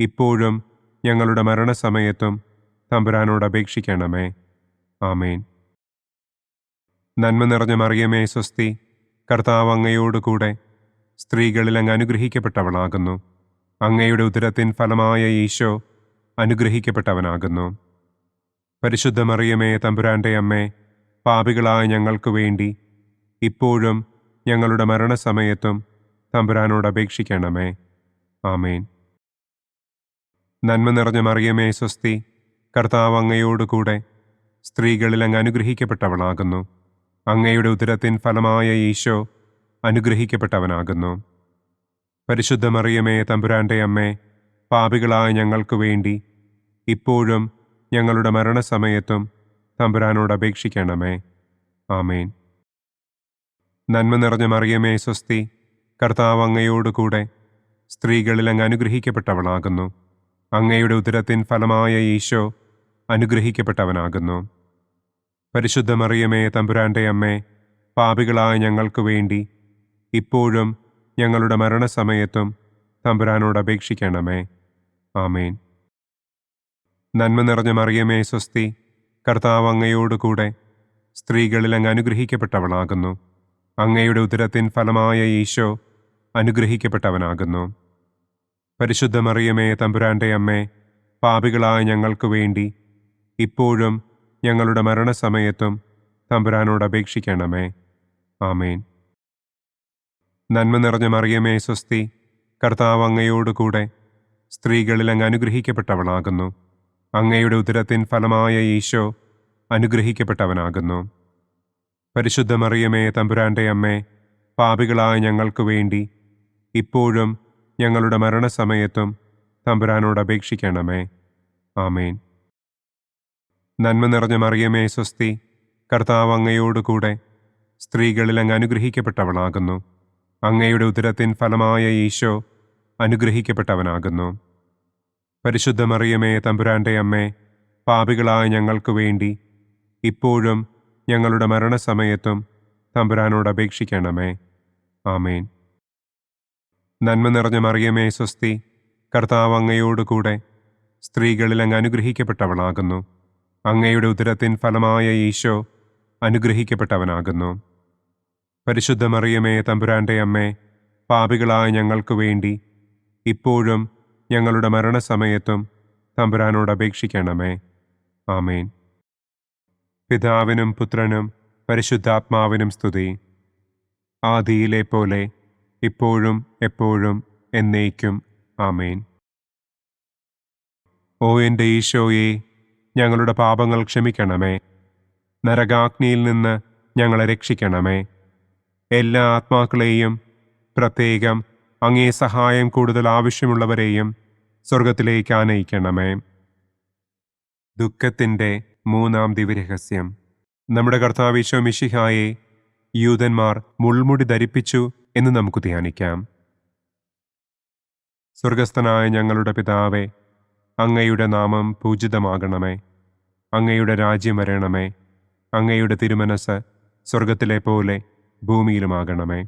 S2: ഇപ്പോഴും ഞങ്ങളുടെ മരണസമയത്തും തമ്പുരാനോട് അപേക്ഷിക്കണമേ. ആമേൻ. നന്മ നിറഞ്ഞ മറിയമേ, സ്വസ്തി, കർത്താവ് അങ്ങയോടുകൂടെ സ്ത്രീകളിൽ അങ്ങ് അനുഗ്രഹിക്കപ്പെട്ടവളാകുന്നു. അങ്ങയുടെ ഉദരത്തിൻ ഫലമായ ഈശോ അനുഗ്രഹിക്കപ്പെട്ടവനാകുന്നു. പരിശുദ്ധ മറിയമേ, തമ്പുരാന്റെ അമ്മേ, പാപികളായ ഞങ്ങൾക്ക് വേണ്ടി ഇപ്പോഴും ഞങ്ങളുടെ മരണസമയത്തും തമ്പുരാനോട് അപേക്ഷിക്കണമേ. ആമേൻ. നന്മ നിറഞ്ഞ മറിയമേ, സ്വസ്തി, കർത്താവ് അങ്ങയോടുകൂടെ സ്ത്രീകളിൽ അങ്ങ് അനുഗ്രഹിക്കപ്പെട്ടവളാകുന്നു. അങ്ങയുടെ ഉദരത്തിൻ ഫലമായ ഈശോ അനുഗ്രഹിക്കപ്പെട്ടവനാകുന്നു. പരിശുദ്ധ മറിയമേ, തമ്പുരാന്റെ അമ്മേ, പാപികളായ ഞങ്ങൾക്ക് വേണ്ടി ഇപ്പോഴും ഞങ്ങളുടെ മരണസമയത്തും തമ്പുരാനോട് അപേക്ഷിക്കണമേ. ആമേൻ. നന്മ നിറഞ്ഞ മറിയമേ സ്വസ്തി, കർത്താവ് അങ്ങയോടുകൂടെ സ്ത്രീകളിൽ അങ്ങ് അനുഗ്രഹിക്കപ്പെട്ടവളാകുന്നു. അങ്ങയുടെ ഉദരത്തിൻ ഫലമായ ഈശോ അനുഗ്രഹിക്കപ്പെട്ടവനാകുന്നു. പരിശുദ്ധ മറിയമേ തമ്പുരാന്റെ അമ്മേ, പാപികളായ ഞങ്ങൾക്ക് വേണ്ടി ഇപ്പോഴും ഞങ്ങളുടെ മരണസമയത്തും തമ്പുരാനോട് അപേക്ഷിക്കണമേ. ആമേൻ. നന്മ നിറഞ്ഞ മറിയമേ സ്വസ്തി, കർത്താവ് അങ്ങയോടുകൂടെ സ്ത്രീകളിൽ അങ്ങ് അനുഗ്രഹിക്കപ്പെട്ടവളാകുന്നു. അങ്ങയുടെ ഉദരത്തിൻ ഫലമായ ഈശോ അനുഗ്രഹിക്കപ്പെട്ടവനാകുന്നു. പരിശുദ്ധ മറിയമേ തമ്പുരാന്റെ അമ്മേ, പാപികളായ ഞങ്ങൾക്ക് വേണ്ടി ഇപ്പോഴും ഞങ്ങളുടെ മരണസമയത്തും തമ്പുരാനോട് അപേക്ഷിക്കണമേ. ആമേൻ. നന്മ നിറഞ്ഞ മറിയമേ സ്വസ്തി, കർത്താവ് അങ്ങയോടുകൂടെ സ്ത്രീകളിൽ അങ്ങ് അനുഗ്രഹിക്കപ്പെട്ടവളാകുന്നു. അങ്ങയുടെ ഉദരത്തിൻ ഫലമായ ഈശോ അനുഗ്രഹിക്കപ്പെട്ടവനാകുന്നു. പരിശുദ്ധ മറിയമേ തമ്പുരാന്റെ അമ്മേ, പാപികളായ ഞങ്ങൾക്ക് വേണ്ടി ഇപ്പോഴും ഞങ്ങളുടെ മരണസമയത്തും തമ്പുരാനോട് അപേക്ഷിക്കണമേ. ആമേൻ. നന്മ നിറഞ്ഞ മറിയമേ സ്വസ്തി, കർത്താവ് അങ്ങയോടുകൂടെ സ്ത്രീകളിൽ അങ്ങ് അനുഗ്രഹിക്കപ്പെട്ടവളാകുന്നു. അങ്ങയുടെ ഉദരത്തിൻ ഫലമായ ഈശോ അനുഗ്രഹിക്കപ്പെട്ടവനാകുന്നു. പരിശുദ്ധ മറിയമേ തമ്പുരാന്റെ അമ്മേ, പാപികളായ ഞങ്ങൾക്ക് വേണ്ടി ഇപ്പോഴും ഞങ്ങളുടെ മരണസമയത്തും തമ്പുരാനോട് അപേക്ഷിക്കണമേ. ആമേൻ. നന്മ നിറഞ്ഞ മറിയമേ സ്വസ്തി, കർത്താവ് അങ്ങയോടുകൂടെ സ്ത്രീകളിൽ അങ്ങ് അനുഗ്രഹിക്കപ്പെട്ടവളാകുന്നു. അങ്ങയുടെ ഉദരത്തിൻ ഫലമായ ഈശോ അനുഗ്രഹിക്കപ്പെട്ടവനാകുന്നു. പരിശുദ്ധ മറിയമേ തമ്പുരാന്റെ അമ്മേ, പാപികളായ ഞങ്ങൾക്ക് വേണ്ടി ഇപ്പോഴും ഞങ്ങളുടെ മരണസമയത്തും തമ്പുരാനോട് അപേക്ഷിക്കണമേ. ആമേൻ. പിതാവിനും പുത്രനും പരിശുദ്ധാത്മാവിനും സ്തുതി. ആദിയിലെ പോലെ ഇപ്പോഴും എപ്പോഴും എന്നേക്കും. ആമേൻ. ഓ എൻ്റെ ഈശോയെ, ഞങ്ങളുടെ പാപങ്ങൾ ക്ഷമിക്കണമേ. നരകാഗ്നിയിൽ നിന്ന് ഞങ്ങളെ രക്ഷിക്കണമേ. എല്ലാ ആത്മാക്കളെയും, പ്രത്യേകം അങ്ങേ സഹായം കൂടുതൽ ആവശ്യമുള്ളവരെയും സ്വർഗത്തിലേക്ക് ആനയിക്കണമേ. ദുഃഖത്തിൻ്റെ മൂന്നാം ദിവ്യരഹസ്യം. നമ്മുടെ കർത്താവ് ഈശോ മിശിഹായെ യൂദന്മാർ മുൾമുടി ധരിപ്പിച്ചു എന്ന് നമുക്ക് ധ്യാനിക്കാം. സ്വർഗസ്ഥനായ ഞങ്ങളുടെ പിതാവേ, അങ്ങയുടെ നാമം പൂജിതമാകണമേ. അങ്ങയുടെ രാജ്യം വരണമേ. അങ്ങയുടെ തിരുമനസ് സ്വർഗത്തിലെ പോലെ ഭൂമിയിലുമാകണമേ.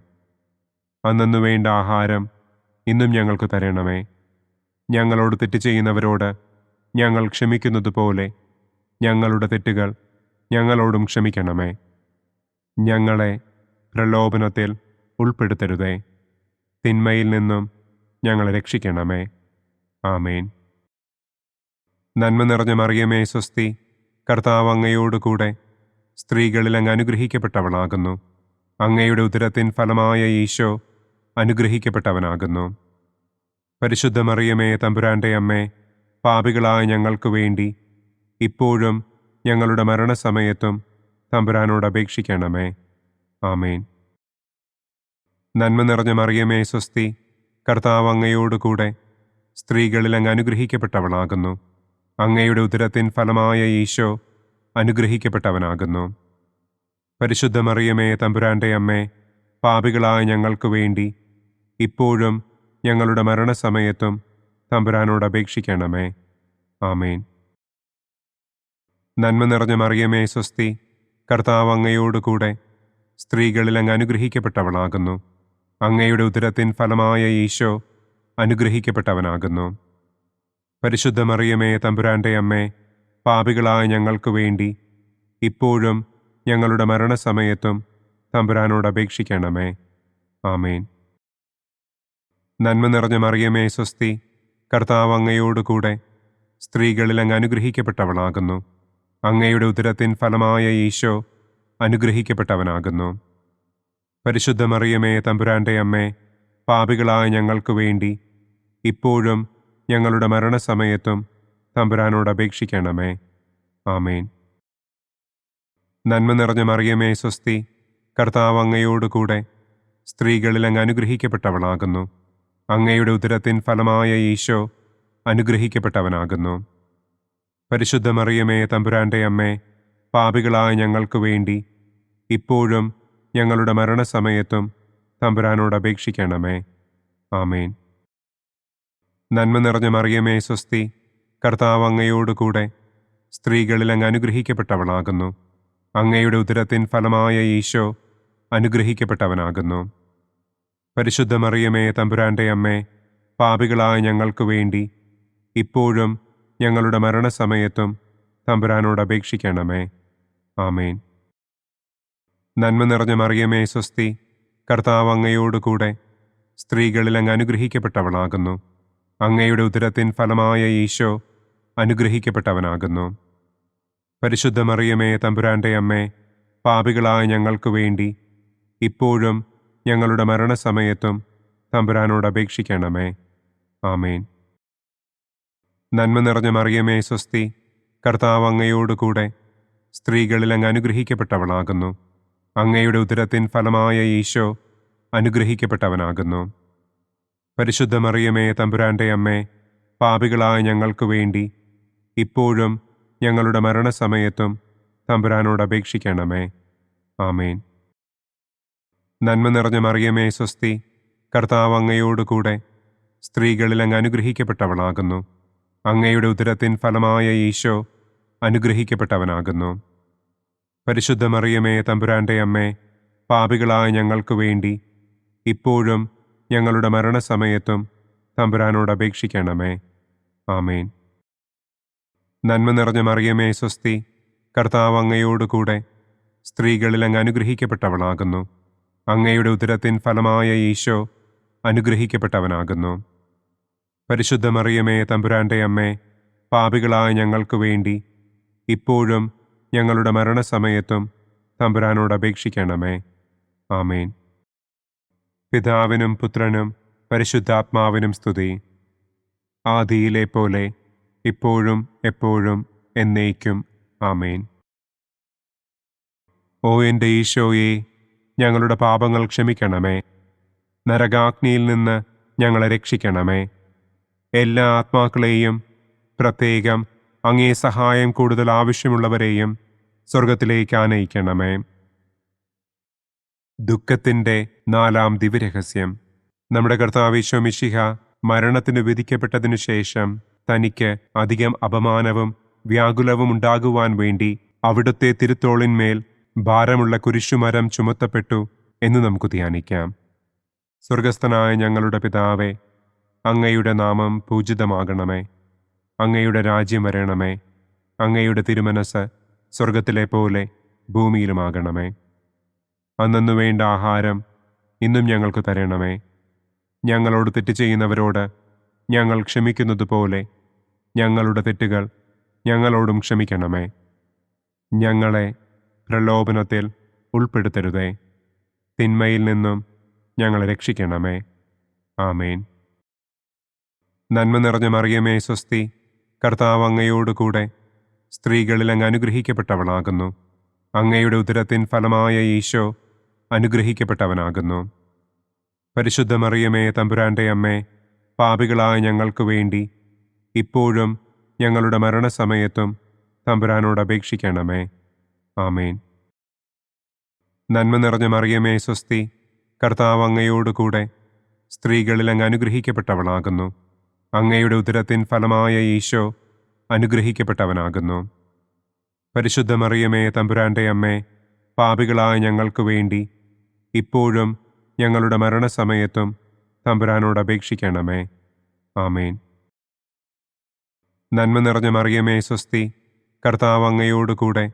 S2: അന്നു വേണ്ട ആഹാരം ഇന്നും ഞങ്ങൾക്ക് തരണമേ. ഞങ്ങളോട് തെറ്റ് ചെയ്യുന്നവരോട് ഞങ്ങൾ ക്ഷമിക്കുന്നത് പോലെ ഞങ്ങളുടെ തെറ്റുകൾ ഞങ്ങളോടും ക്ഷമിക്കണമേ. ഞങ്ങളെ പ്രലോഭനത്തിൽ ഉൾപ്പെടുത്തരുതേ. തിന്മയിൽ നിന്നും ഞങ്ങളെ രക്ഷിക്കണമേ. ആമേൻ. നന്മ നിറഞ്ഞ മറിയമേ സ്വസ്തി, കർത്താവ് അങ്ങയോടുകൂടെ സ്ത്രീകളിൽ അങ്ങ് അനുഗ്രഹിക്കപ്പെട്ടവളാകുന്നു. അങ്ങയുടെ ഉദരത്തിൻ ഫലമായ ഈശോ അനുഗ്രഹിക്കപ്പെട്ടവനാകുന്നു. പരിശുദ്ധ മറിയമേ തമ്പുരാന്റെ അമ്മേ, പാപികളായ ഞങ്ങൾക്ക് വേണ്ടി ഇപ്പോഴും ഞങ്ങളുടെ മരണസമയത്തും തമ്പുരാനോട് അപേക്ഷിക്കണമേ. ആമേൻ. നന്മ നിറഞ്ഞ മറിയമേ സ്വസ്തി, കർത്താവ് അങ്ങയോടുകൂടെ സ്ത്രീകളിൽ അങ്ങ് അനുഗ്രഹിക്കപ്പെട്ടവളാകുന്നു. അങ്ങയുടെ ഉദരത്തിൻ ഫലമായ ഈശോ അനുഗ്രഹിക്കപ്പെട്ടവനാകുന്നു. പരിശുദ്ധ മറിയമേ തമ്പുരാന്റെ അമ്മേ, പാപികളായ ഞങ്ങൾക്ക് വേണ്ടി ഇപ്പോഴും ഞങ്ങളുടെ മരണസമയത്തും തമ്പുരാനോട് അപേക്ഷിക്കണമേ. ആമേൻ. നന്മ നിറഞ്ഞ മറിയമേ സ്വസ്തി, കർത്താവ് അങ്ങയോടുകൂടെ സ്ത്രീകളിൽ അങ്ങ് അനുഗ്രഹിക്കപ്പെട്ടവളാകുന്നു. അങ്ങയുടെ ഉദരത്തിൻ ഫലമായ ഈശോ അനുഗ്രഹിക്കപ്പെട്ടവനാകുന്നു. പരിശുദ്ധ മറിയമേ തമ്പുരാന്റെ അമ്മേ, പാപികളായ ഞങ്ങൾക്ക് വേണ്ടി ഇപ്പോഴും ഞങ്ങളുടെ മരണസമയത്തും തമ്പുരാനോട് അപേക്ഷിക്കണമേ. ആമേൻ. നന്മ നിറഞ്ഞ മറിയമേ സ്വസ്തി, കർത്താവ് അങ്ങയോടുകൂടെ സ്ത്രീകളിൽ അങ്ങ് അനുഗ്രഹിക്കപ്പെട്ടവളാകുന്നു. അങ്ങയുടെ ഉദരത്തിൻ ഫലമായ ഈശോ അനുഗ്രഹിക്കപ്പെട്ടവനാകുന്നു. പരിശുദ്ധ മറിയമേ തമ്പുരാന്റെ അമ്മേ, പാപികളായ ഞങ്ങൾക്ക് വേണ്ടി ഇപ്പോഴും ഞങ്ങളുടെ മരണസമയത്തും തമ്പുരാനോട് അപേക്ഷിക്കണമേ. ആമേൻ. നന്മ നിറഞ്ഞ മറിയമേ സ്വസ്തി, കർത്താവ് അങ്ങയോടുകൂടെ സ്ത്രീകളിൽ അങ്ങ് അനുഗ്രഹിക്കപ്പെട്ടവളാകുന്നു. അങ്ങയുടെ ഉദരത്തിൻ ഫലമായ ഈശോ അനുഗ്രഹിക്കപ്പെട്ടവനാകുന്നു. പരിശുദ്ധ മറിയമേ തമ്പുരാന്റെ അമ്മേ, പാപികളായ ഞങ്ങൾക്ക് വേണ്ടി ഇപ്പോഴും ഞങ്ങളുടെ മരണസമയത്തും തമ്പുരാനോട് അപേക്ഷിക്കണമേ. ആമേൻ. നന്മ നിറഞ്ഞ മറിയമേ സ്വസ്തി, കർത്താവ് അങ്ങയോട് കൂടെ സ്ത്രീകളിൽ അങ്ങ് അനുഗ്രഹിക്കപ്പെട്ടവളാകുന്നു. അങ്ങയുടെ ഉദരത്തിൻ ഫലമായ ഈശോ അനുഗ്രഹിക്കപ്പെട്ടവനാകുന്നു. പരിശുദ്ധ മറിയമേ തമ്പുരാന്റെ അമ്മേ, പാപികളായ ഞങ്ങൾക്ക് വേണ്ടി ഇപ്പോഴും ഞങ്ങളുടെ മരണസമയത്തും തമ്പുരാനോട് അപേക്ഷിക്കണമേ. ആമേൻ. നന്മ നിറഞ്ഞ മറിയമേ സ്വസ്തി, കർത്താവ് അങ്ങയോട് കൂടെ സ്ത്രീകളിൽ അങ്ങ് അനുഗ്രഹിക്കപ്പെട്ടവളാകുന്നു. അങ്ങയുടെ ഉദരത്തിൻ ഫലമായ ഈശോ അനുഗ്രഹിക്കപ്പെട്ടവനാകുന്നു. പരിശുദ്ധ മറിയമേ തമ്പുരാന്റെ അമ്മേ, പാപികളായ ഞങ്ങൾക്ക് വേണ്ടി ഇപ്പോഴും ഞങ്ങളുടെ മരണസമയത്തും തമ്പുരാനോട് അപേക്ഷിക്കണമേ. ആമേൻ. നന്മ നിറഞ്ഞ മറിയമേ സ്വസ്തി, കർത്താവ് അങ്ങയോട് കൂടെ സ്ത്രീകളിൽ അങ്ങ് അനുഗ്രഹിക്കപ്പെട്ടവളാകുന്നു. അങ്ങയുടെ ഉദരത്തിൻ ഫലമായ ഈശോ അനുഗ്രഹിക്കപ്പെട്ടവനാകുന്നു. പരിശുദ്ധ മറിയമേ തമ്പുരാന്റെ അമ്മേ, പാപികളായ ഞങ്ങൾക്ക് വേണ്ടി ഇപ്പോഴും ഞങ്ങളുടെ മരണസമയത്തും തമ്പുരാനോട് അപേക്ഷിക്കണമേ. ആമേൻ. നന്മ നിറഞ്ഞ മറിയമേ സ്വസ്തി, കർത്താവ് അങ്ങയോട് കൂടെ സ്ത്രീകളിൽ അങ്ങ് അനുഗ്രഹിക്കപ്പെട്ടവളാകുന്നു. അങ്ങയുടെ ഉദരത്തിൻ ഫലമായ ഈശോ അനുഗ്രഹിക്കപ്പെട്ടവനാകുന്നു. പരിശുദ്ധ മറിയമേ തമ്പുരാന്റെ അമ്മേ, പാപികളായ ഞങ്ങൾക്ക് വേണ്ടി ഇപ്പോഴും ഞങ്ങളുടെ മരണസമയത്തും തമ്പുരാനോട് അപേക്ഷിക്കണമേ. ആമേൻ. നന്മ നിറഞ്ഞ മറിയമേ സ്വസ്തി, കർത്താവ് അങ്ങയോട് കൂടെ സ്ത്രീകളിൽ അങ്ങ് അനുഗ്രഹിക്കപ്പെട്ടവളാകുന്നു. അങ്ങയുടെ ഉദരത്തിൻ ഫലമായ ഈശോ അനുഗ്രഹിക്കപ്പെട്ടവനാകുന്നു. പരിശുദ്ധ മറിയമേ തമ്പുരാന്റെ അമ്മേ, പാപികളായ ഞങ്ങൾക്ക് വേണ്ടി ഇപ്പോഴും ഞങ്ങളുടെ മരണസമയത്തും തമ്പുരാനോട് അപേക്ഷിക്കണമേ. ആമേൻ. പിതാവിനും പുത്രനും പരിശുദ്ധാത്മാവിനും സ്തുതി. ആദിയിലെ പോലെ ഇപ്പോഴും എപ്പോഴും എന്നേക്കും. ആമേൻ. ഓ എൻ്റെ ഈശോയെ, ഞങ്ങളുടെ പാപങ്ങൾ ക്ഷമിക്കണമേ. നരകാഗ്നിയിൽ നിന്ന് ഞങ്ങളെ രക്ഷിക്കണമേ. എല്ലാ ആത്മാക്കളെയും, പ്രത്യേകം അങ്ങേ സഹായം കൂടുതൽ ആവശ്യമുള്ളവരെയും സ്വർഗത്തിലേക്ക് ആനയിക്കണമേ. ദുഃഖത്തിൻ്റെ 4-ാം ദിവ്യരഹസ്യം. നമ്മുടെ കർത്താവ് ഈശോ മിശിഹ മരണത്തിന് വിധിക്കപ്പെട്ടതിനു ശേഷം തനിക്ക് അധികം അപമാനവും വ്യാകുലവും ഉണ്ടാകുവാൻ വേണ്ടി അവിടുത്തെ തിരുത്തോളിന്മേൽ ഭാരമുള്ള കുരിശുമരം ചുമത്തപ്പെട്ടു എന്ന് നമുക്ക് ധ്യാനിക്കാം. സ്വർഗസ്ഥനായ ഞങ്ങളുടെ പിതാവേ, അങ്ങയുടെ നാമം പൂജിതമാകണമേ. അങ്ങയുടെ രാജ്യം വരണമേ. അങ്ങയുടെ തിരുമനസ് സ്വർഗത്തിലെ പോലെ ഭൂമിയിലുമാകണമേ. അന്നന്നു വേണ്ട ആഹാരം ഇന്നും ഞങ്ങൾക്ക് തരണമേ. ഞങ്ങളോട് തെറ്റ് ചെയ്യുന്നവരോട് ഞങ്ങൾ ക്ഷമിക്കുന്നത് പോലെ ഞങ്ങളുടെ തെറ്റുകൾ ഞങ്ങളോടും ക്ഷമിക്കണമേ. ഞങ്ങളെ പ്രലോഭനത്തിൽ ഉൾപ്പെടുത്തരുതേ. തിന്മയിൽ നിന്നും ഞങ്ങളെ രക്ഷിക്കണമേ. ആമേൻ. നന്മ നിറഞ്ഞ മറിയമേ സ്വസ്തി, കർത്താവ് അങ്ങയോട് കൂടെ സ്ത്രീകളിൽ അങ്ങ് അനുഗ്രഹിക്കപ്പെട്ടവളാകുന്നു. അങ്ങയുടെ ഉദരത്തിൻ ഫലമായ ഈശോ അനുഗ്രഹിക്കപ്പെട്ടവനാകുന്നു. പരിശുദ്ധ മറിയമേ തമ്പുരാന്റെ അമ്മേ, പാപികളായ ഞങ്ങൾക്ക് വേണ്ടി ഇപ്പോഴും ഞങ്ങളുടെ മരണസമയത്തും തമ്പുരാനോട് അപേക്ഷിക്കണമേ. ആമേൻ. നന്മ നിറഞ്ഞ മറിയമേ സ്വസ്തി, കർത്താവ് അങ്ങയോട് കൂടെ സ്ത്രീകളിൽ അങ്ങ് അനുഗ്രഹിക്കപ്പെട്ടവളാകുന്നു. അങ്ങയുടെ ഉദരത്തിൻ ഫലമായ ഈശോ അനുഗ്രഹിക്കപ്പെട്ടവനാകുന്നു. പരിശുദ്ധ മറിയമേ തമ്പുരാന്റെ അമ്മേ, പാപികളായ ഞങ്ങൾക്ക് വേണ്ടി ഇപ്പോഴും ഞങ്ങളുടെ മരണസമയത്തും തമ്പുരാനോട് അപേക്ഷിക്കണമേ. ആമേൻ. നന്മ നിറഞ്ഞ മറിയമേ സ്വസ്തി, കർത്താവ് അങ്ങയോട് കൂടെ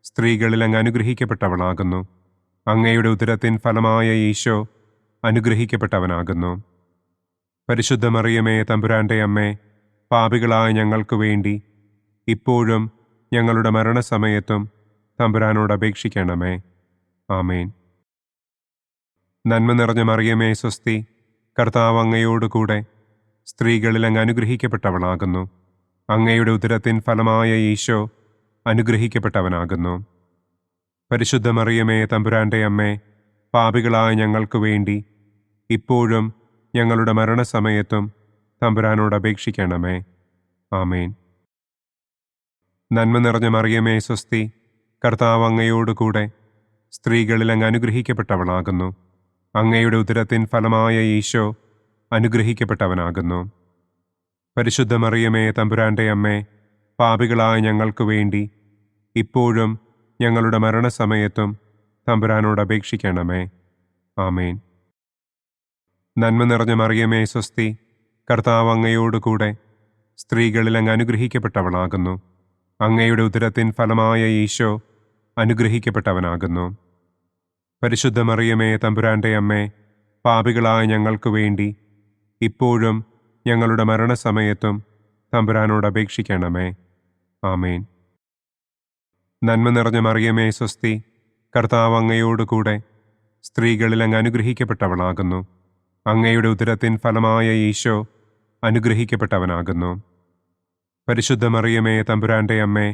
S2: സ്ത്രീകളിൽ അങ്ങ് അനുഗ്രഹിക്കപ്പെട്ടവളാകുന്നു. അങ്ങയുടെ ഉദരത്തിൻ ഫലമായ ഈശോ അനുഗ്രഹിക്കപ്പെട്ടവനാകുന്നു. പരിശുദ്ധ മറിയമേ തമ്പുരാന്റെ അമ്മേ, പാപികളായ ഞങ്ങൾക്ക് വേണ്ടി ഇപ്പോഴും ഞങ്ങളുടെ മരണസമയത്തും തമ്പുരാനോട് അപേക്ഷിക്കണമേ. ആമേൻ. നന്മ നിറഞ്ഞ മറിയമേ സ്വസ്തി, കർത്താവ് അങ്ങയോട് കൂടെ സ്ത്രീകളിൽ അങ്ങ് അനുഗ്രഹിക്കപ്പെട്ടവളാകുന്നു. അങ്ങയുടെ ഉദരത്തിൻ ഫലമായ ഈശോ അനുഗ്രഹിക്കപ്പെട്ടവനാകുന്നു. പരിശുദ്ധ മറിയമേ തമ്പുരാന്റെ അമ്മേ, പാപികളായ ഞങ്ങൾക്ക് വേണ്ടി ഇപ്പോഴും ഞങ്ങളുടെ മരണസമയത്തും തമ്പുരാനോട് അപേക്ഷിക്കണമേ. ആമേൻ. നന്മ നിറഞ്ഞ മറിയമേ സ്വസ്തി, കർത്താവ് അങ്ങയോട് കൂടെ സ്ത്രീകളിൽ അങ്ങ് അനുഗ്രഹിക്കപ്പെട്ടവളാകുന്നു. അങ്ങയുടെ ഉദരത്തിൻ ഫലമായ ഈശോ അനുഗ്രഹിക്കപ്പെട്ടവനാകുന്നു. പരിശുദ്ധ മറിയമേ, തമ്പുരാന്റെ അമ്മേ, പാപികളായ ഞങ്ങൾക്ക് വേണ്ടി ഇപ്പോഴും ഞങ്ങളുടെ മരണസമയത്തും തമ്പുരാനോട് അപേക്ഷിക്കണമേ. ആമേൻ. നന്മ നിറഞ്ഞ മറിയമേ, സ്വസ്തി. കർത്താവ് അങ്ങയോടുകൂടെ സ്ത്രീകളിൽ അങ്ങ് അനുഗ്രഹിക്കപ്പെട്ടവളാകുന്നു. അങ്ങയുടെ ഉദരത്തിൻ ഫലമായ ഈശോ അനുഗ്രഹിക്കപ്പെട്ടവനാകുന്നു. പരിശുദ്ധ മറിയമേ, തമ്പുരാന്റെ അമ്മേ, പാപികളായ ഞങ്ങൾക്ക് വേണ്ടി ഇപ്പോഴും ഞങ്ങളുടെ മരണസമയത്തും തമ്പുരാനോട് അപേക്ഷിക്കണമേ. ആമേൻ. നന്മ നിറഞ്ഞ മറിയമേ, സ്വസ്തി. കർത്താവ് അങ്ങയോടുകൂടെ സ്ത്രീകളിൽ അങ്ങ് അനുഗ്രഹിക്കപ്പെട്ടവളാകുന്നു. അങ്ങയുടെ ഉദരത്തിൻ ഫലമായ ഈശോ അനുഗ്രഹിക്കപ്പെട്ടവനാകുന്നു. പരിശുദ്ധ മറിയമേ, തമ്പുരാന്റെ അമ്മേ,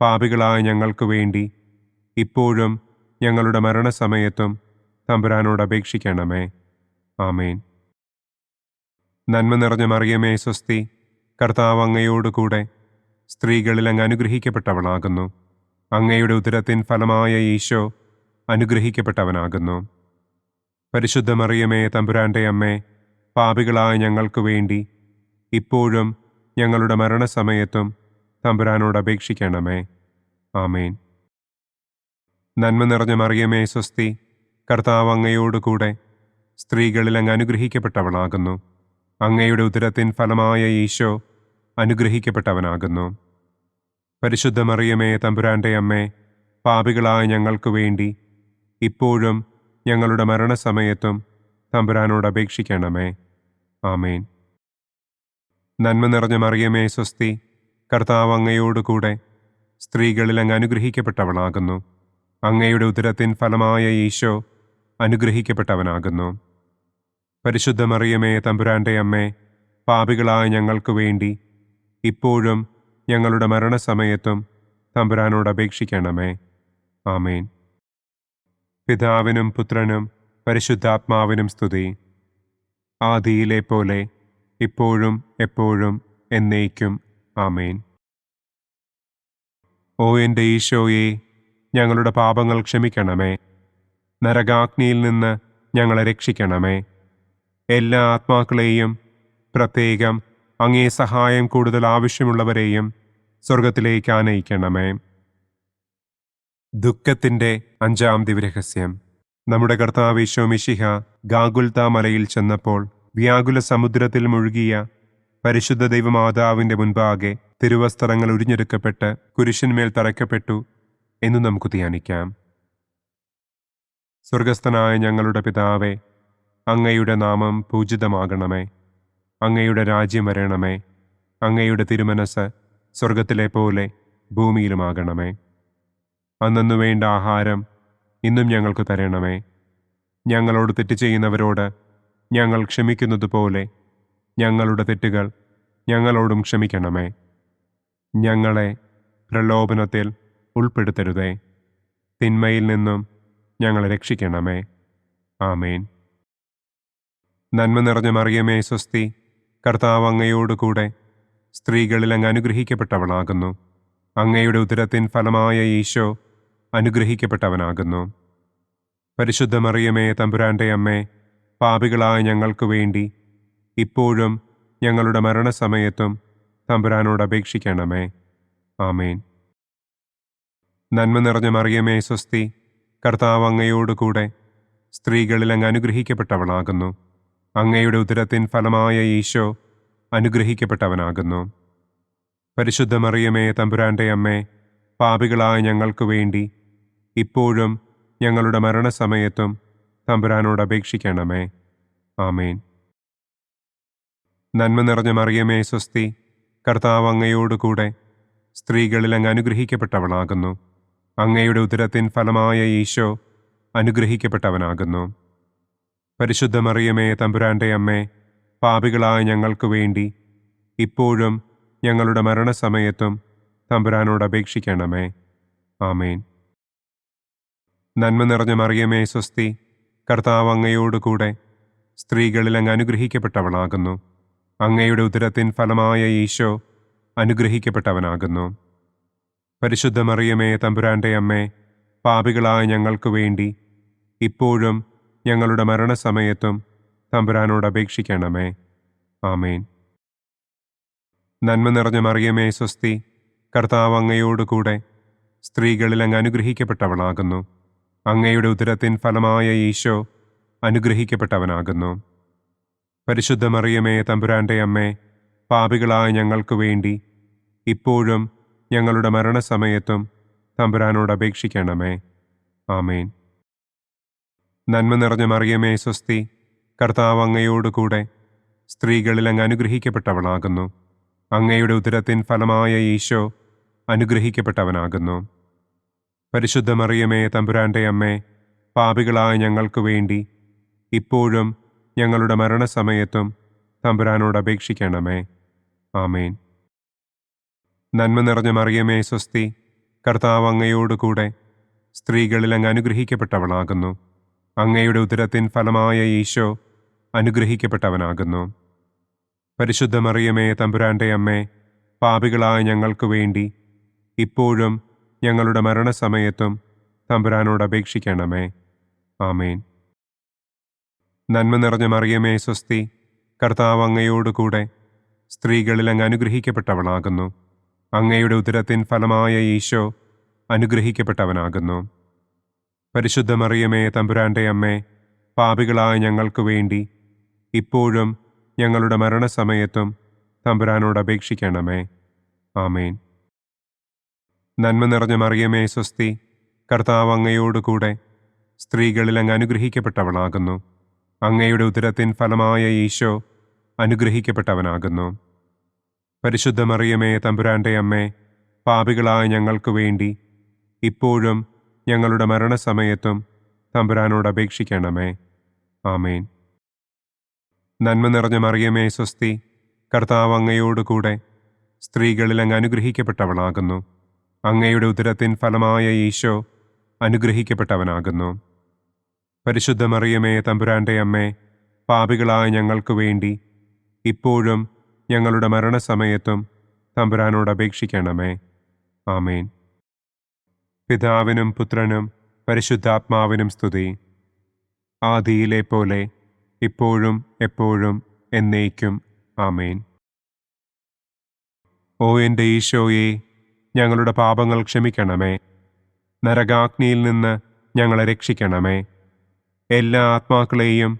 S2: പാപികളായ ഞങ്ങൾക്ക് വേണ്ടി ഇപ്പോഴും ഞങ്ങളുടെ മരണസമയത്തും തമ്പുരാനോട് അപേക്ഷിക്കണമേ. ആമേൻ. നന്മ നിറഞ്ഞ മറിയമേ, സ്വസ്തി. കർത്താവ് അങ്ങയോടുകൂടെ സ്ത്രീകളിൽ അങ്ങ് അനുഗ്രഹിക്കപ്പെട്ടവളാകുന്നു. അങ്ങയുടെ ഉദരത്തിൻ ഫലമായ ഈശോ അനുഗ്രഹിക്കപ്പെട്ടവനാകുന്നു. പരിശുദ്ധ മറിയമേ, തമ്പുരാന്റെ അമ്മേ, പാപികളായ ഞങ്ങൾക്ക് വേണ്ടി ഇപ്പോഴും ഞങ്ങളുടെ മരണസമയത്തും തമ്പുരാനോട് അപേക്ഷിക്കണമേ. ആമേൻ. നന്മ നിറഞ്ഞ മറിയമേ, സ്വസ്തി. കർത്താവ് അങ്ങയോടുകൂടെ സ്ത്രീകളിൽ അങ്ങ് അനുഗ്രഹിക്കപ്പെട്ടവളാകുന്നു. അങ്ങയുടെ ഉദരത്തിൻ ഫലമായ ഈശോ അനുഗ്രഹിക്കപ്പെട്ടവനാകുന്നു. പരിശുദ്ധ മറിയമേ, തമ്പുരാന്റെ അമ്മേ, പാപികളായ ഞങ്ങൾക്ക് വേണ്ടി ഇപ്പോഴും ഞങ്ങളുടെ മരണസമയത്തും തമ്പുരാനോട് അപേക്ഷിക്കണമേ. ആമേൻ. നന്മ നിറഞ്ഞ മറിയമേ, സ്വസ്തി. കർത്താവ് അങ്ങയോടുകൂടെ സ്ത്രീകളിൽ അങ്ങ് അനുഗ്രഹിക്കപ്പെട്ടവളാകുന്നു. അങ്ങയുടെ ഉദരത്തിൻ ഫലമായ ഈശോ അനുഗ്രഹിക്കപ്പെട്ടവനാകുന്നു. പരിശുദ്ധ മറിയമേ, തമ്പുരാന്റെ അമ്മേ, പാപികളായ ഞങ്ങൾക്ക് വേണ്ടി ഇപ്പോഴും ഞങ്ങളുടെ മരണസമയത്തും തമ്പുരാനോട് അപേക്ഷിക്കണമേ. ആമേൻ. പിതാവിനും പുത്രനും പരിശുദ്ധാത്മാവിനും സ്തുതി. ആദിയിലെ പോലെ ഇപ്പോഴും എപ്പോഴും എന്നേക്കും. ആമേൻ. ഓ എൻ്റെ ഈശോയെ, ഞങ്ങളുടെ പാപങ്ങൾ ക്ഷമിക്കണമേ. നരകാഗ്നിയിൽ നിന്ന് ഞങ്ങളെ രക്ഷിക്കണമേ. എല്ലാ ആത്മാക്കളെയും, പ്രത്യേകം അങ്ങേ സഹായം കൂടുതൽ ആവശ്യമുള്ളവരെയും സ്വർഗത്തിലേക്ക് ആനയിക്കണമേ. ദുഃഖത്തിൻ്റെ 5-ാം ദിവ്യരഹസ്യം. നമ്മുടെ കർത്താവ് ഈശോ മിശിഹ ഗാഗുൽത്ത മലയിൽ ചെന്നപ്പോൾ വ്യാകുല സമുദ്രത്തിൽ മുഴുകിയ പരിശുദ്ധ ദൈവമാതാവിൻ്റെ മുൻപാകെ തിരുവസ്ത്രങ്ങൾ ഉരിഞ്ഞെടുക്കപ്പെട്ട് കുരിശിന്മേൽ തറയ്ക്കപ്പെട്ടു എന്ന് നമുക്ക് ധ്യാനിക്കാം. സ്വർഗസ്ഥനായ ഞങ്ങളുടെ പിതാവേ, അങ്ങയുടെ നാമം പൂജിതമാകണമേ. അങ്ങയുടെ രാജ്യം വരണമേ. അങ്ങയുടെ തിരുമനസ് സ്വർഗത്തിലെ പോലെ ഭൂമിയിലുമാകണമേ. അന്നന്നു വേണ്ട ആഹാരം ഇന്നും ഞങ്ങൾക്ക് തരണമേ. ഞങ്ങളോട് തെറ്റ് ചെയ്യുന്നവരോട് ഞങ്ങൾ ക്ഷമിക്കുന്നത് പോലെ ഞങ്ങളുടെ തെറ്റുകൾ ഞങ്ങളോടും ക്ഷമിക്കണമേ. ഞങ്ങളെ പ്രലോഭനത്തിൽ ഉൾപ്പെടുത്തരുതേ. തിന്മയിൽ നിന്നും ഞങ്ങളെ രക്ഷിക്കണമേ. ആമേൻ. നന്മ നിറഞ്ഞ മറിയമേ, സ്വസ്തി. കർത്താവ് അങ്ങയോടുകൂടെ സ്ത്രീകളിൽ അങ്ങ് അനുഗ്രഹിക്കപ്പെട്ടവളാകുന്നു. അങ്ങയുടെ ഉദരത്തിൻ ഫലമായ ഈശോ അനുഗ്രഹിക്കപ്പെട്ടവനാകുന്നു. പരിശുദ്ധ മറിയമേ, തമ്പുരാന്റെ അമ്മേ, പാപികളായ ഞങ്ങൾക്ക് വേണ്ടി ഇപ്പോഴും ഞങ്ങളുടെ മരണസമയത്തും തമ്പുരാനോട് അപേക്ഷിക്കണമേ. ആമേൻ. നന്മ നിറഞ്ഞ മറിയമേ, സ്വസ്തി. കർത്താവ് അങ്ങയോടുകൂടെ സ്ത്രീകളിൽ അങ്ങ് അനുഗ്രഹിക്കപ്പെട്ടവളാകുന്നു. അങ്ങയുടെ ഉദരത്തിൻ ഫലമായ ഈശോ അനുഗ്രഹിക്കപ്പെട്ടവനാകുന്നു. പരിശുദ്ധ മറിയമേ, തമ്പുരാന്റെ അമ്മേ, പാപികളായ ഞങ്ങൾക്ക് വേണ്ടി ഇപ്പോഴും ഞങ്ങളുടെ മരണസമയത്തും തമ്പുരാനോട് അപേക്ഷിക്കണമേ. ആമേൻ. നന്മ നിറഞ്ഞ മറിയമേ, സ്വസ്തി. കർത്താവ് അങ്ങയോടുകൂടെ സ്ത്രീകളിൽ അങ്ങ് അനുഗ്രഹിക്കപ്പെട്ടവളാകുന്നു. അങ്ങയുടെ ഉദരത്തിൻ ഫലമായ ഈശോ അനുഗ്രഹിക്കപ്പെട്ടവനാകുന്നു. പരിശുദ്ധ മറിയമേ, തമ്പുരാന്റെ അമ്മേ, പാപികളായ ഞങ്ങൾക്ക് വേണ്ടി ഇപ്പോഴും ഞങ്ങളുടെ മരണസമയത്തും തമ്പുരാനോട് അപേക്ഷിക്കണമേ. ആമേൻ. നന്മ നിറഞ്ഞ മറിയമേ, സ്വസ്തി. കർത്താവ് അങ്ങയോടുകൂടെ സ്ത്രീകളിൽ അങ്ങ് അനുഗ്രഹിക്കപ്പെട്ടവളാകുന്നു. അങ്ങയുടെ ഉദരത്തിൻ ഫലമായ ഈശോ അനുഗ്രഹിക്കപ്പെട്ടവനാകുന്നു. പരിശുദ്ധ മറിയമേ, തമ്പുരാന്റെ അമ്മേ, പാപികളായ ഞങ്ങൾക്ക് വേണ്ടി ഇപ്പോഴും ഞങ്ങളുടെ മരണസമയത്തും തമ്പുരാനോട് അപേക്ഷിക്കണമേ. ആമേൻ. നന്മ നിറഞ്ഞ മറിയമേ സ്വസ്തി, കർത്താവ് അങ്ങയോടുകൂടെ സ്ത്രീകളിൽ അങ്ങ് അനുഗ്രഹിക്കപ്പെട്ടവളാകുന്നു. അങ്ങയുടെ ഉദരത്തിൻ ഫലമായ ഈശോ അനുഗ്രഹിക്കപ്പെട്ടവനാകുന്നു. പരിശുദ്ധ മറിയമേ തമ്പുരാന്റെ അമ്മേ, പാപികളായ ഞങ്ങൾക്ക് വേണ്ടി ഇപ്പോഴും ഞങ്ങളുടെ മരണസമയത്തും തമ്പുരാനോട് അപേക്ഷിക്കണമേ. ആമേൻ. നന്മ നിറഞ്ഞ മറിയമേ സ്വസ്തി, കർത്താവ് അങ്ങയോടുകൂടെ സ്ത്രീകളിൽ അങ്ങ് അനുഗ്രഹിക്കപ്പെട്ടവളാകുന്നു. അങ്ങയുടെ ഉദരത്തിൻ ഫലമായ ഈശോ അനുഗ്രഹിക്കപ്പെട്ടവനാകുന്നു. പരിശുദ്ധ മറിയമേ തമ്പുരാന്റെ അമ്മേ, പാപികളായ ഞങ്ങൾക്ക് വേണ്ടി ഇപ്പോഴും ഞങ്ങളുടെ മരണസമയത്തും തമ്പുരാനോട് അപേക്ഷിക്കണമേ. ആമേൻ. നന്മ നിറഞ്ഞ മറിയമേ സ്വസ്തി, കർത്താവ് അങ്ങയോടുകൂടെ സ്ത്രീകളിൽ അങ്ങ് അനുഗ്രഹിക്കപ്പെട്ടവളാകുന്നു. അങ്ങയുടെ ഉദരത്തിൻ ഫലമായ ഈശോ അനുഗ്രഹിക്കപ്പെട്ടവനാകുന്നു. പരിശുദ്ധ മറിയമേ തമ്പുരാന്റെ അമ്മേ, പാപികളായ ഞങ്ങൾക്ക് വേണ്ടി ഇപ്പോഴും ഞങ്ങളുടെ മരണസമയത്തും തമ്പുരാനോട് അപേക്ഷിക്കണമേ. ആമേൻ. നന്മ നിറഞ്ഞ മറിയമേ സ്വസ്തി, കർത്താവ് അങ്ങയോടുകൂടെ സ്ത്രീകളിൽ അങ്ങ് അനുഗ്രഹിക്കപ്പെട്ടവളാകുന്നു. അങ്ങയുടെ ഉദരത്തിൻ ഫലമായ ഈശോ അനുഗ്രഹിക്കപ്പെട്ടവനാകുന്നു. പരിശുദ്ധ മറിയമേ തമ്പുരാന്റെ അമ്മേ, പാപികളായ ഞങ്ങൾക്ക് വേണ്ടി ഇപ്പോഴും ഞങ്ങളുടെ മരണസമയത്തും തമ്പുരാനോട് അപേക്ഷിക്കണമേ. ആമേൻ. നന്മ നിറഞ്ഞ മറിയമേ സ്വസ്തി, കർത്താവ് അങ്ങയോടുകൂടെ സ്ത്രീകളിൽ അങ്ങ് അനുഗ്രഹിക്കപ്പെട്ടവളാകുന്നു. അങ്ങയുടെ ഉദരത്തിൻ ഫലമായ ഈശോ അനുഗ്രഹിക്കപ്പെട്ടവനാകുന്നു. പരിശുദ്ധ മറിയമേ തമ്പുരാന്റെ അമ്മേ, പാപികളായ ഞങ്ങൾക്ക് വേണ്ടി ഇപ്പോഴും ഞങ്ങളുടെ മരണസമയത്തും തമ്പുരാനോട് അപേക്ഷിക്കണമേ. ആമേൻ. നന്മ നിറഞ്ഞ മറിയമേ സ്വസ്തി, കർത്താവ് അങ്ങയോടുകൂടെ സ്ത്രീകളിൽ അങ്ങ് അനുഗ്രഹിക്കപ്പെട്ടവളാകുന്നു. അങ്ങയുടെ ഉദരത്തിൻ ഫലമായ ഈശോ അനുഗ്രഹിക്കപ്പെട്ടവനാകുന്നു. പരിശുദ്ധ മറിയമേ തമ്പുരാന്റെ അമ്മേ, പാപികളായ ഞങ്ങൾക്ക് വേണ്ടി ഇപ്പോഴും ഞങ്ങളുടെ മരണസമയത്തും തമ്പുരാനോട് അപേക്ഷിക്കണമേ. ആമേൻ. പിതാവിനും പുത്രനും പരിശുദ്ധാത്മാവിനും സ്തുതി. ആദിയിലെ പോലെ ഇപ്പോഴും എപ്പോഴും എന്നേക്കും. ആമേൻ. ഓ എൻ്റെ ഈശോയെ, ഞങ്ങളുടെ പാപങ്ങൾ ക്ഷമിക്കണമേ. നരകാഗ്നിയിൽ നിന്ന് ഞങ്ങളെ രക്ഷിക്കണമേ. എല്ലാ ആത്മാക്കളെയും,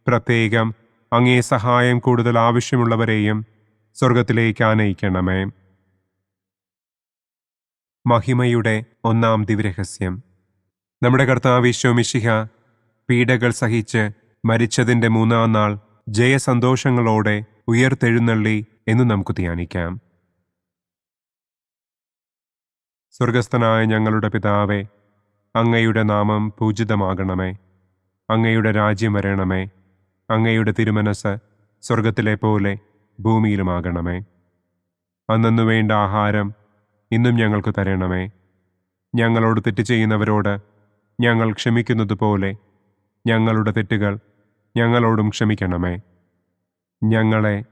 S2: പ്രത്യേകം അങ്ങേ സഹായം കൂടുതൽ ആവശ്യമുള്ളവരെയും സ്വർഗത്തിലേക്ക് ആനയിക്കണമേ. മഹിമയുടെ ഒന്നാം ദിവ്യരഹസ്യം. നമ്മുടെ കർത്താവ് ഈശോ മിശിഹ പീഡകൾ സഹിച്ച് മരിച്ചതിൻ്റെ മൂന്നാം നാൾ ജയസന്തോഷങ്ങളോടെ ഉയർത്തെഴുന്നള്ളി എന്ന് നമുക്ക് ധ്യാനിക്കാം. സ്വർഗസ്ഥനായ ഞങ്ങളുടെ പിതാവേ, അങ്ങയുടെ നാമം പൂജിതമാകണമേ. അങ്ങയുടെ രാജ്യം വരണമേ. അങ്ങയുടെ തിരുമനസ് സ്വർഗത്തിലെ പോലെ ഭൂമിയിലുമാകണമേ. അന്നന്നു വേണ്ട ആഹാരം ഇന്നും ഞങ്ങൾക്ക് തരണമേ. ഞങ്ങളോട് തെറ്റ് ചെയ്യുന്നവരോട് ഞങ്ങൾ ക്ഷമിക്കുന്നത് പോലെ ഞങ്ങളുടെ തെറ്റുകൾ ഞങ്ങളോടും ക്ഷമിക്കണമേ. ഞങ്ങളെ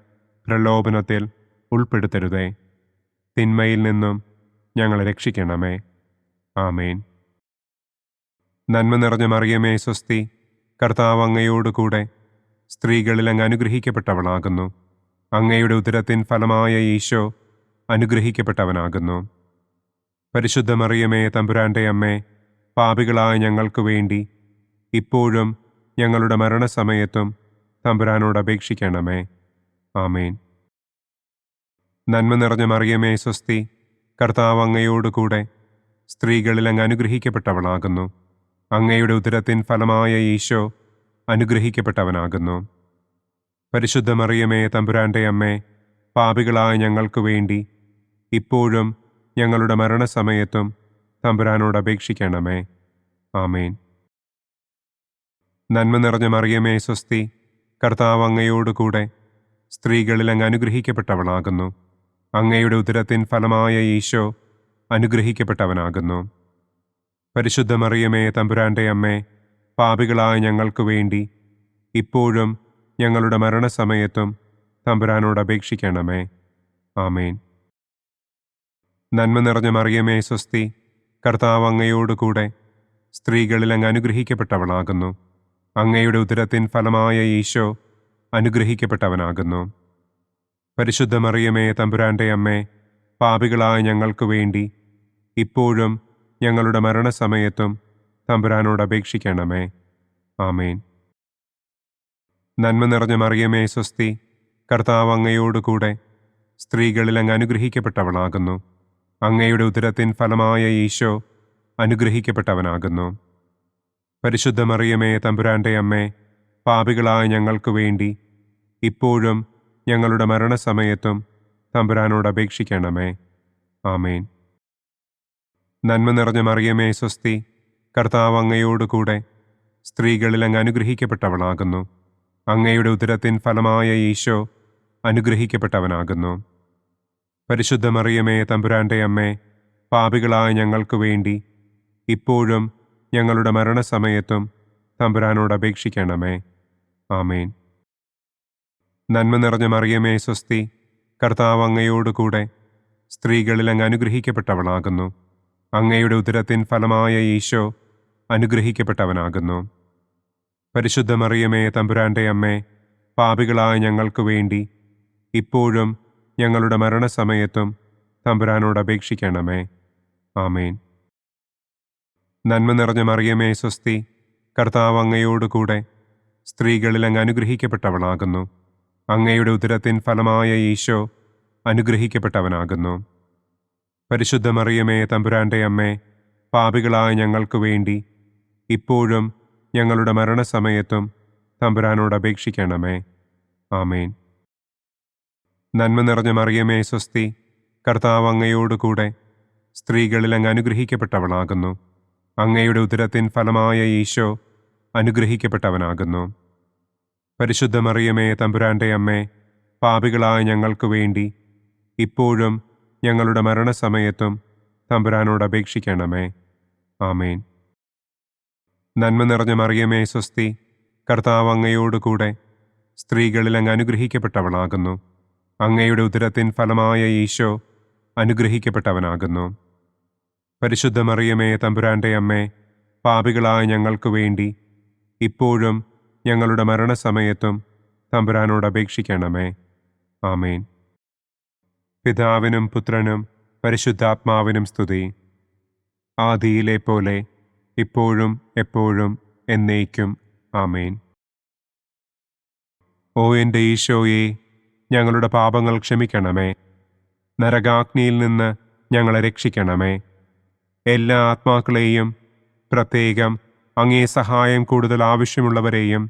S2: പ്രലോഭനത്തിൽ ഉൾപ്പെടുത്തരുതേ. തിന്മയിൽ നിന്നും ഞങ്ങളെ രക്ഷിക്കണമേ. ആമേൻ. നന്മ നിറഞ്ഞ മറിയമേ സ്വസ്തി, കർത്താവ് അങ്ങയോടുകൂടെ സ്ത്രീകളിൽ അങ്ങ് അനുഗ്രഹിക്കപ്പെട്ടവളാകുന്നു. അങ്ങയുടെ ഉദരത്തിൻ ഫലമായ ഈശോ അനുഗ്രഹിക്കപ്പെട്ടവനാകുന്നു. പരിശുദ്ധ മറിയമേ തമ്പുരാന്റെ അമ്മേ, പാപികളായ ഞങ്ങൾക്ക് വേണ്ടി ഇപ്പോഴും ഞങ്ങളുടെ മരണസമയത്തും തമ്പുരാനോട് അപേക്ഷിക്കണമേ. ആമേൻ. നന്മ നിറഞ്ഞ മറിയമേ സ്വസ്തി, കർത്താവ് അങ്ങയോടുകൂടെ സ്ത്രീകളിൽ അങ്ങ് അനുഗ്രഹിക്കപ്പെട്ടവളാകുന്നു. അങ്ങയുടെ ഉദരത്തിൻ ഫലമായ ഈശോ അനുഗ്രഹിക്കപ്പെട്ടവനാകുന്നു. പരിശുദ്ധ മറിയമേ തമ്പുരാന്റെ അമ്മേ, പാപികളായ ഞങ്ങൾക്ക് വേണ്ടി ഇപ്പോഴും ഞങ്ങളുടെ മരണസമയത്തും തമ്പുരാനോട് അപേക്ഷിക്കണമേ. ആമേൻ. നന്മ നിറഞ്ഞ മറിയമേ സ്വസ്തി, കർത്താവ് അങ്ങയോടുകൂടെ സ്ത്രീകളിൽ അങ്ങ് അനുഗ്രഹിക്കപ്പെട്ടവളാകുന്നു. അങ്ങയുടെ ഉദരത്തിൻ ഫലമായ ഈശോ അനുഗ്രഹിക്കപ്പെട്ടവനാകുന്നു. പരിശുദ്ധ മറിയമേ തമ്പുരാന്റെ അമ്മേ, പാപികളായ ഞങ്ങൾക്ക് വേണ്ടി ഇപ്പോഴും ഞങ്ങളുടെ മരണസമയത്തും തമ്പുരാനോട് അപേക്ഷിക്കണമേ. ആമേൻ. നന്മ നിറഞ്ഞ മറിയമേ സ്വസ്തി, കർത്താവ് അങ്ങയോടുകൂടെ സ്ത്രീകളിൽ അങ്ങ് അനുഗ്രഹിക്കപ്പെട്ടവളാകുന്നു. അങ്ങയുടെ ഉദരത്തിൻ ഫലമായ ഈശോ അനുഗ്രഹിക്കപ്പെട്ടവനാകുന്നു. പരിശുദ്ധ മറിയമേ, തമ്പുരാന്റെ അമ്മേ, പാപികളായ ഞങ്ങൾക്ക് വേണ്ടി ഇപ്പോഴും ഞങ്ങളുടെ മരണസമയത്തും തമ്പുരാനോട് അപേക്ഷിക്കണമേ. ആമേൻ. നന്മ നിറഞ്ഞ മറിയമേ, സ്വസ്തി, കർത്താവ് അങ്ങയോടുകൂടെ സ്ത്രീകളിൽ അങ്ങ് അനുഗ്രഹിക്കപ്പെട്ടവളാകുന്നു. അങ്ങയുടെ ഉദരത്തിൻ ഫലമായ ഈശോ അനുഗ്രഹിക്കപ്പെട്ടവനാകുന്നു. പരിശുദ്ധ മറിയമേ, തമ്പുരാന്റെ അമ്മേ, പാപികളായ ഞങ്ങൾക്ക് വേണ്ടി ഇപ്പോഴും ഞങ്ങളുടെ മരണസമയത്തും തമ്പുരാനോട് അപേക്ഷിക്കണമേ. ആമേൻ. നന്മ നിറഞ്ഞ മറിയമേ, സ്വസ്തി, കർത്താവ് അങ്ങയോടുകൂടെ സ്ത്രീകളിൽ അങ്ങ് അനുഗ്രഹിക്കപ്പെട്ടവളാകുന്നു. അങ്ങയുടെ ഉദരത്തിൻ ഫലമായ ഈശോ അനുഗ്രഹിക്കപ്പെട്ടവനാകുന്നു. പരിശുദ്ധ മറിയമേ, തമ്പുരാന്റെ അമ്മേ, പാപികളായ ഞങ്ങൾക്ക് വേണ്ടി ഇപ്പോഴും ഞങ്ങളുടെ മരണസമയത്തും തമ്പുരാനോട് അപേക്ഷിക്കണമേ. ആമേൻ. നന്മ നിറഞ്ഞ മറിയമേ, സ്വസ്തി, കർത്താവ് അങ്ങയോടുകൂടെ സ്ത്രീകളിൽ അങ്ങ് അനുഗ്രഹിക്കപ്പെട്ടവളാകുന്നു. അങ്ങയുടെ ഉദരത്തിൻ ഫലമായ ഈശോ അനുഗ്രഹിക്കപ്പെട്ടവനാകുന്നു. പരിശുദ്ധ മറിയമേ, തമ്പുരാന്റെ അമ്മേ, പാപികളായ ഞങ്ങൾക്ക് വേണ്ടി ഇപ്പോഴും ഞങ്ങളുടെ മരണസമയത്തും തമ്പുരാനോട് അപേക്ഷിക്കണമേ. ആമേൻ. നന്മ നിറഞ്ഞ മറിയമേ, സ്വസ്തി, കർത്താവ് അങ്ങയോടുകൂടെ സ്ത്രീകളിൽ അങ്ങ് അനുഗ്രഹിക്കപ്പെട്ടവളാകുന്നു. അങ്ങയുടെ ഉദരത്തിൻ ഫലമായ ഈശോ അനുഗ്രഹിക്കപ്പെട്ടവനാകുന്നു. പരിശുദ്ധ മറിയമേ, തമ്പുരാന്റെ അമ്മേ, പാപികളായ ഞങ്ങൾക്ക് വേണ്ടി ഇപ്പോഴും ഞങ്ങളുടെ മരണസമയത്തും തമ്പുരാനോട് അപേക്ഷിക്കണമേ. ആമേൻ. നന്മ നിറഞ്ഞ മറിയമേ, സ്വസ്തി, കർത്താവ് അങ്ങയോടുകൂടെ സ്ത്രീകളിൽ അങ്ങ് അനുഗ്രഹിക്കപ്പെട്ടവളാകുന്നു. അങ്ങയുടെ ഉദരത്തിൻ ഫലമായ ഈശോ അനുഗ്രഹിക്കപ്പെട്ടവനാകുന്നു. പരിശുദ്ധ മറിയമേ, തമ്പുരാന്റെ അമ്മേ, പാപികളായ ഞങ്ങൾക്ക് വേണ്ടി ഇപ്പോഴും ഞങ്ങളുടെ മരണസമയത്തും തമ്പുരാനോട് അപേക്ഷിക്കണമേ. ആമേൻ. നന്മ നിറഞ്ഞ മറിയമേ, സ്വസ്തി, കർത്താവ് അങ്ങയോടുകൂടെ സ്ത്രീകളിൽ അങ്ങ് അനുഗ്രഹിക്കപ്പെട്ടവളാകുന്നു. അങ്ങയുടെ ഉദരത്തിൻ ഫലമായ ഈശോ അനുഗ്രഹിക്കപ്പെട്ടവനാകുന്നു. പരിശുദ്ധ മറിയമേ, തമ്പുരാന്റെ അമ്മേ, പാപികളായ ഞങ്ങൾക്ക് വേണ്ടി ഇപ്പോഴും ഞങ്ങളുടെ മരണസമയത്തും തമ്പുരാനോട് അപേക്ഷിക്കണമേ. ആമേൻ. പിതാവിനും പുത്രനും പരിശുദ്ധാത്മാവിനും സ്തുതി. ആദിയിലെ പോലെ ഇപ്പോഴും എപ്പോഴും എന്നേക്കും. ആമേൻ. ഓ എൻ്റെ ഈശോയെ, ഞങ്ങളുടെ പാപങ്ങൾ ക്ഷമിക്കണമേ. നരകാഗ്നിയിൽ നിന്ന് ഞങ്ങളെ രക്ഷിക്കണമേ. എല്ലാ ആത്മാക്കളെയും, പ്രത്യേകം അങ്ങേ സഹായം കൂടുതൽ ആവശ്യമുള്ളവരെയും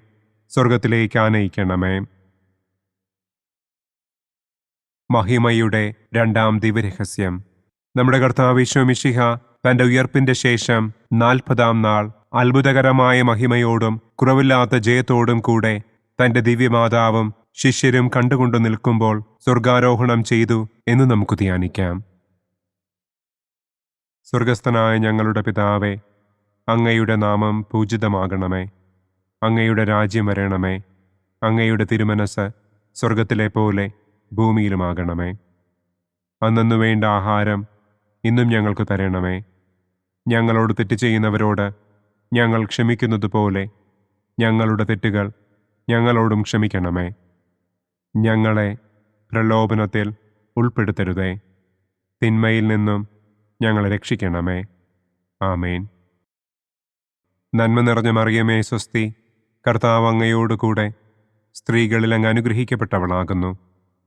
S2: സ്വർഗത്തിലേക്ക് ആനയിക്കണമേ. മഹിമയുടെ രണ്ടാം ദിവ്യരഹസ്യം. നമ്മുടെ കർത്താവ് ഈശോ മിശിഹ തന്റെ ഉയർപ്പിന്റെ ശേഷം 40-ാം നാൾ അത്ഭുതകരമായ മഹിമയോടും കുറവില്ലാത്ത ജയത്തോടും കൂടെ തന്റെ ദിവ്യമാതാവും ശിഷ്യരും കണ്ടുകൊണ്ടു നിൽക്കുമ്പോൾ സ്വർഗാരോഹണം ചെയ്തു എന്ന് നമുക്ക് ധ്യാനിക്കാം. സ്വർഗസ്ഥനായ ഞങ്ങളുടെ പിതാവേ, അങ്ങയുടെ നാമം പൂജിതമാകണമേ. അങ്ങയുടെ രാജ്യം വരണമേ. അങ്ങയുടെ തിരുമനസ് സ്വർഗത്തിലെ പോലെ ഭൂമിയിലുമാകണമേ. അന്നു വേണ്ട ആഹാരം ഇന്നും ഞങ്ങൾക്ക് തരണമേ. ഞങ്ങളോട് തെറ്റ് ചെയ്യുന്നവരോട് ഞങ്ങൾ ക്ഷമിക്കുന്നത് പോലെ ഞങ്ങളുടെ തെറ്റുകൾ ഞങ്ങളോടും ക്ഷമിക്കണമേ. ഞങ്ങളെ പ്രലോഭനത്തിൽ ഉൾപ്പെടുത്തരുതേ. തിന്മയിൽ നിന്നും ഞങ്ങളെ രക്ഷിക്കണമേ. ആമേൻ. നന്മ നിറഞ്ഞ മറിയമേ, സ്വസ്തി, കർത്താവ് അങ്ങയോടുകൂടെ സ്ത്രീകളിൽ അങ്ങ് അനുഗ്രഹിക്കപ്പെട്ടവളാകുന്നു.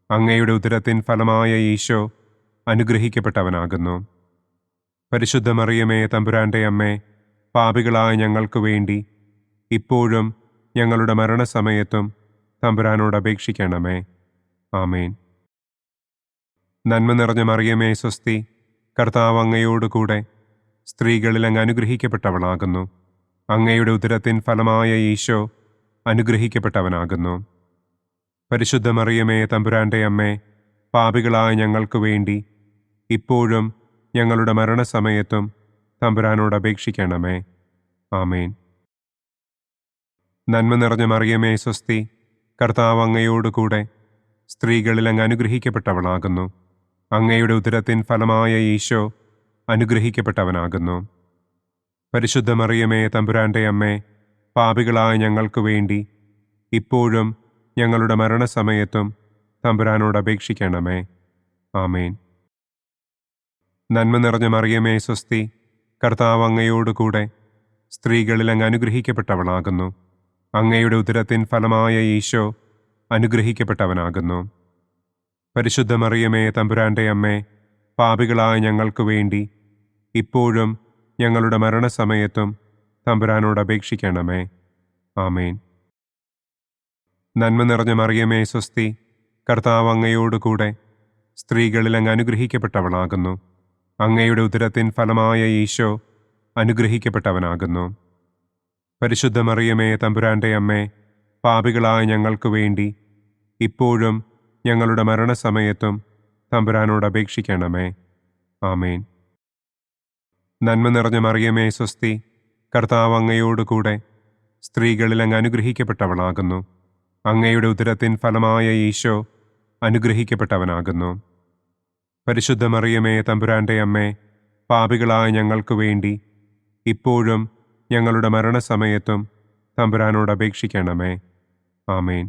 S2: അങ്ങയുടെ ഉദരത്തിൻ ഫലമായ ഈശോ അനുഗ്രഹിക്കപ്പെട്ടവനാകുന്നു. പരിശുദ്ധ മറിയമേ, തമ്പുരാന്റെ അമ്മേ, പാപികളായ ഞങ്ങൾക്ക് വേണ്ടി ഇപ്പോഴും ഞങ്ങളുടെ മരണസമയത്തും തമ്പുരാനോട് അപേക്ഷിക്കണമേ. ആമേൻ. നന്മ നിറഞ്ഞ മറിയമേ, സ്വസ്തി, കർത്താവ് അങ്ങയോടുകൂടെ സ്ത്രീകളിൽ അങ്ങ് അനുഗ്രഹിക്കപ്പെട്ടവളാകുന്നു. അങ്ങയുടെ ഉദരത്തിൻ ഫലമായ ഈശോ അനുഗ്രഹിക്കപ്പെട്ടവനാകുന്നു. പരിശുദ്ധ മറിയമേ, തമ്പുരാന്റെ അമ്മേ, പാപികളായ ഞങ്ങൾക്ക് വേണ്ടി ഇപ്പോഴും ഞങ്ങളുടെ മരണസമയത്തും തമ്പുരാനോട് അപേക്ഷിക്കണമേ. ആമേൻ. നന്മ നിറഞ്ഞ മറിയമേ, സ്വസ്തി, കർത്താവ് അങ്ങയോടുകൂടെ സ്ത്രീകളിൽ അങ്ങ് അനുഗ്രഹിക്കപ്പെട്ടവളാകുന്നു. അങ്ങയുടെ ഉദരത്തിൻ ഫലമായ ഈശോ അനുഗ്രഹിക്കപ്പെട്ടവനാകുന്നു. പരിശുദ്ധ മറിയമേ തമ്പുരാന്റെ അമ്മേ, പാപികളായ ഞങ്ങൾക്ക് വേണ്ടി ഇപ്പോഴും ഞങ്ങളുടെ മരണസമയത്തും തമ്പുരാനോട് അപേക്ഷിക്കണമേ. ആമേൻ. നന്മ നിറഞ്ഞ മറിയമേ സ്വസ്തി, കർത്താവ് അങ്ങയോടുകൂടെ സ്ത്രീകളിൽ അങ്ങ് അനുഗ്രഹിക്കപ്പെട്ടവളാകുന്നു. അങ്ങയുടെ ഉദരത്തിൻ ഫലമായ ഈശോ അനുഗ്രഹിക്കപ്പെട്ടവനാകുന്നു. പരിശുദ്ധ മറിയമേ തമ്പുരാന്റെ അമ്മേ, പാപികളായ ഞങ്ങൾക്ക് വേണ്ടി ഇപ്പോഴും ഞങ്ങളുടെ മരണസമയത്തും തമ്പുരാനോട് അപേക്ഷിക്കണമേ. ആമേൻ. നന്മ നിറഞ്ഞ മറിയമേ സ്വസ്തി, കർത്താവ് അങ്ങയോടുകൂടെ സ്ത്രീകളിൽ അങ്ങ് അനുഗ്രഹിക്കപ്പെട്ടവളാകുന്നു. അങ്ങയുടെ ഉദരത്തിൻ ഫലമായ ഈശോ അനുഗ്രഹിക്കപ്പെട്ടവനാകുന്നു. പരിശുദ്ധ മറിയമേ തമ്പുരാന്റെ അമ്മേ, പാപികളായ ഞങ്ങൾക്ക് വേണ്ടി ഇപ്പോഴും ഞങ്ങളുടെ മരണസമയത്തും തമ്പുരാനോട് അപേക്ഷിക്കണമേ. ആമേൻ. നന്മ നിറഞ്ഞ മറിയമേ സ്വസ്തി, കർത്താവ് അങ്ങയോടുകൂടെ സ്ത്രീകളിൽ അങ്ങ് അനുഗ്രഹിക്കപ്പെട്ടവളാകുന്നു. അങ്ങയുടെ ഉദരത്തിൻ ഫലമായ ഈശോ അനുഗ്രഹിക്കപ്പെട്ടവനാകുന്നു. പരിശുദ്ധ മറിയമേ തമ്പുരാന്റെ അമ്മേ, പാപികളായ ഞങ്ങൾക്ക് വേണ്ടി ഇപ്പോഴും ഞങ്ങളുടെ മരണസമയത്തും തമ്പുരാനോട് അപേക്ഷിക്കണമേ. ആമേൻ.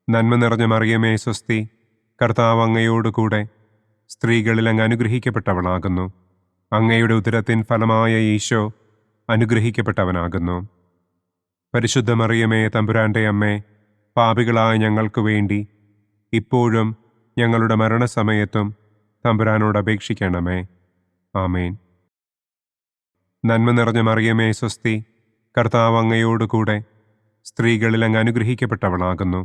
S2: നന്മ നിറഞ്ഞ മറിയമേ സ്വസ്തി, കർത്താവ് അങ്ങയോടുകൂടെ സ്ത്രീകളിൽ അങ്ങ് അനുഗ്രഹിക്കപ്പെട്ടവളാകുന്നു. അങ്ങയുടെ ഉദരത്തിൻ ഫലമായ ഈശോ അനുഗ്രഹിക്കപ്പെട്ടവനാകുന്നു. പരിശുദ്ധ മറിയമേ തമ്പുരാന്റെ അമ്മേ, പാപികളായ ഞങ്ങൾക്ക് വേണ്ടി ഇപ്പോഴും ഞങ്ങളുടെ മരണസമയത്തും തമ്പുരാനോട് അപേക്ഷിക്കണമേ. ആമേൻ. നന്മ നിറഞ്ഞ മറിയമേ സ്വസ്തി, കർത്താവ് അങ്ങയോടുകൂടെ സ്ത്രീകളിൽ അങ്ങ് അനുഗ്രഹിക്കപ്പെട്ടവളാകുന്നു.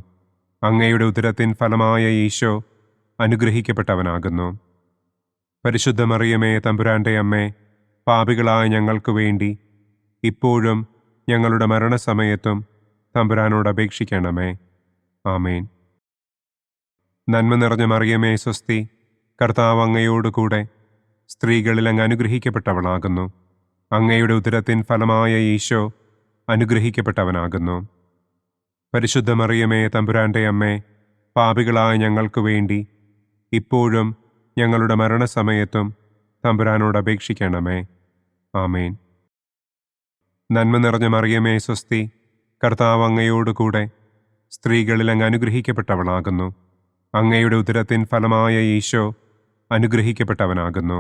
S2: അങ്ങയുടെ ഉദരത്തിൻ ഫലമായ ഈശോ അനുഗ്രഹിക്കപ്പെട്ടവനാകുന്നു. പരിശുദ്ധ മറിയമേ തമ്പുരാന്റെ അമ്മേ, പാപികളായ ഞങ്ങൾക്ക് വേണ്ടി ഇപ്പോഴും ഞങ്ങളുടെ മരണസമയത്തും തമ്പുരാനോട് അപേക്ഷിക്കണമേ. ആമേൻ. നന്മ നിറഞ്ഞ മറിയമേ സ്വസ്തി, കർത്താവ് അങ്ങയോടുകൂടെ സ്ത്രീകളിൽ അങ്ങ് അനുഗ്രഹിക്കപ്പെട്ടവളാകുന്നു. അങ്ങയുടെ ഉദരത്തിൻ ഫലമായ ഈശോ അനുഗ്രഹിക്കപ്പെട്ടവനാകുന്നു. പരിശുദ്ധ മറിയമേ തമ്പുരാന്റെ അമ്മേ, പാപികളായ ഞങ്ങൾക്ക് വേണ്ടി ഇപ്പോഴും ഞങ്ങളുടെ മരണസമയത്തും തമ്പുരാനോട് അപേക്ഷിക്കണമേ. ആമേൻ. നന്മ നിറഞ്ഞ മറിയമേ സ്വസ്തി, കർത്താവ് അങ്ങയോടുകൂടെ സ്ത്രീകളിൽ അങ്ങ് അനുഗ്രഹിക്കപ്പെട്ടവളാകുന്നു. അങ്ങയുടെ ഉദരത്തിൻ ഫലമായ ഈശോ അനുഗ്രഹിക്കപ്പെട്ടവനാകുന്നു.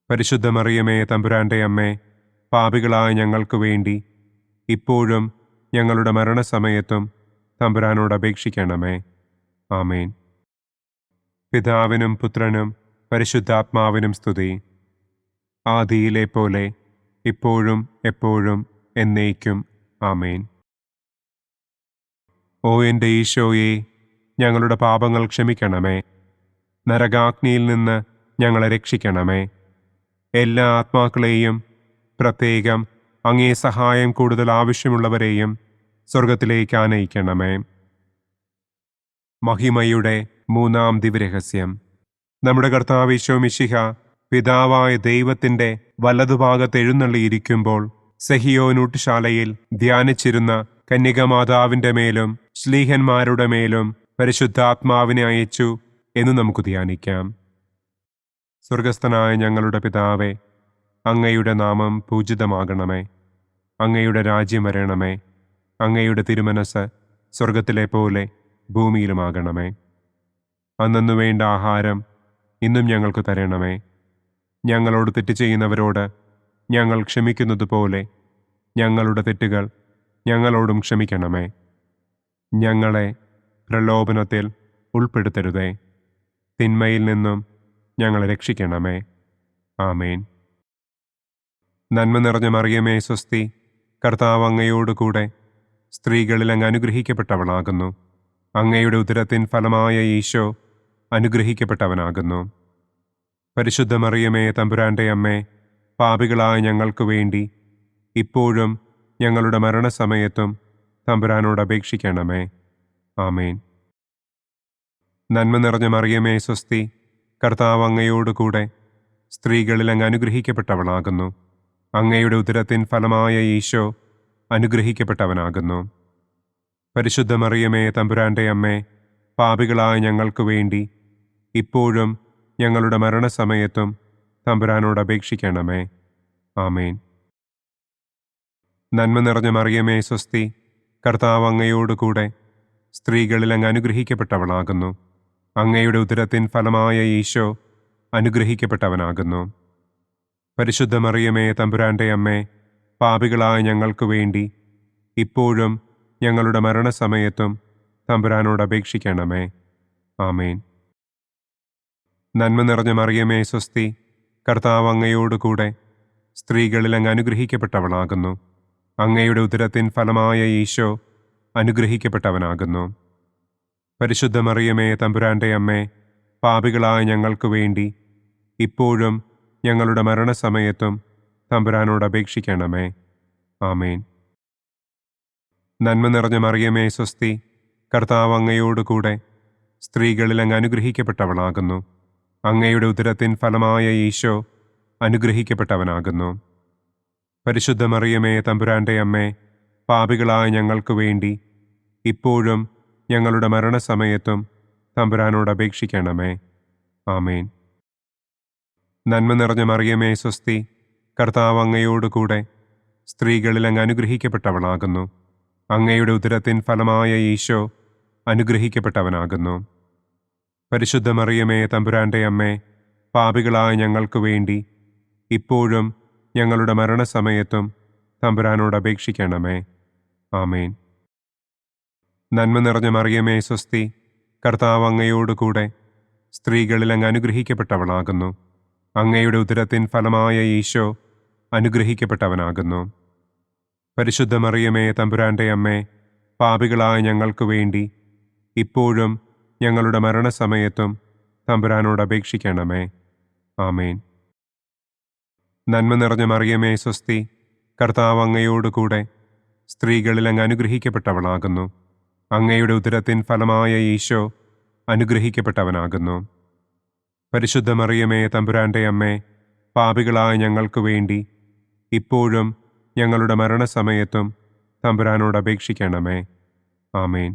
S2: പരിശുദ്ധ മറിയമേ തമ്പുരാന്റെ അമ്മേ, പാപികളായ ഞങ്ങൾക്ക് വേണ്ടി ഇപ്പോഴും ഞങ്ങളുടെ മരണസമയത്തും തമ്പുരാനോട് അപേക്ഷിക്കണമേ. ആമേൻ. പിതാവിനും പുത്രനും പരിശുദ്ധാത്മാവിനും സ്തുതി. ആദിയിലെ പോലെ ഇപ്പോഴും എപ്പോഴും എന്നേക്കും. ആമേൻ. ഓ എൻ്റെ ഈശോയെ, ഞങ്ങളുടെ പാപങ്ങൾ ക്ഷമിക്കണമേ. നരകാഗ്നിയിൽ നിന്ന് ഞങ്ങളെ രക്ഷിക്കണമേ. എല്ലാ ആത്മാക്കളെയും, പ്രത്യേകം അങ്ങേ സഹായം കൂടുതൽ ആവശ്യമുള്ളവരെയും സ്വർഗത്തിലേക്ക് ആനയിക്കണമേ. മഹിമയുടെ മൂന്നാം ദിവ്യരഹസ്യം. നമ്മുടെ കർത്താവ് ഈശോ മിശിഹ പിതാവായ ദൈവത്തിൻ്റെ വലതുഭാഗത്ത് എഴുന്നള്ളിയിരിക്കുമ്പോൾ സെഹിയോനൂട്ടുശാലയിൽ ധ്യാനിച്ചിരുന്ന കന്യകമാതാവിൻ്റെ മേലും ശ്ലീഹന്മാരുടെ മേലും പരിശുദ്ധാത്മാവിനെ അയച്ചു എന്ന് നമുക്ക് ധ്യാനിക്കാം. സ്വർഗസ്ഥനായ ഞങ്ങളുടെ പിതാവേ, അങ്ങയുടെ നാമം പൂജിതമാകണമേ. അങ്ങയുടെ രാജ്യം വരണമേ. അങ്ങയുടെ തിരുമനസ് സ്വർഗത്തിലെ പോലെ ഭൂമിയിലുമാകണമേ. അന്നു വേണ്ട ആഹാരം ഇന്നും ഞങ്ങൾക്ക് തരണമേ. ഞങ്ങളോട് തെറ്റ് ചെയ്യുന്നവരോട് ഞങ്ങൾ ക്ഷമിക്കുന്നത് പോലെ ഞങ്ങളുടെ തെറ്റുകൾ ഞങ്ങളോടും ക്ഷമിക്കണമേ. ഞങ്ങളെ പ്രലോഭനത്തിൽ ഉൾപ്പെടുത്തരുതേ. തിന്മയിൽ നിന്നും ഞങ്ങളെ രക്ഷിക്കണമേ. ആമേൻ. നന്മ നിറഞ്ഞ മറിയമേ സ്വസ്തി, കർത്താവ് അങ്ങയോടുകൂടെ സ്ത്രീകളിൽ അങ്ങ് അനുഗ്രഹിക്കപ്പെട്ടവളാകുന്നു. അങ്ങയുടെ ഉദരത്തിൻ ഫലമായ ഈശോ അനുഗ്രഹിക്കപ്പെട്ടവനാകുന്നു. പരിശുദ്ധ മറിയമേ തമ്പുരാന്റെ അമ്മേ, പാപികളായ ഞങ്ങൾക്ക് വേണ്ടി ഇപ്പോഴും ഞങ്ങളുടെ മരണസമയത്തും തമ്പുരാനോട് അപേക്ഷിക്കണമേ. ആമേൻ. നന്മ നിറഞ്ഞ മറിയമേ സ്വസ്തി, കർത്താവ് അങ്ങയോടുകൂടെ സ്ത്രീകളിൽ അങ്ങ് അനുഗ്രഹിക്കപ്പെട്ടവളാകുന്നു. അങ്ങയുടെ ഉദരത്തിൻ ഫലമായ ഈശോ അനുഗ്രഹിക്കപ്പെട്ടവനാകുന്നു. പരിശുദ്ധ മറിയമേ തമ്പുരാന്റെ അമ്മേ, പാപികളായ ഞങ്ങൾക്ക് വേണ്ടി ഇപ്പോഴും ഞങ്ങളുടെ മരണസമയത്തും തമ്പുരാനോട് അപേക്ഷിക്കണമേ. ആമേൻ. നന്മ നിറഞ്ഞ മറിയമേ സ്വസ്തി, കർത്താവ് അങ്ങയോടുകൂടെ സ്ത്രീകളിൽ അങ്ങ് അനുഗ്രഹിക്കപ്പെട്ടവളാകുന്നു. അങ്ങയുടെ ഉദരത്തിൻ ഫലമായ ഈശോ അനുഗ്രഹിക്കപ്പെട്ടവനാകുന്നു. പരിശുദ്ധ മറിയമേ തമ്പുരാന്റെ അമ്മേ, പാപികളായ ഞങ്ങൾക്ക് വേണ്ടി ഇപ്പോഴും ഞങ്ങളുടെ മരണസമയത്തും തമ്പുരാനോട് അപേക്ഷിക്കണമേ. ആമേൻ. നന്മ നിറഞ്ഞ മറിയമേ സ്വസ്തി, കർത്താവ് അങ്ങയോടുകൂടെ സ്ത്രീകളിൽ അങ്ങ് അനുഗ്രഹിക്കപ്പെട്ടവളാകുന്നു. അങ്ങയുടെ ഉദരത്തിൻ ഫലമായ ഈശോ അനുഗ്രഹിക്കപ്പെട്ടവനാകുന്നു. പരിശുദ്ധ മറിയമേ തമ്പുരാന്റെ അമ്മേ, പാപികളായ ഞങ്ങൾക്ക് വേണ്ടി ഇപ്പോഴും ഞങ്ങളുടെ മരണസമയത്തും തമ്പുരാനോട് അപേക്ഷിക്കണമേ. ആമേൻ. നന്മ നിറഞ്ഞ മറിയമേ സ്വസ്തി, കർത്താവ് അങ്ങയോടുകൂടെ സ്ത്രീകളിൽ അങ്ങ് അനുഗ്രഹിക്കപ്പെട്ടവളാകുന്നു. അങ്ങയുടെ ഉദരത്തിൻ ഫലമായ ഈശോ അനുഗ്രഹിക്കപ്പെട്ടവനാകുന്നു. പരിശുദ്ധ മറിയമേ തമ്പുരാന്റെ അമ്മേ, പാപികളായ ഞങ്ങൾക്ക് വേണ്ടി ഇപ്പോഴും ഞങ്ങളുടെ മരണസമയത്തും തമ്പുരാനോട് അപേക്ഷിക്കണമേ. ആമേൻ. നന്മ നിറഞ്ഞ മറിയമേ സ്വസ്തി, കർത്താവ് അങ്ങയോടുകൂടെ സ്ത്രീകളിൽ അങ്ങ് അനുഗ്രഹിക്കപ്പെട്ടവളാകുന്നു. അങ്ങയുടെ ഉദരത്തിൻ ഫലമായ ഈശോ അനുഗ്രഹിക്കപ്പെട്ടവനാകുന്നു. പരിശുദ്ധ മറിയമേ തമ്പുരാന്റെ അമ്മേ, പാപികളായ ഞങ്ങൾക്ക് വേണ്ടി ഇപ്പോഴും ഞങ്ങളുടെ മരണസമയത്തും തമ്പുരാനോട് അപേക്ഷിക്കണമേ. ആമേൻ. നന്മ നിറഞ്ഞ മറിയമേ സ്വസ്തി, കർത്താവ് അങ്ങയോടുകൂടെ സ്ത്രീകളിൽ അങ്ങ് അനുഗ്രഹിക്കപ്പെട്ടവളാകുന്നു. അങ്ങയുടെ ഉദരത്തിൻ ഫലമായ ഈശോ അനുഗ്രഹിക്കപ്പെട്ടവനാകുന്നു. പരിശുദ്ധ മറിയമേ തമ്പുരാന്റെ അമ്മേ, പാപികളായ ഞങ്ങൾക്ക് വേണ്ടി ഇപ്പോഴും ഞങ്ങളുടെ മരണസമയത്തും തമ്പുരാനോട് അപേക്ഷിക്കണമേ. ആമേൻ. നന്മ നിറഞ്ഞ മറിയമേ സ്വസ്തി, കർത്താവ് അങ്ങയോടുകൂടെ സ്ത്രീകളിൽ അങ്ങ് അനുഗ്രഹിക്കപ്പെട്ടവളാകുന്നു. അങ്ങയുടെ ഉദരത്തിൻ ഫലമായ ഈശോ അനുഗ്രഹിക്കപ്പെട്ടവനാകുന്നു. പരിശുദ്ധ മറിയമേ തമ്പുരാന്റെ അമ്മേ, പാപികളായ ഞങ്ങൾക്ക് വേണ്ടി ഇപ്പോഴും ഞങ്ങളുടെ മരണസമയത്തും തമ്പുരാനോട് അപേക്ഷിക്കണമേ. ആമേൻ.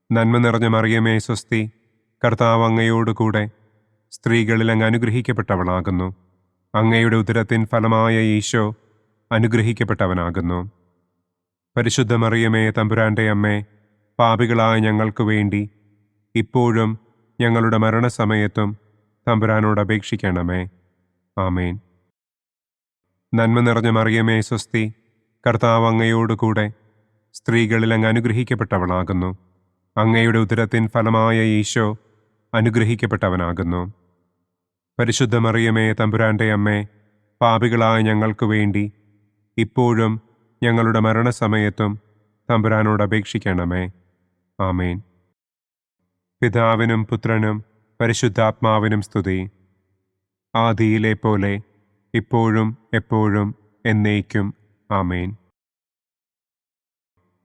S2: നന്മ നിറഞ്ഞ മറിയമേ സ്വസ്തി, കർത്താവ് അങ്ങയോടുകൂടെ സ്ത്രീകളിൽ അങ്ങ് അനുഗ്രഹിക്കപ്പെട്ടവളാകുന്നു. അങ്ങയുടെ ഉദരത്തിൻ ഫലമായ ഈശോ അനുഗ്രഹിക്കപ്പെട്ടവനാകുന്നു. പരിശുദ്ധ മറിയമേ തമ്പുരാന്റെ അമ്മേ, പാപികളായ ഞങ്ങൾക്ക് വേണ്ടി ഇപ്പോഴും ഞങ്ങളുടെ മരണസമയത്തും തമ്പുരാനോട് അപേക്ഷിക്കണമേ. ആമേൻ. നന്മ നിറഞ്ഞ മറിയമേ സ്വസ്തി, കർത്താവ് അങ്ങയോടുകൂടെ സ്ത്രീകളിൽ അങ്ങ് അനുഗ്രഹിക്കപ്പെട്ടവളാകുന്നു. അങ്ങയുടെ ഉദരത്തിൻ ഫലമായ ഈശോ അനുഗ്രഹിക്കപ്പെട്ടവനാകുന്നു. പരിശുദ്ധ മറിയമേ തമ്പുരാന്റെ അമ്മേ, പാപികളായ ഞങ്ങൾക്ക് വേണ്ടി ഇപ്പോഴും ഞങ്ങളുടെ മരണസമയത്തും തമ്പുരാനോട് അപേക്ഷിക്കണമേ. ആമേൻ. പിതാവിനും പുത്രനും പരിശുദ്ധാത്മാവിനും സ്തുതി. ആദിയിലെ പോലെ ഇപ്പോഴും എപ്പോഴും എന്നേക്കും. ആമേൻ.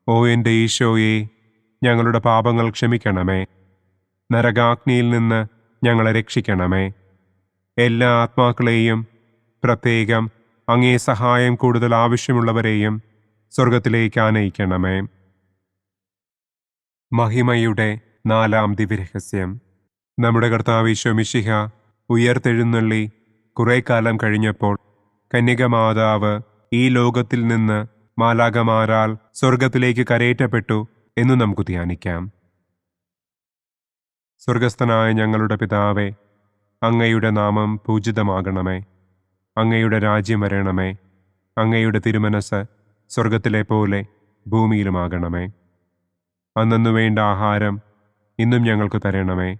S2: ഓ എൻ്റെ ഈശോയെ, ഞങ്ങളുടെ പാപങ്ങൾ ക്ഷമിക്കണമേ. നരകാഗ്നിയിൽ നിന്ന് ഞങ്ങളെ രക്ഷിക്കണമേ. എല്ലാ ആത്മാക്കളെയും, പ്രത്യേകം അങ്ങേ സഹായം കൂടുതൽ ആവശ്യമുള്ളവരെയും സ്വർഗത്തിലേക്ക് ആനയിക്കണമേ. മഹിമയുടെ 4-ാം ദിവ്യരഹസ്യം. നമ്മുടെ കർത്താവ് ഈശോ മിശിഹ ഉയർത്തെഴുന്നള്ളി കുറെ കാലം കഴിഞ്ഞപ്പോൾ കന്യകമാതാവ് ഈ ലോകത്തിൽ നിന്ന് മാലാഖമാരാൽ സ്വർഗത്തിലേക്ക് കരയേറ്റപ്പെട്ടു എന്നു നമുക്ക് ധ്യാനിക്കാം. സ്വർഗസ്ഥനായ ഞങ്ങളുടെ പിതാവേ, അങ്ങയുടെ നാമം പൂജിതമാകണമേ. അങ്ങയുടെ രാജ്യം വരണമേ. അങ്ങയുടെ തിരുമനസ് സ്വർഗത്തിലെ പോലെ ഭൂമിയിലുമാകണമേ. അന്നന്നു വേണ്ട ആഹാരം ഇന്നും ഞങ്ങൾക്ക് തരണമേ.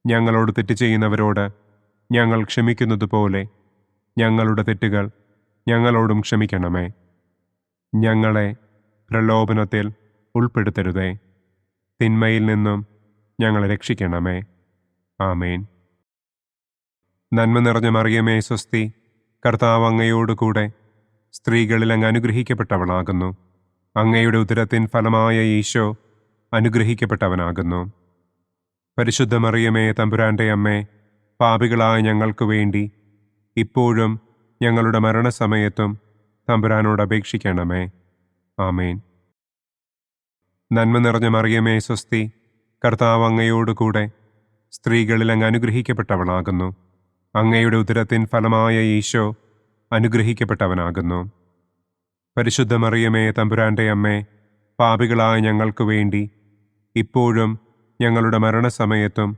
S2: ഞങ്ങളോട് തെറ്റ് ചെയ്യുന്നവരോട് ഞങ്ങൾ ക്ഷമിക്കുന്നത് പോലെ ഞങ്ങളുടെ തെറ്റുകൾ ഞങ്ങളോടും ക്ഷമിക്കണമേ. ഞങ്ങളെ പ്രലോഭനത്തിൽ ഉൾപ്പെടുത്തരുതേ. തിന്മയിൽ നിന്നും ഞങ്ങളെ രക്ഷിക്കണമേ. ആമേൻ. നന്മ നിറഞ്ഞ മറിയമേ സ്വസ്തി, കർത്താവ് അങ്ങയോടുകൂടെ സ്ത്രീകളിൽ അങ്ങ് അനുഗ്രഹിക്കപ്പെട്ടവളാകുന്നു. അങ്ങയുടെ ഉദരത്തിൻ ഫലമായ ഈശോ അനുഗ്രഹിക്കപ്പെട്ടവനാകുന്നു. പരിശുദ്ധ മറിയമേ തമ്പുരാന്റെ അമ്മേ, പാപികളായ ഞങ്ങൾക്ക് വേണ്ടി ഇപ്പോഴും ഞങ്ങളുടെ മരണസമയത്തും തമ്പുരാനോട് അപേക്ഷിക്കണമേ. ആമേൻ. നന്മ നിറഞ്ഞ മറിയമേ സ്വസ്തി, കർത്താവ് അങ്ങയോടുകൂടെ സ്ത്രീകളിൽ അങ്ങ് അനുഗ്രഹിക്കപ്പെട്ടവളാകുന്നു. അങ്ങയുടെ ഉദരത്തിൻ ഫലമായ ഈശോ അനുഗ്രഹിക്കപ്പെട്ടവനാകുന്നു. പരിശുദ്ധ മറിയമേ, തമ്പുരാന്റെ അമ്മേ, പാപികളായ ഞങ്ങൾക്ക് വേണ്ടി ഇപ്പോഴും ഞങ്ങളുടെ മരണസമയത്തും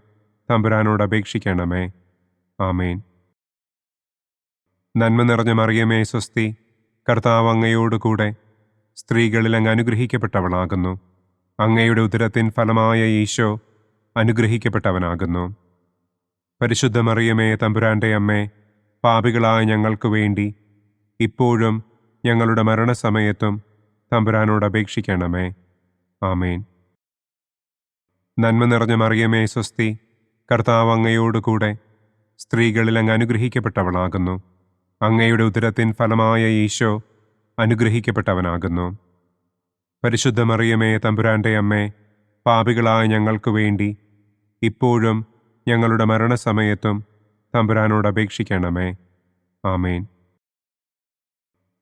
S2: തമ്പുരാനോട് അപേക്ഷിക്കണമേ. ആമേൻ. നന്മ നിറഞ്ഞ മറിയമേ, സ്വസ്തി, കർത്താവ് അങ്ങയോടുകൂടെ സ്ത്രീകളിൽ അങ്ങ് അനുഗ്രഹിക്കപ്പെട്ടവളാകുന്നു. അങ്ങയുടെ ഉദരത്തിൻ ഫലമായ ഈശോ അനുഗ്രഹിക്കപ്പെട്ടവനാകുന്നു. പരിശുദ്ധ മറിയമേ, തമ്പുരാന്റെ അമ്മേ, പാപികളായ ഞങ്ങൾക്ക് വേണ്ടി ഇപ്പോഴും ഞങ്ങളുടെ മരണസമയത്തും തമ്പുരാനോട് അപേക്ഷിക്കണമേ. ആമേൻ. നന്മ നിറഞ്ഞ മറിയമേ, സ്വസ്തി, കർത്താവ് അങ്ങയോടുകൂടെ സ്ത്രീകളിൽ അങ്ങ് അനുഗ്രഹിക്കപ്പെട്ടവളാകുന്നു. അങ്ങയുടെ ഉദരത്തിൻ ഫലമായ ഈശോ അനുഗ്രഹിക്കപ്പെട്ടവനാകുന്നു. പരിശുദ്ധ മറിയമേ, തമ്പുരാന്റെ അമ്മേ, പാപികളായ ഞങ്ങൾക്ക് വേണ്ടി ഇപ്പോഴും ഞങ്ങളുടെ മരണസമയത്തും തമ്പുരാനോട് അപേക്ഷിക്കണമേ. ആമേൻ.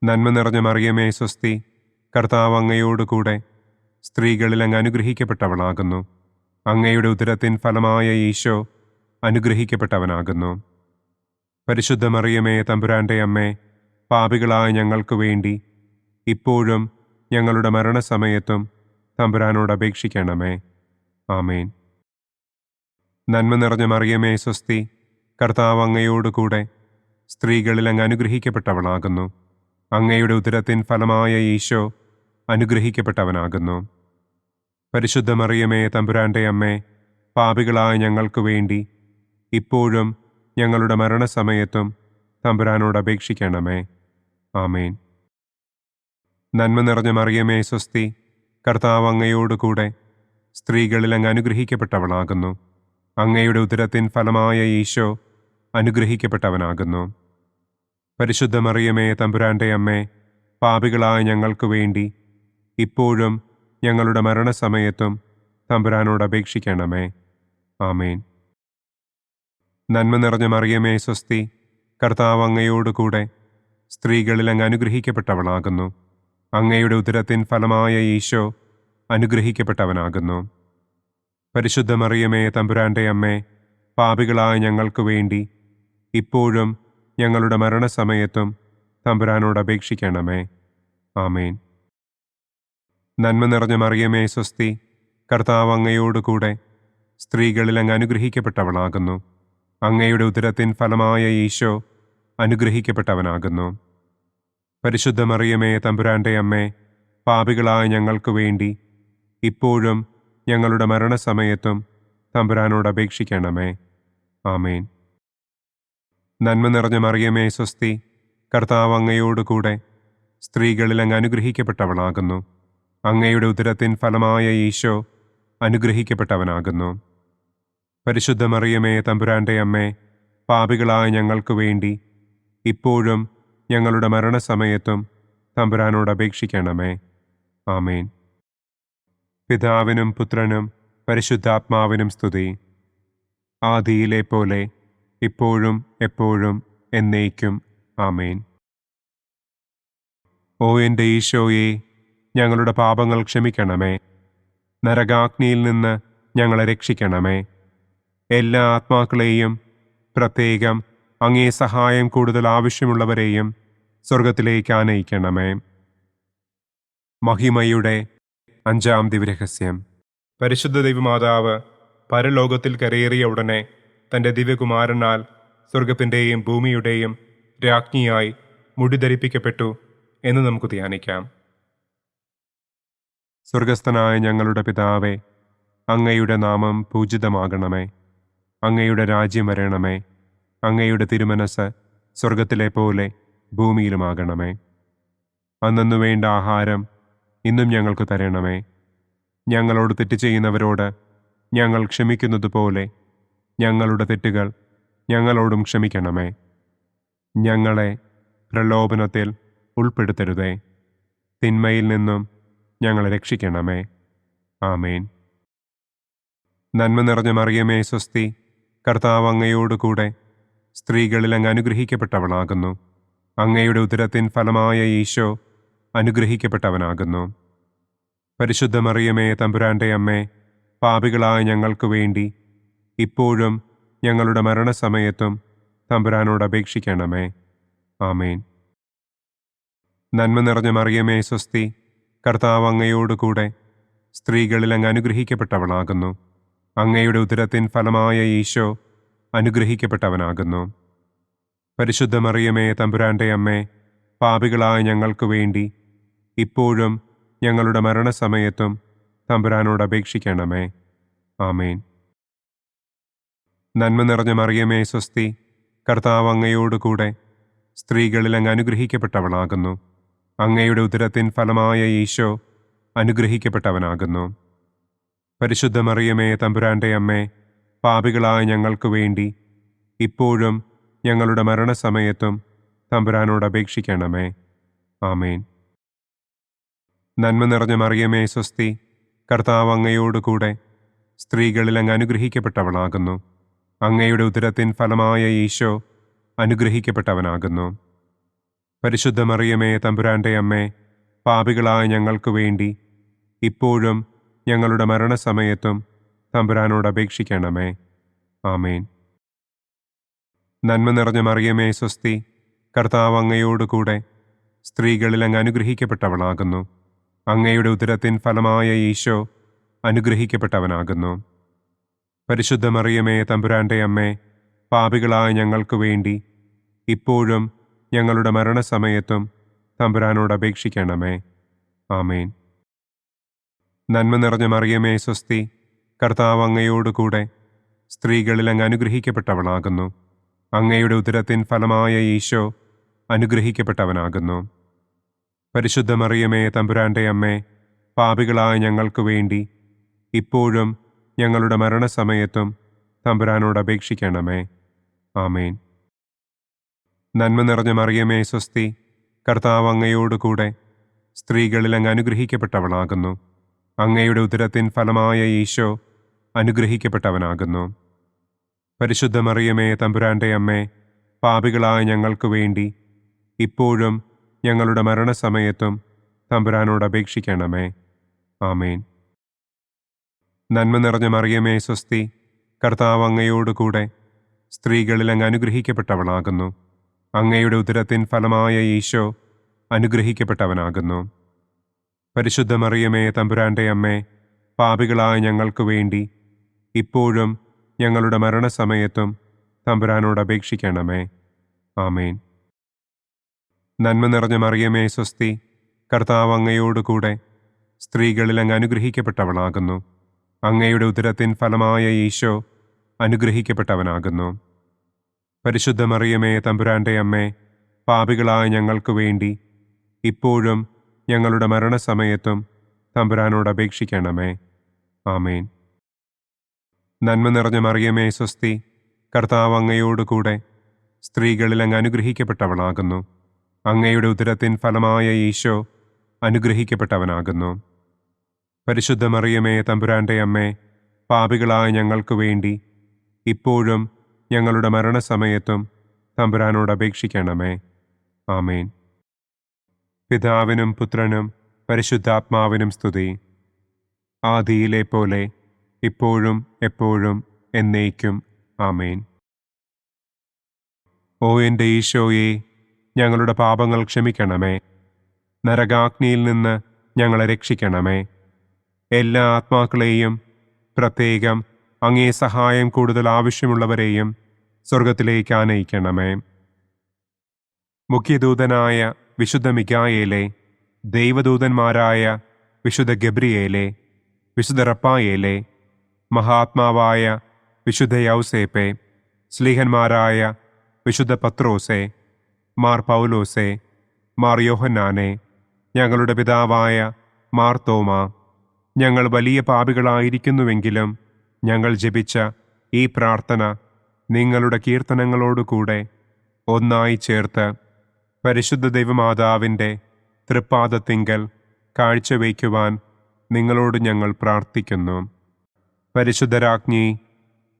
S2: നന്മ നിറഞ്ഞ മറിയമേ, സ്വസ്തി, കർത്താവ് അങ്ങയോടുകൂടെ സ്ത്രീകളിൽ അങ്ങ് അനുഗ്രഹിക്കപ്പെട്ടവളാകുന്നു. അങ്ങയുടെ ഉദരത്തിൻ ഫലമായ ഈശോ അനുഗ്രഹിക്കപ്പെട്ടവനാകുന്നു. പരിശുദ്ധ മറിയമേ, തമ്പുരാന്റെ അമ്മേ, പാപികളായ ഞങ്ങൾക്ക് വേണ്ടി ഇപ്പോഴും ഞങ്ങളുടെ മരണസമയത്തും തമ്പുരാനോട് അപേക്ഷിക്കണമേ. ആമേൻ. നന്മ നിറഞ്ഞ മറിയമേ, സ്വസ്തി, കർത്താവ് അങ്ങയോടുകൂടെ സ്ത്രീകളിൽ അങ്ങ് അനുഗ്രഹിക്കപ്പെട്ടവളാകുന്നു. അങ്ങയുടെ ഉദരത്തിൻ ഫലമായ ഈശോ അനുഗ്രഹിക്കപ്പെട്ടവനാകുന്നു. പരിശുദ്ധ മറിയമേ, തമ്പുരാന്റെ അമ്മേ, പാപികളായ ഞങ്ങൾക്ക് വേണ്ടി ഇപ്പോഴും ഞങ്ങളുടെ മരണസമയത്തും തമ്പുരാനോട് അപേക്ഷിക്കണമേ. ആമേൻ. നന്മ നിറഞ്ഞ മറിയമേ, സ്വസ്തി, കർത്താവ് അങ്ങയോടുകൂടെ സ്ത്രീകളിൽ അങ്ങ് അനുഗ്രഹിക്കപ്പെട്ടവളാകുന്നു. അങ്ങയുടെ ഉദരത്തിൻ ഫലമായ ഈശോ അനുഗ്രഹിക്കപ്പെട്ടവനാകുന്നു. പരിശുദ്ധ മറിയമേ, തമ്പുരാന്റെ അമ്മേ, പാപികളായ ഞങ്ങൾക്ക് വേണ്ടി ഇപ്പോഴും ഞങ്ങളുടെ മരണസമയത്തും തമ്പുരാനോട് അപേക്ഷിക്കണമേ. ആമേൻ. നന്മ നിറഞ്ഞ മറിയമേ, സ്വസ്തി, കർത്താവ് അങ്ങയോടുകൂടെ സ്ത്രീകളിൽ അങ്ങ് അനുഗ്രഹിക്കപ്പെട്ടവളാകുന്നു. അങ്ങയുടെ ഉദരത്തിൻ ഫലമായ ഈശോ അനുഗ്രഹിക്കപ്പെട്ടവനാകുന്നു. പരിശുദ്ധ മറിയമേ, തമ്പുരാന്റെ അമ്മേ, പാപികളായ ഞങ്ങൾക്ക് വേണ്ടി ഇപ്പോഴും ഞങ്ങളുടെ മരണസമയത്തും തമ്പുരാനോട് അപേക്ഷിക്കണമേ. ആമേൻ. നന്മ നിറഞ്ഞ മറിയമേ, സ്വസ്തി, കർത്താവ് അങ്ങയോടുകൂടെ സ്ത്രീകളിൽ അങ്ങ് അനുഗ്രഹിക്കപ്പെട്ടവളാകുന്നു. അങ്ങയുടെ ഉദരത്തിൻ ഫലമായ ഈശോ അനുഗ്രഹിക്കപ്പെട്ടവനാകുന്നു. പരിശുദ്ധ മറിയമേ, തമ്പുരാന്റെ അമ്മേ, പാപികളായ ഞങ്ങൾക്ക് വേണ്ടി ഇപ്പോഴും ഞങ്ങളുടെ മരണസമയത്തും തമ്പുരാനോട് അപേക്ഷിക്കണമേ. ആമേൻ. നന്മ നിറഞ്ഞ മറിയമേ, സ്വസ്തി, കർത്താവ് അങ്ങയോടുകൂടെ സ്ത്രീകളിൽ അങ്ങ് അനുഗ്രഹിക്കപ്പെട്ടവളാകുന്നു. അങ്ങയുടെ ഉദരത്തിൻ ഫലമായ ഈശോ അനുഗ്രഹിക്കപ്പെട്ടവനാകുന്നു. പരിശുദ്ധ മറിയമേ, തമ്പുരാന്റെ അമ്മേ, പാപികളായ ഞങ്ങൾക്ക് വേണ്ടി ഇപ്പോഴും ഞങ്ങളുടെ മരണസമയത്തും തമ്പുരാനോട് അപേക്ഷിക്കണമേ. ആമേൻ. പിതാവിനും പുത്രനും പരിശുദ്ധാത്മാവിനും സ്തുതി. ആദിയിലെ പോലെ ഇപ്പോഴും എപ്പോഴും എന്നേക്കും. ആമേൻ. ഓ എൻ്റെ ഈശോയെ, ഞങ്ങളുടെ പാപങ്ങൾ ക്ഷമിക്കണമേ. നരകാഗ്നിയിൽ നിന്ന് ഞങ്ങളെ രക്ഷിക്കണമേ. എല്ലാ ആത്മാക്കളെയും, പ്രത്യേകം അങ്ങേ സഹായം കൂടുതൽ ആവശ്യമുള്ളവരെയും സ്വർഗത്തിലേക്ക് ആനയിക്കണമേ. മഹിമയുടെ 5-ാം ദിവ്യരഹസ്യം. പരിശുദ്ധ ദൈവമാതാവ് പരലോകത്തിൽ കരയേറിയ ഉടനെ തൻ്റെ ദിവ്യകുമാരനാൽ സ്വർഗത്തിൻ്റെയും ഭൂമിയുടെയും രാജ്ഞിയായി മുടിധരിപ്പിക്കപ്പെട്ടു എന്ന് നമുക്ക് ധ്യാനിക്കാം. സ്വർഗസ്ഥനായ ഞങ്ങളുടെ പിതാവേ, അങ്ങയുടെ നാമം പൂജിതമാകണമേ. അങ്ങയുടെ രാജ്യം വരണമേ. അങ്ങയുടെ തിരുമനസ് സ്വർഗത്തിലെ പോലെ ഭൂമിയിലുമാകണമേ. അന്നന്നു വേണ്ട ആഹാരം ഇന്നും ഞങ്ങൾക്ക് തരണമേ. ഞങ്ങളോട് തെറ്റ് ചെയ്യുന്നവരോട് ഞങ്ങൾ ക്ഷമിക്കുന്നതുപോലെ ഞങ്ങളുടെ തെറ്റുകൾ ഞങ്ങളോടും ക്ഷമിക്കണമേ. ഞങ്ങളെ പ്രലോഭനത്തിൽ ഉൾപ്പെടുത്തരുതേ. തിന്മയിൽ നിന്നും ഞങ്ങളെ രക്ഷിക്കണമേ. ആമേൻ. നന്മ നിറഞ്ഞ മറിയമേ, സ്വസ്തി, കർത്താവ് അങ്ങയോടുകൂടെ സ്ത്രീകളിൽ അങ്ങ് അനുഗ്രഹിക്കപ്പെട്ടവളാകുന്നു. അങ്ങയുടെ ഉദരത്തിൻ ഫലമായ ഈശോ അനുഗ്രഹിക്കപ്പെട്ടവനാകുന്നു. പരിശുദ്ധ മറിയമേ, തമ്പുരാന്റെ അമ്മേ, പാപികളായ ഞങ്ങൾക്ക് വേണ്ടി ഇപ്പോഴും ഞങ്ങളുടെ മരണസമയത്തും തമ്പുരാനോട് അപേക്ഷിക്കണമേ. ആമേൻ. നന്മ നിറഞ്ഞ മറിയമേ സ്വസ്തി, കർത്താവ് അങ്ങയോടുകൂടെ സ്ത്രീകളിൽ അങ്ങ് അനുഗ്രഹിക്കപ്പെട്ടവളാകുന്നു. അങ്ങയുടെ ഉദരത്തിൻ ഫലമായ ഈശോ അനുഗ്രഹിക്കപ്പെട്ടവനാകുന്നു. പരിശുദ്ധ മറിയമേ തമ്പുരാന്റെ അമ്മേ, പാപികളായ ഞങ്ങൾക്ക് വേണ്ടി ഇപ്പോഴും ഞങ്ങളുടെ മരണസമയത്തും തമ്പുരാനോട് അപേക്ഷിക്കണമേ. ആമേൻ. നന്മ നിറഞ്ഞ മറിയമേ സ്വസ്തി, കർത്താവ് അങ്ങയോടുകൂടെ സ്ത്രീകളിൽ അങ്ങ് അനുഗ്രഹിക്കപ്പെട്ടവളാകുന്നു. അങ്ങയുടെ ഉദരത്തിൻ ഫലമായ ഈശോ അനുഗ്രഹിക്കപ്പെട്ടവനാകുന്നു. പരിശുദ്ധ മറിയമേ തമ്പുരാന്റെ അമ്മേ, പാപികളായ ഞങ്ങൾക്ക് വേണ്ടി ഇപ്പോഴും ഞങ്ങളുടെ മരണസമയത്തും തമ്പുരാനോട് അപേക്ഷിക്കണമേ. ആമേൻ. നന്മ നിറഞ്ഞ മറിയമേ സ്വസ്തി, കർത്താവ് അങ്ങയോടുകൂടെ സ്ത്രീകളിൽ അങ്ങ് അനുഗ്രഹിക്കപ്പെട്ടവളാകുന്നു. അങ്ങയുടെ ഉദരത്തിൻ ഫലമായ ഈശോ അനുഗ്രഹിക്കപ്പെട്ടവനാകുന്നു. പരിശുദ്ധ മറിയമേ തമ്പുരാന്റെ അമ്മേ, പാപികളായ ഞങ്ങൾക്ക് വേണ്ടി ഇപ്പോഴും ഞങ്ങളുടെ മരണസമയത്തും തമ്പുരാനോട് അപേക്ഷിക്കണമേ. ആമേൻ. നന്മ നിറഞ്ഞ മറിയമേ സ്വസ്തി, കർത്താവ് അങ്ങയോടുകൂടെ സ്ത്രീകളിൽ അങ്ങ് അനുഗ്രഹിക്കപ്പെട്ടവളാകുന്നു. അങ്ങയുടെ ഉദരത്തിൻ ഫലമായ ഈശോ അനുഗ്രഹിക്കപ്പെട്ടവനാകുന്നു. പരിശുദ്ധ മറിയമേ തമ്പുരാന്റെ അമ്മേ, പാപികളായ ഞങ്ങൾക്ക് വേണ്ടി ഇപ്പോഴും ഞങ്ങളുടെ മരണസമയത്തും തമ്പുരാനോട് അപേക്ഷിക്കണമേ. ആമേൻ. നന്മ നിറഞ്ഞ മറിയമേ സ്വസ്തി, കർത്താവ് അങ്ങയോടുകൂടെ സ്ത്രീകളിൽ അങ്ങ് അനുഗ്രഹിക്കപ്പെട്ടവളാകുന്നു. അങ്ങയുടെ ഉദരത്തിൻ ഫലമായ ഈശോ അനുഗ്രഹിക്കപ്പെട്ടവനാകുന്നു. പരിശുദ്ധ മറിയമേ തമ്പുരാന്റെ അമ്മേ, പാപികളായ ഞങ്ങൾക്ക് വേണ്ടി ഇപ്പോഴും ഞങ്ങളുടെ മരണസമയത്തും തമ്പുരാനോട് അപേക്ഷിക്കണമേ. ആമേൻ. നന്മ നിറഞ്ഞ മറിയമേ സ്വസ്തി, കർത്താവ് അങ്ങയോടുകൂടെ സ്ത്രീകളിൽ അങ്ങ് അനുഗ്രഹിക്കപ്പെട്ടവളാകുന്നു. അങ്ങയുടെ ഉദരത്തിൻ ഫലമായ ഈശോ അനുഗ്രഹിക്കപ്പെട്ടവനാകുന്നു. പരിശുദ്ധ മറിയമേ തമ്പുരാന്റെ അമ്മേ, പാപികളായ ഞങ്ങൾക്ക് വേണ്ടി ഇപ്പോഴും ഞങ്ങളുടെ മരണസമയത്തും തമ്പുരാനോട് അപേക്ഷിക്കണമേ. ആമേൻ. നന്മ നിറഞ്ഞ മറിയമേ സ്വസ്തി, കർത്താവ് അങ്ങയോടുകൂടെ സ്ത്രീകളിൽ അങ്ങ് അനുഗ്രഹിക്കപ്പെട്ടവളാകുന്നു. അങ്ങയുടെ ഉദരത്തിൻ ഫലമായ ഈശോ അനുഗ്രഹിക്കപ്പെട്ടവനാകുന്നു. പരിശുദ്ധ മറിയമേ തമ്പുരാന്റെ അമ്മേ, പാപികളായ ഞങ്ങൾക്ക് വേണ്ടി ഇപ്പോഴും ഞങ്ങളുടെ മരണസമയത്തും തമ്പുരാനോട് അപേക്ഷിക്കണമേ. ആമേൻ. നന്മ നിറഞ്ഞ മറിയമേ സ്വസ്തി, കർത്താവ് അങ്ങയോടുകൂടെ സ്ത്രീകളിൽ അങ്ങ് അനുഗ്രഹിക്കപ്പെട്ടവളാകുന്നു. അങ്ങയുടെ ഉദരത്തിൻ ഫലമായ ഈശോ അനുഗ്രഹിക്കപ്പെട്ടവനാകുന്നു. പരിശുദ്ധ മറിയമേ തമ്പുരാന്റെ അമ്മേ, പാപികളായ ഞങ്ങൾക്ക് വേണ്ടി ഇപ്പോഴും ഞങ്ങളുടെ മരണസമയത്തും തമ്പുരാനോട് അപേക്ഷിക്കണമേ. ആമേൻ. നന്മ നിറഞ്ഞ മറിയമേ സ്വസ്തി, കർത്താവ് അങ്ങയോടുകൂടെ സ്ത്രീകളിൽ അങ്ങ് അനുഗ്രഹിക്കപ്പെട്ടവളാകുന്നു. അങ്ങയുടെ ഉദരത്തിൻ ഫലമായ ഈശോ അനുഗ്രഹിക്കപ്പെട്ടവനാകുന്നു. പരിശുദ്ധ മറിയമേ തമ്പുരാന്റെ അമ്മേ, പാപികളായ ഞങ്ങൾക്ക് വേണ്ടി ഇപ്പോഴും ഞങ്ങളുടെ മരണസമയത്തും തമ്പുരാനോട് അപേക്ഷിക്കണമേ. ആമേൻ. പിതാവിനും പുത്രനും പരിശുദ്ധാത്മാവിനും സ്തുതി. ആദിയിലെ പോലെ ഇപ്പോഴും എപ്പോഴും എന്നേക്കും. ആമേൻ. ഓ എൻ്റെ ഈശോയെ, ഞങ്ങളുടെ പാപങ്ങൾ ക്ഷമിക്കണമേ. നരകാഗ്നിയിൽ നിന്ന് ഞങ്ങളെ രക്ഷിക്കണമേ. എല്ലാ ആത്മാക്കളെയും, പ്രത്യേകം അങ്ങേ സഹായം കൂടുതൽ ആവശ്യമുള്ളവരെയും സ്വർഗത്തിലേക്ക് ആനയിക്കണമേ. മുഖ്യദൂതനായ വിശുദ്ധ മിഖായേലേ, ദൈവദൂതന്മാരായ വിശുദ്ധ ഗബ്രിയേലേ, വിശുദ്ധ റപ്പായേലേ, മഹാത്മാവായ വിശുദ്ധ യൗസേപ്പേ, സ്ലീഹന്മാരായ വിശുദ്ധ പത്രോസേ, മാർ പൗലോസേ, മാർ യോഹന്നാനെ, ഞങ്ങളുടെ പിതാവായ മാർ തോമാ, ഞങ്ങൾ വലിയ പാപികളായിരിക്കുന്നുവെങ്കിലും ഞങ്ങൾ ജപിച്ച ഈ പ്രാർത്ഥന നിങ്ങളുടെ കീർത്തനങ്ങളോടുകൂടെ ഒന്നായി ചേർത്ത് പരിശുദ്ധ ദൈവമാതാവിൻ്റെ തൃപ്പാദത്തിങ്കൽ കാഴ്ചവയ്ക്കുവാൻ നിങ്ങളോട് ഞങ്ങൾ പ്രാർത്ഥിക്കുന്നു. പരിശുദ്ധരാജ്ഞി,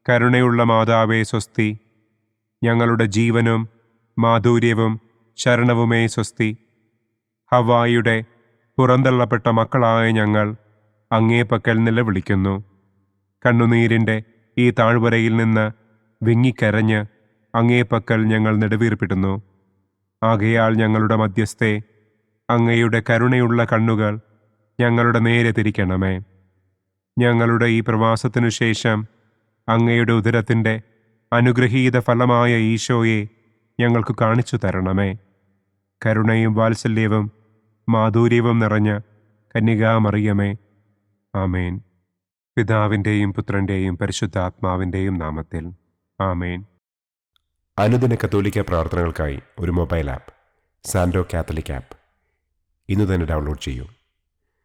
S2: കരുണയുള്ള മാതാവേ സ്വസ്തി. ഞങ്ങളുടെ ജീവനും മാധുര്യവും ശരണവുമേ സ്വസ്തി. ഹവ്വായുടെ പുറന്തള്ളപ്പെട്ട മക്കളായ ഞങ്ങൾ അങ്ങേപ്പക്കൽ നിലവിളിക്കുന്നു. കണ്ണുനീരിൻ്റെ ഈ താഴ്വരയിൽ നിന്ന് വിങ്ങിക്കരഞ്ഞ് അങ്ങേപ്പക്കൽ ഞങ്ങൾ നെടുവീർപ്പിടുന്നു. ആകയാൽ ഞങ്ങളുടെ മധ്യസ്ഥെ, അങ്ങയുടെ കരുണയുള്ള കണ്ണുകൾ ഞങ്ങളുടെ നേരെ തിരിക്കണമേ. ഞങ്ങളുടെ ഈ പ്രവാസത്തിനു ശേഷം അങ്ങയുടെ ഉദരത്തിൻ്റെ അനുഗ്രഹീത ഫലമായ ഈശോയെ ഞങ്ങൾക്ക് കാണിച്ചു തരണമേ. കരുണയും വാത്സല്യവും മാധുര്യവും നിറഞ്ഞ കന്യകാമറിയമേ, ആമേൻ. പിതാവിൻ്റെയും പുത്രൻ്റെയും പരിശുദ്ധാത്മാവിൻ്റെയും നാമത്തിൽ ആമേൻ.
S1: അനുദിന കത്തോലിക്ക പ്രാർത്ഥനകൾക്കായി ഒരു മൊബൈൽ ആപ്പ്, സാൻഡോ കാത്തലിക് ആപ്പ്, ഇന്ന് തന്നെ ഡൗൺലോഡ് ചെയ്യൂ.